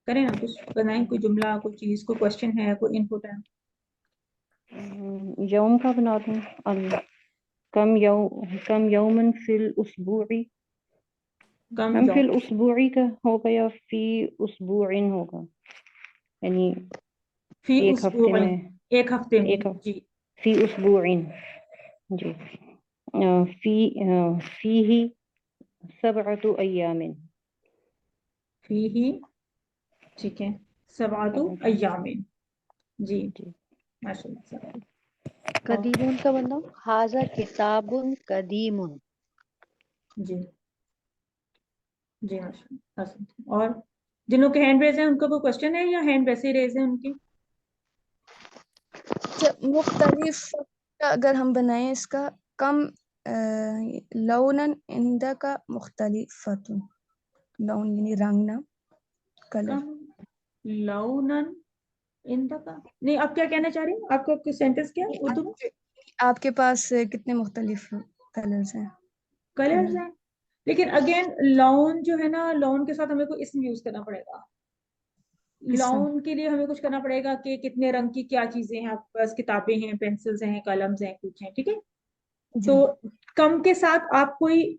करें ना, कुछ बनाएं, कोई जुमला, कोई चीज, कोई क्वेश्चन है, कोई इनपुट है। यौम का बना दूं? कम यौमन फिल उसबुई। कम मैम यौम, फिल उसबुई का होगा या फी उसबुइन होगा? यानी फी एक हफ्ते उसबुइन, में, एक हफ्ते में। एक जी, फी उसबुइन। जी फी ही सबअतु अय्यामिन। फी ही, ठीक है, सबातु अय्यामिन। जी, माशाल्लाह। कदीमुन का मतलब हाजा किताबुन कदीमुन। जी जी माशाल्लाह। और जिनों के हैंड रेज हैं उनका कोई क्वेश्चन है या हैंड वैसे ही रेज है उनके? मुख्तलिफ अगर हम बनाएं इसका, कम लौनन इंदा का मुख्तलिफतुन। लौन यानी रंग ना, कलर। कम लौनन इंदा का, नहीं, आप क्या कहना चाह रही हैं? आपका सेंटेंस क्या है उर्दू में? आपके पास कितने मुख्तलिफ कलर्स हैं? कलर्स हैं, लेकिन अगेन लॉन जो है ना, लॉन के साथ हमें कोई इसम यूज करना पड़ेगा। इसम। लॉन के लिए हमें कुछ करना पड़ेगा कि कितने रंग की क्या चीजें हैं आपके पास, किताबें हैं, पेंसिल्स हैं, कलम्स हैं, कुछ हैं, ठीक है? जी तो कम के साथ आप कोई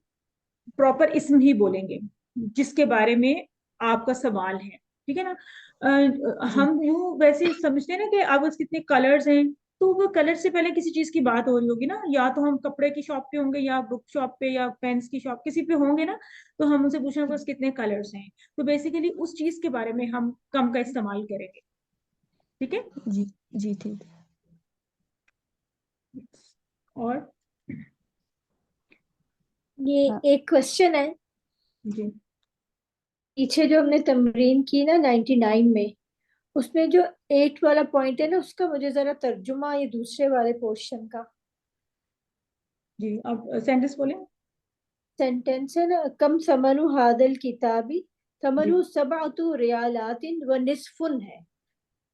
प्रॉपर इसम ही बोलेंगे जिसके बारे में आपका सवाल है, ठीक है ना? जी हम यूं वैसे ही समझते हैं ना कि अब कितने कलर्स हैं, तो वो कलर से पहले किसी चीज की बात हो रही होगी ना, या तो हम कपड़े की शॉप पे होंगे या बुक शॉप पे या पेन्स की शॉप किसी पे होंगे ना, तो हम उनसे पूछना बस कितने कलर्स हैं, तो बेसिकली उस चीज के बारे में हम कम का इस्तेमाल करेंगे, ठीक है? जी जी ठीक है। और ये एक क्वेश्चन है, जी, पीछे जो हमने तमरीन की ना 99 में, اس میں جو 8 والا پوائنٹ ہے نا اس کا مجھے ذرا ترجمہ یہ دوسرے والے پورشن کا. جی اب سینٹنس بولیں. سینٹینس ہے نا کم ثمنو حاضل کتابی جی ثمنو سبعۃ ریالات و نصفن ہے.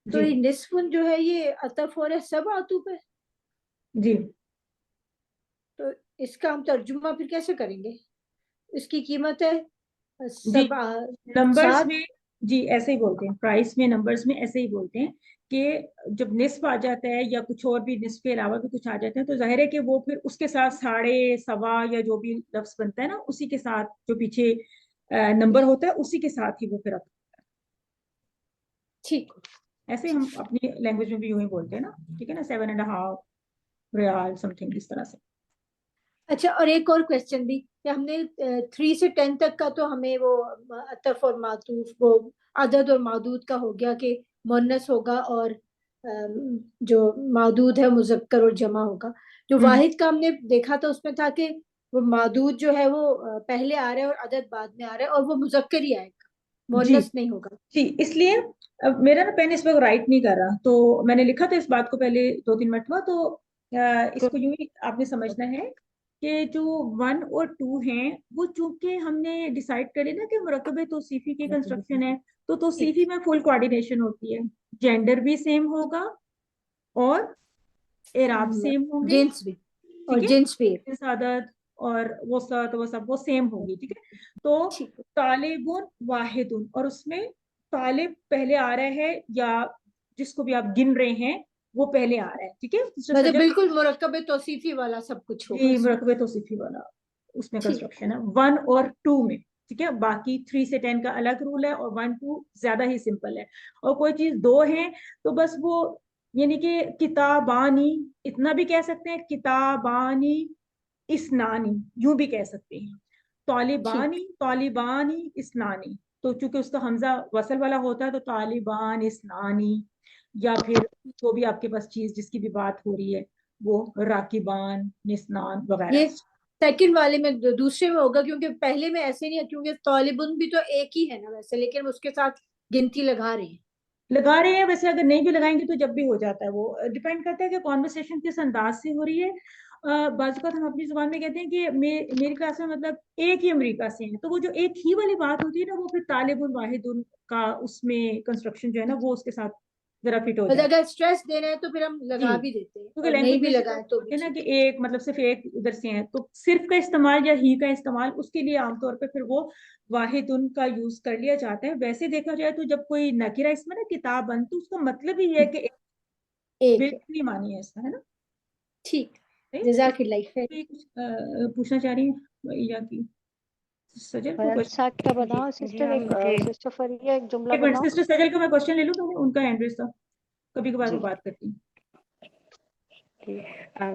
تو جی یہ نصفن جو ہے یہ عطف ہو رہا ہے سبعۃ پہ. جی تو اس کا ہم ترجمہ پھر کیسے کریں گے؟ اس کی قیمت ہے جی نمبرز 7. میں جی ایسے ہی بولتے ہیں، پرائس میں نمبرز میں ایسے ہی بولتے ہیں کہ جب نصف آ جاتا ہے یا کچھ اور بھی نصف کے علاوہ بھی کچھ آ جاتا ہے تو ظاہر ہے کہ وہ پھر اس کے ساتھ 7.5 یا جو بھی لفظ بنتا ہے نا اسی کے ساتھ جو پیچھے نمبر ہوتا ہے اسی کے ساتھ ہی وہ پھر ٹھیک. ایسے ہم اپنی لینگویج میں بھی یوں ہی بولتے ہیں نا، ٹھیک ہے نا، 7.5 ریال سم تھنگ اس طرح سے. اچھا اور ایک اور کوشچن بھی کہ ہم نے 3 سے 10 تک کا تو ہمیں وہ عطف اور معطوف وہ عدد اور معدود کا ہو گیا کہ مؤنث ہوگا اور جو معدود ہے مذکر اور جمع ہوگا. جو واحد کا ہم نے دیکھا تھا اس میں تھا کہ وہ معدود جو ہے وہ پہلے آ رہا ہے اور عدد بعد میں آ رہا ہے اور وہ مذکر ہی آئے گا، جی مؤنث نہیں ہوگا. جی اس لیے اب میرا نا پین اس وقت رائٹ نہیں کر رہا تو میں نے لکھا تھا اس بات کو پہلے 2-3 مرتبہ تو اس کو یوں ہی آپ نے سمجھنا ہے کہ جو 1 اور 2 ہیں وہ چونکہ ہم نے ڈیسائیڈ کرے نا کہ مرکب توصیفی کی کنسٹرکشن ہے تو توصیفی میں فل کوآرڈینیشن ہوتی ہے، جینڈر بھی سیم ہوگا اور اعراب سیم ہوں گے، جنس بھی اور ٹھیک ہے، جنس بھی عدد اور وہ سب وہ سیم ہوگی، ٹھیک ہے. تو طالب واحد اور اس میں طالب پہلے آ رہا ہے یا جس کو بھی آپ گن رہے ہیں وہ پہلے آ رہا ہے، ٹھیک ہے. مطلب بالکل مرکب توصیفی والا سب کچھ ہوگا. جی مرکب توصیفی والا اس میں کنسٹرکشن ہے 1 اور 2 میں، ٹھیک ہے. باقی 3 سے 10 کا الگ رول ہے اور 1 2 زیادہ ہی سمپل ہے. اور کوئی چیز 2 ہے تو بس وہ یعنی کہ کتابانی اتنا بھی کہہ سکتے ہیں، کتابانی اسنانی یوں بھی کہہ سکتے ہیں، طالبانی اسنانی. تو چونکہ اس کا حمزہ وصل والا ہوتا ہے تو طالبان اسنانی، یا پھر جو بھی آپ کے پاس چیز جس کی بھی بات ہو رہی ہے وہ راکبان نسنان وغیرہ. یہ سیکنڈ والے میں دوسرے میں ہوگا کیونکہ پہلے میں ایسے نہیں ہے کیونکہ طالبن بھی تو ایک ہی ہے نا ویسے، لیکن اس کے ساتھ گنتی لگا رہے ہیں ویسے اگر نہیں بھی لگائیں گے تو جب بھی ہو جاتا ہے، وہ ڈیپینڈ کرتا ہے کہ کانورسیشن کس انداز سے ہو رہی ہے. بعض اوقات ہم اپنی زبان میں کہتے ہیں کہ میری کلاس میں مطلب ایک ہی امریکہ سے ہیں، تو وہ جو ایک ہی والی بات ہوتی ہے نا وہ پھر طالب واحد کا اس میں کنسٹرکشن جو ہے نا وہ اس کے ساتھ ذرا فٹ ہو جاتا ہے. اگر اسٹریس دے رہے ہیں تو پھر ہم لگا بھی دیتے ہیں کیونکہ اور نہیں لینگویج بھی میں لگائیں تو ہے نا کہ ایک مطلب صرف ایک ادھر سے ہیں تو صرف کا استعمال یا ہی کا استعمال اس کے لیے عام طور پہ پھر وہ واحد ان کا یوز کر لیا جاتا ہے. ویسے دیکھا جائے تو جب کوئی نکرہ اس میں نا کتاب بن تو اس کا مطلب ہی ہے کہ ایک نہیں مانی ہے اس کا، ہے نا. ٹھیک جزاک اللہ خیر. پوچھنا چاہ رہی ہیں یا کی سجل کو فرنسا کا بناؤ سسٹر، ایک سسٹر فریہ ایک جملہ ایک منٹ بناؤ. سسٹر سجل کا میں کوشچن لے لوں، میں نے ان کا ہینڈ ریز تھا، کبھی کبھار وہ بات کرتی ہیں.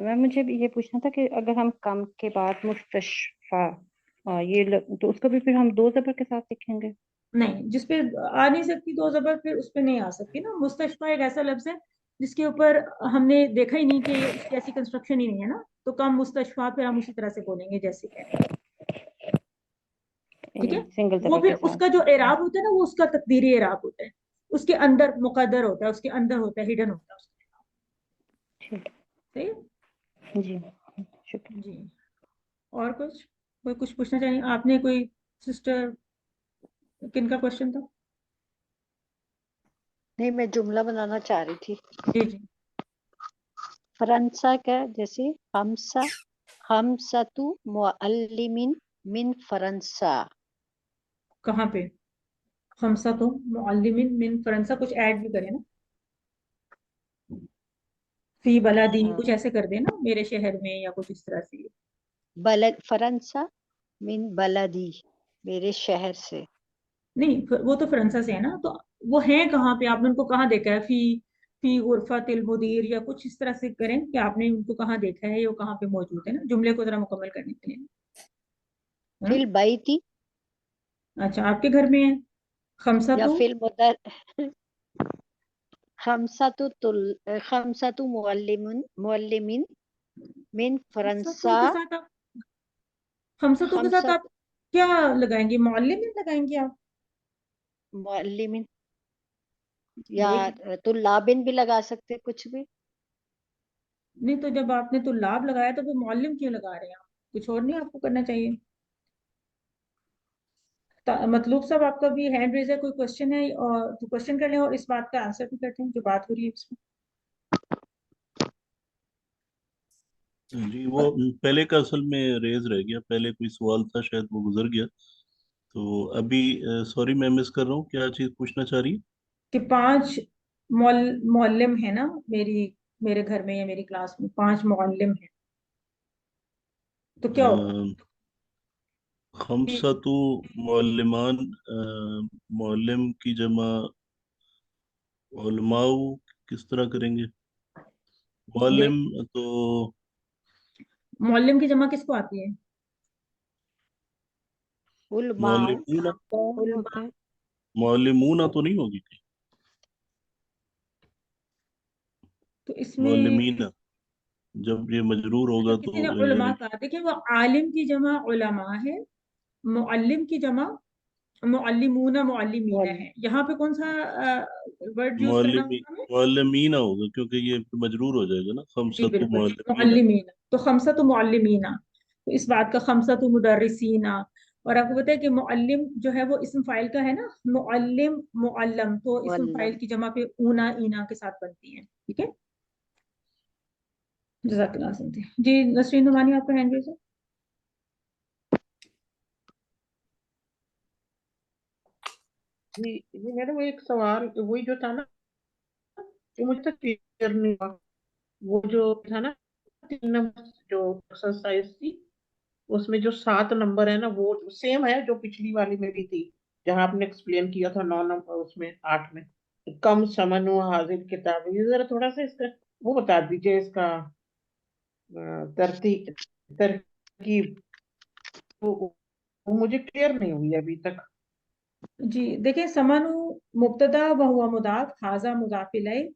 میں مجھے بھی یہ پوچھنا تھا کہ اگر ہم کم کے بعد مستشفی یہ تو اس کو بھی پھر ہم 2 زبر کے ساتھ لکھیں گے؟ نہیں، جس پہ آ نہیں سکتی 2 زبر پھر اس پہ نہیں آ سکتی نا. مستشفی ایک ایسا لفظ ہے جس کے اوپر ہم نے دیکھا ہی نہیں کہ اس کی ایسی کنسٹرکشن ہی نہیں ہے نا، تو کم مستشفی پھر ہم اسی طرح سے بولیں گے جیسے کہ، ٹھیک ہے. وہ پھر اس کا جو اعراب ہوتا ہے نا وہ اس کا تقدیری اعراب ہوتا ہے، اس کے اندر مقدر ہوتا ہے، اس کے اندر ہوتا ہے، ہڈن ہوتا ہے اس کے. جی جی اور کوئی کچھ پوچھنا چاہیے آپ نے؟ کوئی سسٹر کن کا کوشچن تھا؟ نہیں میں جملہ بنانا چاہ رہی تھی. جی جی فرنسا کا جیسے خمسۃ معلمین من فرنسا. کہاں پہ خمسۃ معلمین من فرنسا؟ کچھ ایڈ بھی کریں نا، فی بلدی کچھ ایسے کر دیں نا، میرے شہر میں یا کچھ اس طرح سے. بلد فرنسا من بلدی میرے شہر سے. نہیں وہ تو فرنسا سے ہے نا، تو وہ ہیں کہاں پہ؟ آپ نے ان کو کہاں دیکھا ہے؟ فی غرفۃ المدیر یا کچھ اس طرح سے کریں کہ آپ نے ان کو کہاں دیکھا ہے، وہ کہاں پہ موجود ہے نا، جملے کو ذرا مکمل کرنے کے لیے. فی البیت. اچھا آپ کے گھر میں ہے خمسہ یا تو فی المدر. خمسۃ معلمین من فرنسا. خمسطوں کے ساتھ آپ کیا لگائیں گے؟ معلمین لگائیں گے آپ؟ معلمین یا طلابن بھی لگا سکتے کچھ بھی. نہیں تو جب آپ نے طلاب لگایا تو پھر معلم کیوں لگا رہے ہیں آپ؟ کچھ اور نہیں آپ کو کرنا چاہیے؟ مطلوب صاحب آپ کا بھی ہینڈ ریز ہے, کوئی کوشچن ہے اور تو کوشچن کر لیں اور اس بات کا آنسر بھی کرتے ہیں جو بات ہو رہی ہے اس میں. جی وہ پہلے کا اصل میں ریز رہ گیا, پہلے کوئی سوال تھا شاید وہ گزر گیا, تو ابھی سوری میں مس کر رہا ہوں, کیا چیز پوچھنا چاہ رہی ہے؟ کہ 5 معلم ہے نا میرے گھر میں یا میری کلاس میں 5 معلم ہیں, تو کیا ہوگا؟ خمسۃ معلمان, معلم کی جمع علماء کس طرح کریں گے؟ معلم تو معلم کی جمع کس کو آتی ہے؟ معلمون تو نہیں ہوگی, تو اس میں معلمین جب یہ مجرور ہوگا تو کسی نے علماء کہا, دیکھیں وہ عالم کی جمع علماء ہے, معلم کی جمع معلمون معلمین ہے. یہاں پہ کون سا ورڈ یوز کرنا ہوگا ہمیں؟ معلمین ہوگا کیونکہ یہ مجرور ہو جائے گا نا, جی خمسۃ بالکل معلمین. معلمین, تو خمسۃ معلمین, تو اس بات کا خمسۃ مدرسین. اور آپ کو پتا ہے کہ معلم جو ہے وہ اسم فاعل کا ہے نا, معلم معلم, تو اسم فاعل کی جمع پہ اونا اینا کے ساتھ بنتی ہے. ٹھیک ہے, جزاک اللہ سنتے. جی نسرین نعمانی آپ کا ہینڈ ریز ہے. جی میرا وہ ایک سوال وہی جو تھا نا جو مجھے تک کلیئر نہیں ہوا, وہ جو تھا نا 3 نمبر جو ایکسرسائز تھی اس میں جو 7 نمبر ہے نا وہ سیم ہے جو پچھلی والی میں بھی تھی جہاں آپ نے ایکسپلین کیا تھا 9 نمبر اس میں 8 میں کم سمن و حاضر کتاب. یہ ذرا تھوڑا سا اس کا وہ بتا دیجیے, اس کا ترکیب وہ مجھے کلیئر نہیں ہوئی ابھی تک. جی دیکھیں, سمنو مبتدا و ہوا مضاف, حاضہ مضاف الیہ,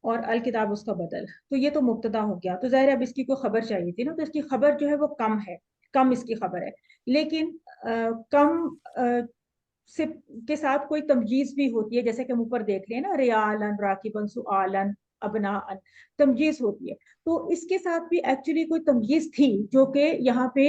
اور الکتاب اس کا بدل. تو یہ تو مبتدا ہو گیا, تو ظاہر اب اس کی کوئی خبر چاہیے تھی نا, تو اس کی خبر جو ہے وہ کم ہے, کم اس کی خبر ہے. لیکن کم سے کے ساتھ کوئی تمجیز بھی ہوتی ہے, جیسے کہ ہم اوپر دیکھ لیں نا, ریالن راکبن سؤالن ابناءن, تمجیز ہوتی ہے. تو اس کے ساتھ بھی ایکچولی کوئی تمجیز تھی جو کہ یہاں پہ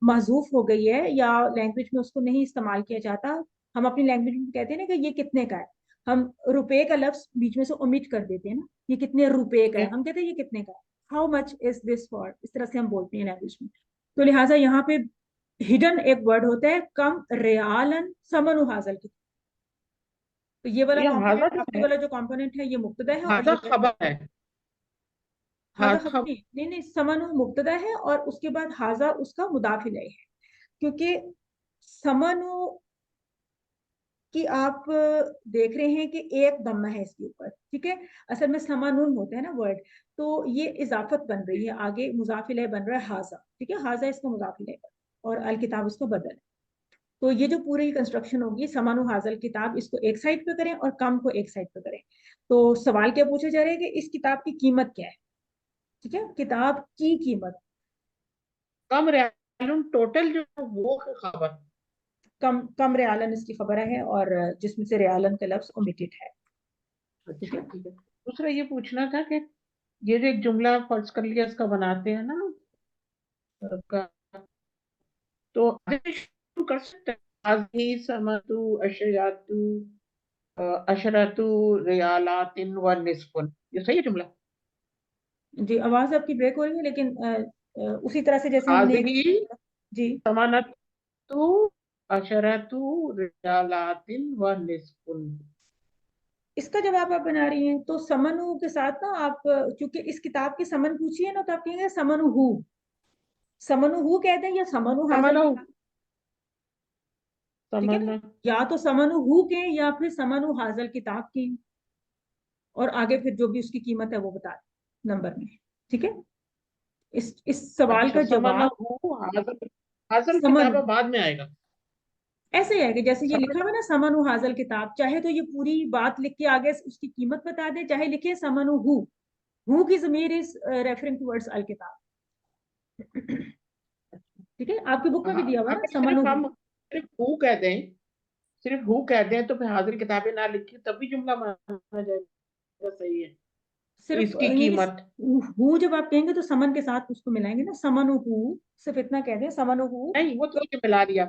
محذوف ہو گئی ہے, یا لینگویج میں اس کو نہیں استعمال کیا جاتا. ہم اپنی لینگویج میں کہتے ہیں نا کہ یہ کتنے کا ہے, ہم روپے کا لفظ بیچ میں سے اومٹ کر دیتے ہیں نا, یہ کتنے روپے کا ہے, ہم کہتے ہیں یہ کتنے کا ہے, how much is this for, اس طرح سے ہم بولتے ہیں لینگویج میں. تو لہٰذا یہاں پہ ہڈن ایک ورڈ ہوتا ہے کم ریالن سمن حاصل کی. تو یہ والا کمپوننٹ, والا جو کمپوننٹ ہے یہ مبتدا ہے, اور یہ خبر ہے. نہیں سمن مبتدا ہے, اور اس کے بعد حاضہ اس کا مضاف الیہ ہے, کیونکہ سمن کہ آپ دیکھ رہے ہیں کہ ایک ضمہ ہے اس کے اوپر. ٹھیک ہے, اصل میں سمانون ہوتا ہے نا ورڈ, تو یہ اضافت بن رہی ہے, آگے مضاف الیہ بن رہا ہے حاضہ. ٹھیک ہے, حاضہ اس کا مضاف الیہ اور الکتاب اس کو بدل. تو یہ جو پوری کنسٹرکشن ہوگی سمن و حاضل کتاب, اس کو ایک سائڈ پہ کریں اور کم کو ایک سائڈ پہ کریں. تو سوال کیا پوچھا جا رہا ہے کہ اس کتاب کی قیمت کیا ہے. ٹھیک ہے, کتاب کی قیمت کم ریالن ٹوٹل جو وہ خبر کم ریالن اس کی خبر ہے, اور جس میں سے ریالن کا لفظ اومیٹڈ ہے. ٹھیک ہے. دوسرا یہ پوچھنا تھا کہ یہ جو ایک جملہ فرض کر لیا اس کا بناتے ہیں نا, تو شروع کر سکتے ہیں سمتو اشراتو اشراتو ریالات و نصف, یہ صحیح ہے جملہ؟ جی آواز آپ کی بریک ہو رہی ہے, لیکن اسی طرح سے جیسے ہم نے جی سمانتو اشراتو ریالات و نصف, اس کا جواب آپ بنا رہی ہیں. تو سمنو کے ساتھ نا آپ چونکہ اس کتاب کی سمن پوچھی ہے نا, تو آپ کہیں گے سمنو ہو, سمنو ہو کہتے ہیں یا سمنو حاصل. ٹھیک ہے نا, یا تو سمنو ہو کے یا پھر سمنو حاصل کتاب کی, اور آگے پھر جو بھی اس کی قیمت ہے وہ بتا دیں نمبر میں. ٹھیک ہے, اس سوال کا جواب حاصل کتاب بعد میں آئے گا. ایسے ہے کہ جیسے یہ لکھا ہوا نا سمن حاصل کتاب, چاہے تو یہ پوری بات لکھ کے آگے اس کی قیمت بتا دے, چاہے لکھے سمن ہو کی ضمیر از ریفرنگ ٹورڈز الکتاب. ٹھیک ہے, آپ کی بک میں بھی دیا ہوا نا سمن ہو کہتے ہیں, सिर्फ हु कह दें तो फिर हाजिर किताबें ना लिखी तब भी जुमला माना जाएगा, सही है। तो सिर्फ इसकी कीमत हु जब आप कहेंगे तो समन के साथ उसको मिलाएंगे ना, समन हु, सिर्फ इतना कह दें समन हु, नहीं, वो तो ये मिला दिया,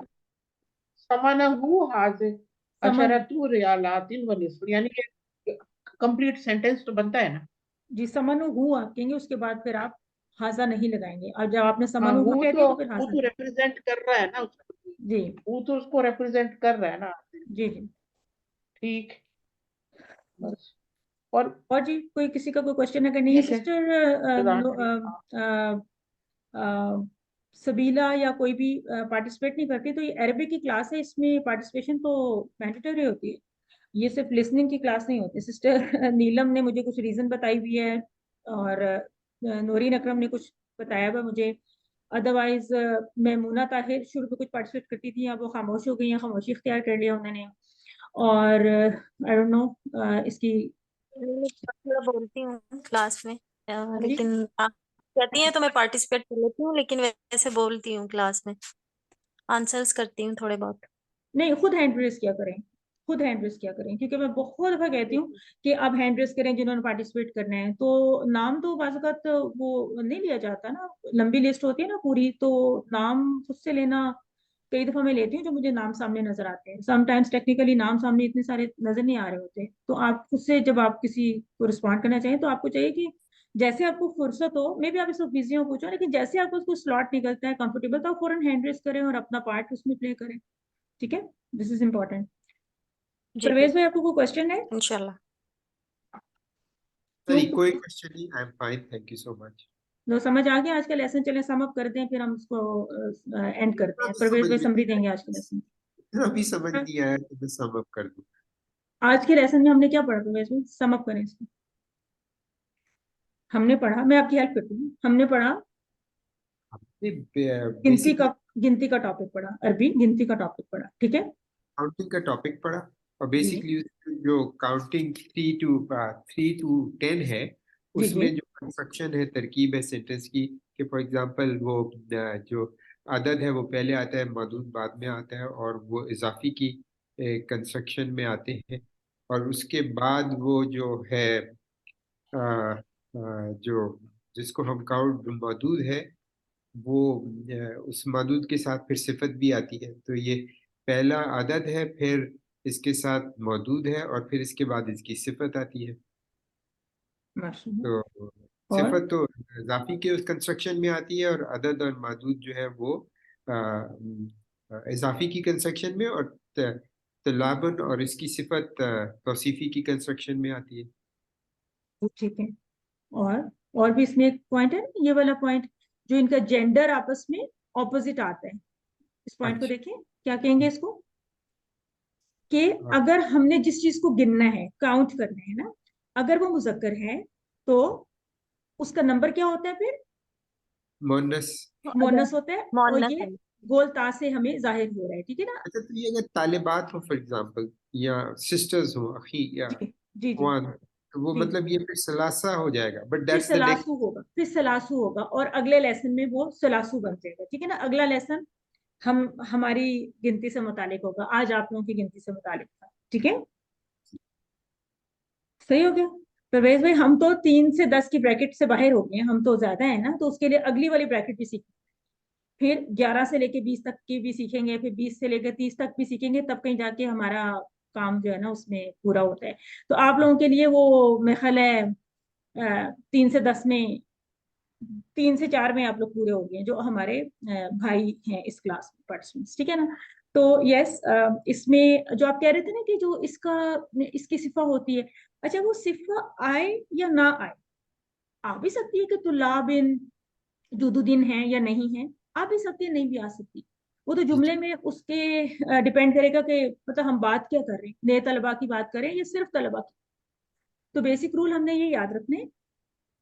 समनहु हाजिर समन अशरतु रियालातिन व निस्फ, यानी कि कंप्लीट सेंटेंस तो बनता है ना। जी, समन हु आप कहेंगे, उसके बाद फिर आप हाजा नहीं लगाएंगे, और जब आपने हाँ, समन हु कह दिया तो फिर वो हाजा तो रिप्रेजेंट कर रहा है ना उसको, जी वो तो उसको रिप्रेजेंट कर रहा है ना। जी जी। ठीक, बस। और जी कोई किसी का कोई क्वेश्चन अगर नहीं है ठीक है, सिस्टर सबीला या कोई भी पार्टिसिपेट नहीं करती, तो ये अरबिक की क्लास है, इसमें पार्टिसिपेशन तो मैंडेटरी होती है, ये सिर्फ लिसनिंग की क्लास नहीं होती। सिस्टर नीलम ने मुझे कुछ रीजन बताई हुई है, और नूरीन अकरम ने कुछ बताया हुआ मुझे, अदरवाइज मैमूना ताहिर शुरू में कुछ पार्टिसिपेट करती थी, अब वो खामोश हो गई हैं, खामोशी इख्तियार कर लिया उन्होंने, और आई डोंट नो इसकी मैं थोड़ा बोलती हूँ क्लास में, जी लेकिन आप कहती हैं तो मैं पार्टिसिपेट कर लेती हूँ, लेकिन वैसे बोलती हूँ क्लास में, आंसर्स करती हूँ थोड़े बहुत। नहीं, खुद हैंड रेस किया करें, खुद हैंड रेस किया करें, क्योंकि मैं बहुत दफा कहती हूँ कि अब हैंड रेस करें जिन्होंने पार्टिसिपेट करना है, तो नाम तो बाज़ औक़ात वो नहीं लिया जाता ना, लंबी लिस्ट होती है ना पूरी, तो नाम खुद से लेना कई दफा मैं लेती हूँ जो मुझे नाम सामने नजर आते हैं, समटाइम्स टेक्निकली नाम सामने इतने सारे नजर नहीं आ रहे होते, तो आप खुद से जब आप किसी को रिस्पॉन्ड करना चाहिए तो आपको चाहिए कि जैसे आपको फुर्सत हो, मे भी आप इस वक्त बिजी हो कुछ हो, लेकिन जैसे आपको उसको स्लॉट निकलता है कंफर्टेबल, तो आप फौरन हैंड रेस करें और अपना पार्ट उसमें प्ले करें, ठीक है, दिस इज इम्पोर्टेंट। जी परवेज भाई आपको कोई क्वेश्चन है? इंशाल्लाह। नहीं, कोई क्वेश्चन नहीं, I am fine, thank you so much. No, समझ आ गया आज का लेसन? चले सम अप करते हैं, फिर हम उसको एंड करते हैं। परवेज भाई समरी देंगे आज के लेसन। अभी समझ नहीं आया तो मैं सम अप कर दूं। आज के लेसन में हमने क्या पढ़ा परवेज भाई, सम अप करें इसको। हमने पढ़ा, मैं आपकी हेल्प करती हूँ, हमने पढ़ा गिनती का टॉपिक पढ़ा, अरबी गिनती का टॉपिक पढ़ा, ठीक है, काउंटिंग का टॉपिक पढ़ा, और जी बेसिकली जो काउंटिंग 3 to 10 है, जी जी उसमें जो कंस्ट्रक्शन है, तरकीब है सेंटेंस की, कि फॉर एग्जांपल वो जो अदद है वो पहले आता है, मदूद बाद में आता है, और वो इजाफी की कंस्ट्रक्शन में आते हैं, और उसके बाद वो जो है जो जिसको हम काउंट मदूद है, वो उस मदूद के साथ फिर सिफत भी आती है, तो ये पहला अदद है, फिर इसके साथ मौजूद है, और फिर इसके बाद इसकी सिफत आती है। तो और सिफत तो इजाफी के उस कंस्ट्रक्शन में आती है, और अदद और मौजूद जो है वो इजाफी की कंस्ट्रक्शन में, और तलाबन और इसकी सिफत तौसीफी की कंस्ट्रक्शन में आती है। ठीक है, और भी इसमें एक पॉइंट है, ये वाला पॉइंट जो इनका जेंडर आपस में ऑपोजिट आता है, इस पॉइंट को देखें, क्या कहेंगे इसको, कि अगर हमने जिस चीज को गिनना है, काउंट करना है ना, अगर वो मुजक्कर है तो उसका नंबर क्या होता है, फिर मोनस होता है, और ये गोल ता से हमें जाहिर हो रहा है, ठीक है ना। अच्छा, तो ये अगर तालिबात हो फॉर एग्जांपल, या सिस्टर्स हो, अखी या जी अखवान, तो वो मतलब ये फिर सलासा हो जाएगा, बट फिर दैट्स द नेक्स्ट। सलासू होगा, फिर सलासू होगा, और अगले लेसन में वो सलासू बन जाएगा, ठीक है ना। अगला लेसन हमारी गिनती से मुतालिक होगा, आज आप लोगों की गिनती से मुतालिक था, ठीक है, सही हो गया। परवेज भाई हम तो 3 से 10 की ब्रैकेट से बाहर हो गए, हम तो ज्यादा है ना, तो उसके लिए अगली वाली ब्रैकेट भी सीखें, फिर 11 से लेके 20 तक की भी सीखेंगे, फिर 20 से लेकर 30 तक भी सीखेंगे, तब कहीं जाके हमारा काम जो है ना उसमें पूरा होता है। तो आप लोगों के लिए वो मेरे ख्याल है 3 से 10 में, 3 से 4 में आप लोग पूरे हो गए जो हमारे भाई हैं इस क्लास में पार्टिसिपेंट्स, ठीक है ना। तो यस, इसमें जो आप कह रहे थे ना कि जो इसकी सिफा होती है, अच्छा वो सिफा आए या ना आए, आ भी सकती है कि तुलाबिन जुदुदिन है या नहीं है, आ भी सकती है, नहीं भी आ सकती, वो तो जुमले में उसके डिपेंड करेगा कि मतलब हम बात क्या कर रहे हैं, नए तलबा की बात करें या सिर्फ तलबा की। तो बेसिक रूल हमने ये याद रखने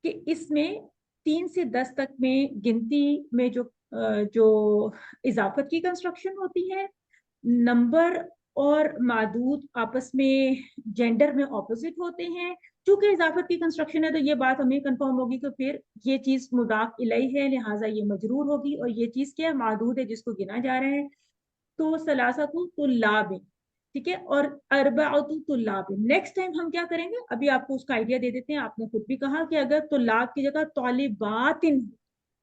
कि इसमें 3 से 10 तक में गिनती में जो इजाफत की कंस्ट्रक्शन होती है, नंबर और मादूद आपस में जेंडर में ऑपोजिट होते हैं, चूंकि इजाफत की कंस्ट्रक्शन है तो ये बात हमें कंफर्म होगी कि फिर ये चीज मुदाफ इलैहि है, लिहाजा ये मजरूर होगी, और ये चीज क्या है, मादूद है जिसको गिना जा रहा है। तो सलासा को तुल्लाब, ٹھیک ہے. اور اربعۃ طلاب. نیکسٹ ٹائم ہم کیا کریں گے, ابھی آپ کو اس کا آئیڈیا دے دیتے ہیں. آپ نے خود بھی کہا کہ اگر طلاب کی جگہ طالبات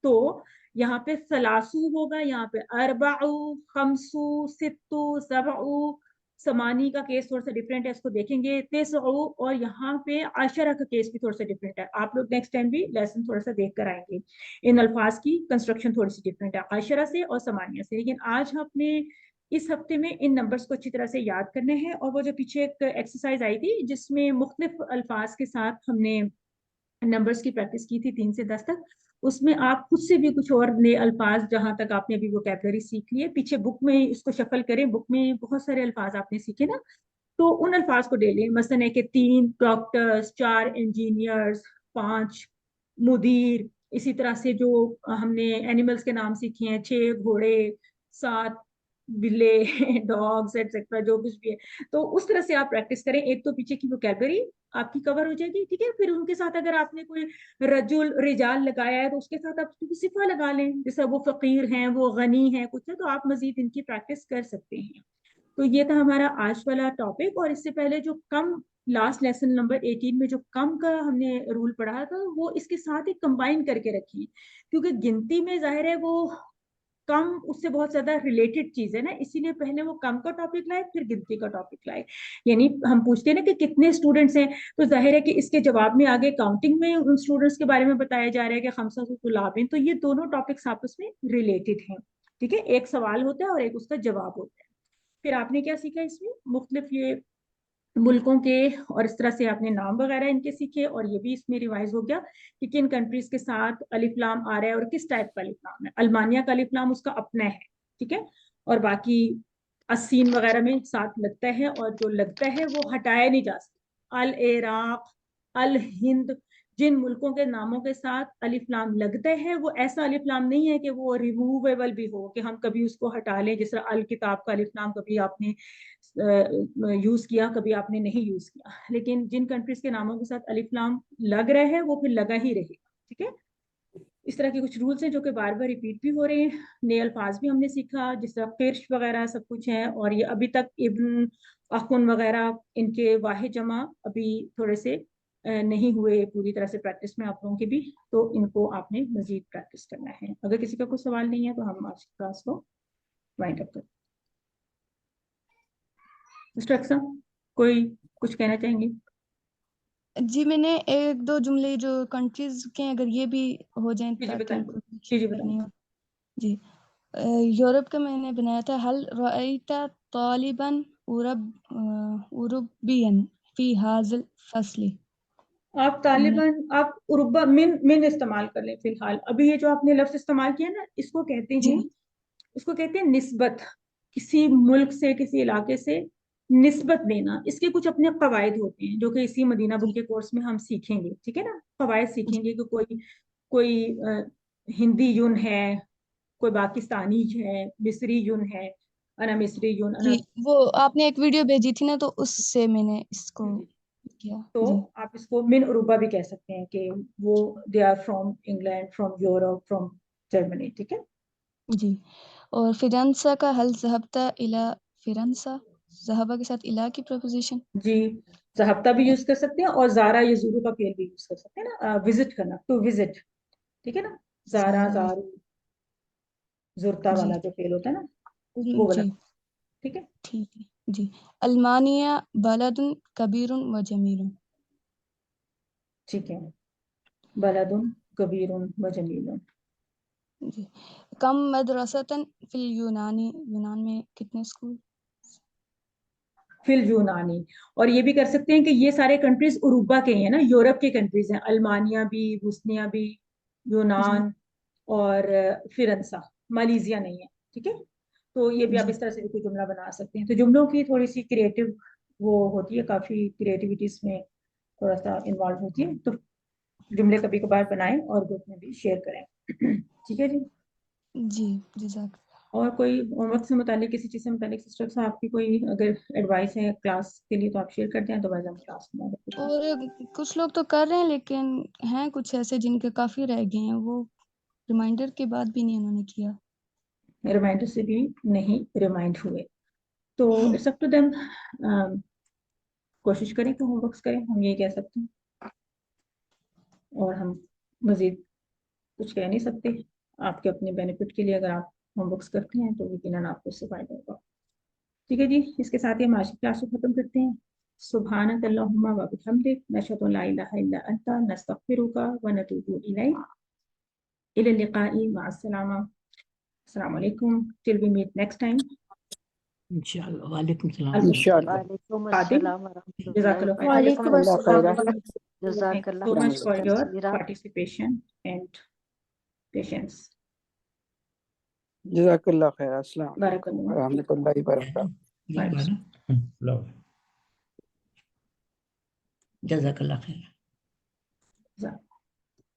تو یہاں پہ ثلاثو ہوگا, یہاں پہ اربعو, خمسو, ستو, سبعو. سمانی کا کیس تھوڑا سا ڈفرینٹ ہے, اس کو دیکھیں گے. تسعو, اور یہاں پہ عشرہ کا کیس بھی تھوڑا سا ڈفرینٹ ہے. آپ لوگ نیکسٹ ٹائم بھی لیسن تھوڑا سا دیکھ کر آئیں گے. ان الفاظ کی کنسٹرکشن تھوڑی سی ڈفرینٹ ہے عشرہ سے اور سمانیہ سے. لیکن آج ہم نے اس ہفتے میں ان نمبرز کو اچھی طرح سے یاد کرنے ہیں. اور وہ جو پیچھے ایک ایکسرسائز آئی تھی جس میں مختلف الفاظ کے ساتھ ہم نے نمبرز کی پریکٹس کی تھی 3 سے 10 تک, اس میں آپ خود سے بھی کچھ اور نئے الفاظ جہاں تک آپ نے ابھی ووکیبلری سیکھ لیے, پیچھے بک میں اس کو شفل کریں. بک میں بہت سارے الفاظ آپ نے سیکھے نا, تو ان الفاظ کو ڈے لیں. مثلا ہے کہ 3 ڈاکٹرز, 4 انجینئرز, 5 مدیر. اسی طرح سے جو ہم نے اینیملز کے نام سیکھے ہیں, 6 گھوڑے, 7 بلے, ڈاگز ایٹسیٹرا, جو کچھ بھی ہے. تو اس طرح سے آپ پریکٹس کریں. ایک تو پیچھے کی ووکیبلری آپ کی کور ہو جائے گی, ٹھیک ہے. پھر ان کے ساتھ اگر آپ نے کوئی رجل, رجال لگایا ہے تو اس کے ساتھ آپ صفہ لگا لیں, جیسا وہ فقیر ہیں, وہ غنی ہیں, کچھ ہے, تو آپ مزید ان کی پریکٹس کر سکتے ہیں. تو یہ تھا ہمارا آج والا ٹاپک. اور اس سے پہلے جو کم, لاسٹ لیسن نمبر 18 میں جو کم کا ہم نے رول پڑھا تھا, وہ اس کے ساتھ ایک کمبائن کر کے رکھیں, کیونکہ گنتی میں ظاہر ہے وہ کم اس سے بہت زیادہ ریلیٹڈ چیز ہے نا, اسی لیے پہلے وہ کم کا ٹاپک لائے پھر گنتی کا ٹاپک لائے. یعنی ہم پوچھتے ہیں نا کہ کتنے اسٹوڈنٹس ہیں, تو ظاہر ہے کہ اس کے جواب میں آگے کاؤنٹنگ میں ان اسٹوڈنٹس کے بارے میں بتایا جا رہا ہے کہ خمسہ طلاب ہیں. تو یہ دونوں ٹاپکس آپس میں ریلیٹڈ ہیں, ٹھیک ہے. ایک سوال ہوتا ہے اور ایک اس کا جواب ہوتا ہے. پھر آپ نے کیا سیکھا اس میں, مختلف یہ ملکوں کے, اور اس طرح سے آپ نے نام وغیرہ ان کے سیکھے. اور یہ بھی اس میں ریوائز ہو گیا کہ کن کنٹریز کے ساتھ الف لام آ رہا ہے اور کس ٹائپ کا الف لام ہے. المانیہ کا الف لام اس کا اپنا ہے, ٹھیک ہے. اور باقی السین وغیرہ میں ساتھ لگتا ہے, اور جو لگتا ہے وہ ہٹایا نہیں جا سکتا. العراق, الہند, جن ملکوں کے ناموں کے ساتھ الف لام لگتا ہے وہ ایسا الف لام نہیں ہے کہ وہ ریموویبل بھی ہو, کہ ہم کبھی اس کو ہٹا لیں. جس طرح الکتاب کا الف لام کبھی آپ نے یوز کیا, کبھی آپ نے نہیں یوز کیا. لیکن جن کنٹریز کے ناموں کے ساتھ الف لام لگ رہے ہیں وہ پھر لگا ہی رہے گا, ٹھیک ہے. اس طرح کے کچھ رولز ہیں جو کہ بار بار ریپیٹ بھی ہو رہے ہیں. نئے الفاظ بھی ہم نے سیکھا, جس طرح قرش وغیرہ سب کچھ ہے. اور یہ ابھی تک ابن, اخن وغیرہ, ان کے واحد جمع ابھی تھوڑے سے نہیں ہوئے پوری طرح سے پریکٹس میں آپ لوگوں کے بھی, تو ان کو آپ نے مزید پریکٹس کرنا ہے. اگر کسی کا کوئی سوال نہیں ہے تو ہم آج کی کلاس کو وائنڈ اپ کریں. مسٹر اقصی, کوئی کچھ کہنا چاہیں گے؟ جی میں نے 1-2 جملے جو کنٹریز کے ہیں اگر یہ بھی ہو جائیں جی تاکہ بتائیں. کوئی جی نہیں بتائیں. ہو. جی یورپ کا میں نے بنایا تھا, حل رأیت طالبا اوروبین فی حاضل فصل. آپ طالباً آپ عربا من استعمال کر لیں فی الحال. ابھی یہ جو آپ نے لفظ استعمال کیا نا, اس کو کہتے ہیں, اس کو کہتے ہیں نسبت. کسی ملک سے, کسی علاقے سے نسبت دینا. اس کے کچھ اپنے قواعد ہوتے ہیں جو کہ اسی مدینہ بک کے کورس میں ہم سیکھیں گے, ٹھیک ہے نا. قواعد سیکھیں گے کہ کوئی ہندی یون ہے, کوئی پاکستانی ہے, مصری یون ہے, انا مصری یون, جی وہ آپ نے ایک ویڈیو بھیجی تھی نا, تو اس سے میں نے اس کو کیا. تو آپ اس کو من عروبہ بھی کہہ سکتے ہیں کہ وہ they are from England, from Europe, from Germany, ٹھیک ہے. جی. اور فرنسا کا حل ذهبت الى فرنسا, ذهب کے ساتھ الى کی پریپوزیشن. جی ذهبت بھی یوز کر سکتے ہیں, اور زارا یزورو کا فعل بھی یوز کر سکتے ہیں نا, وزٹ کرنا, ٹو وزٹ, ٹھیک ہے نا. زارا, زارو, زرتا والا جو فعل ہوتا ہے نا, وہ والا, ٹھیک ہے. ٹھیک ہے. جی. المانیہ بلد کبیر و جمیل. ٹھیک ہے. بلد کبیر و جمیل. جی. کم مدرسۃ فی الیونانی, یونان میں کتنے اسکول؟ فی اليونانی. اور یہ بھی کر سکتے ہیں کہ یہ سارے کنٹریز عروبہ کے ہیں نا, یورپ کے کنٹریز ہیں. المانیہ بھی, بوسنیا بھی, یونان اور فرنسا, مالیزیا نہیں ہے, ٹھیک ہے. تو یہ بھی آپ اس طرح سے بھی کوئی جملہ بنا سکتے ہیں. تو جملوں کی تھوڑی سی کریٹو وہ ہوتی ہے, کافی کریٹیوٹی اس میں تھوڑا سا انوالو ہوتی ہے. تو جملے کبھی کبھار بنائیں اور گروپ میں بھی شیئر کریں, ٹھیک ہے جی. جی جزاک. اور کوئی ہوم ورک سے متعلق, کسی چیز سے متعلق سسٹر صاحب آپ کی کوئی اگر ایڈوائس ہے کلاس کے لیے تو آپ شیئر کرتے ہیں, تو ہم کلاس میں. اور کچھ لوگ تو کر رہے ہیں لیکن ہیں کچھ ایسے جن کے کافی رہ گئے ہیں, وہ ریمائنڈر کے بعد بھی نہیں انہوں نے کیا. ریمائنڈر سے بھی نہیں ریمائنڈ ہوئے, तो इट्स अप टू देम, कोशिश करें कि होमवर्क्स करें, हम ये कह सकते हैं, और हम मज़ीद कुछ कह नहीं सकते। आपके अपने बेनिफिट के लिए अगर आप होमवर्क्स करते हैं तो यकीनन आपको इससे फायदा होगा। ठीक है जी, इसके साथ ही हम आज की क्लास को ख़त्म करते हैं। सुब्हानक अल्लाहुम्मा व बिहम्दिक नशहदु ला इलाहा इल्ला अंता नस्तगफिरुका व नतूबु इलैक। इला लिक़ाई व अस्सलाम। अस्सलाम वालेकुम, till we meet next time इंशाअल्लाह। वालेकुम सलाम। इंशाअल्लाह। वालेकुम Fadil, अस्सलाम व रहमतुल्लाहि Jazakallah व khair. बरकातहू। अल्लाह खैरा। Thank जज़ाकल्लाह you so much for खैर your कसीरा। participation and patience. जज़ाकल्लाह खैर। अस्सलाम वालेकुम Barakallah. व रहमतुल्लाहि व बरकातहू। जज़ाकल्लाह खैर।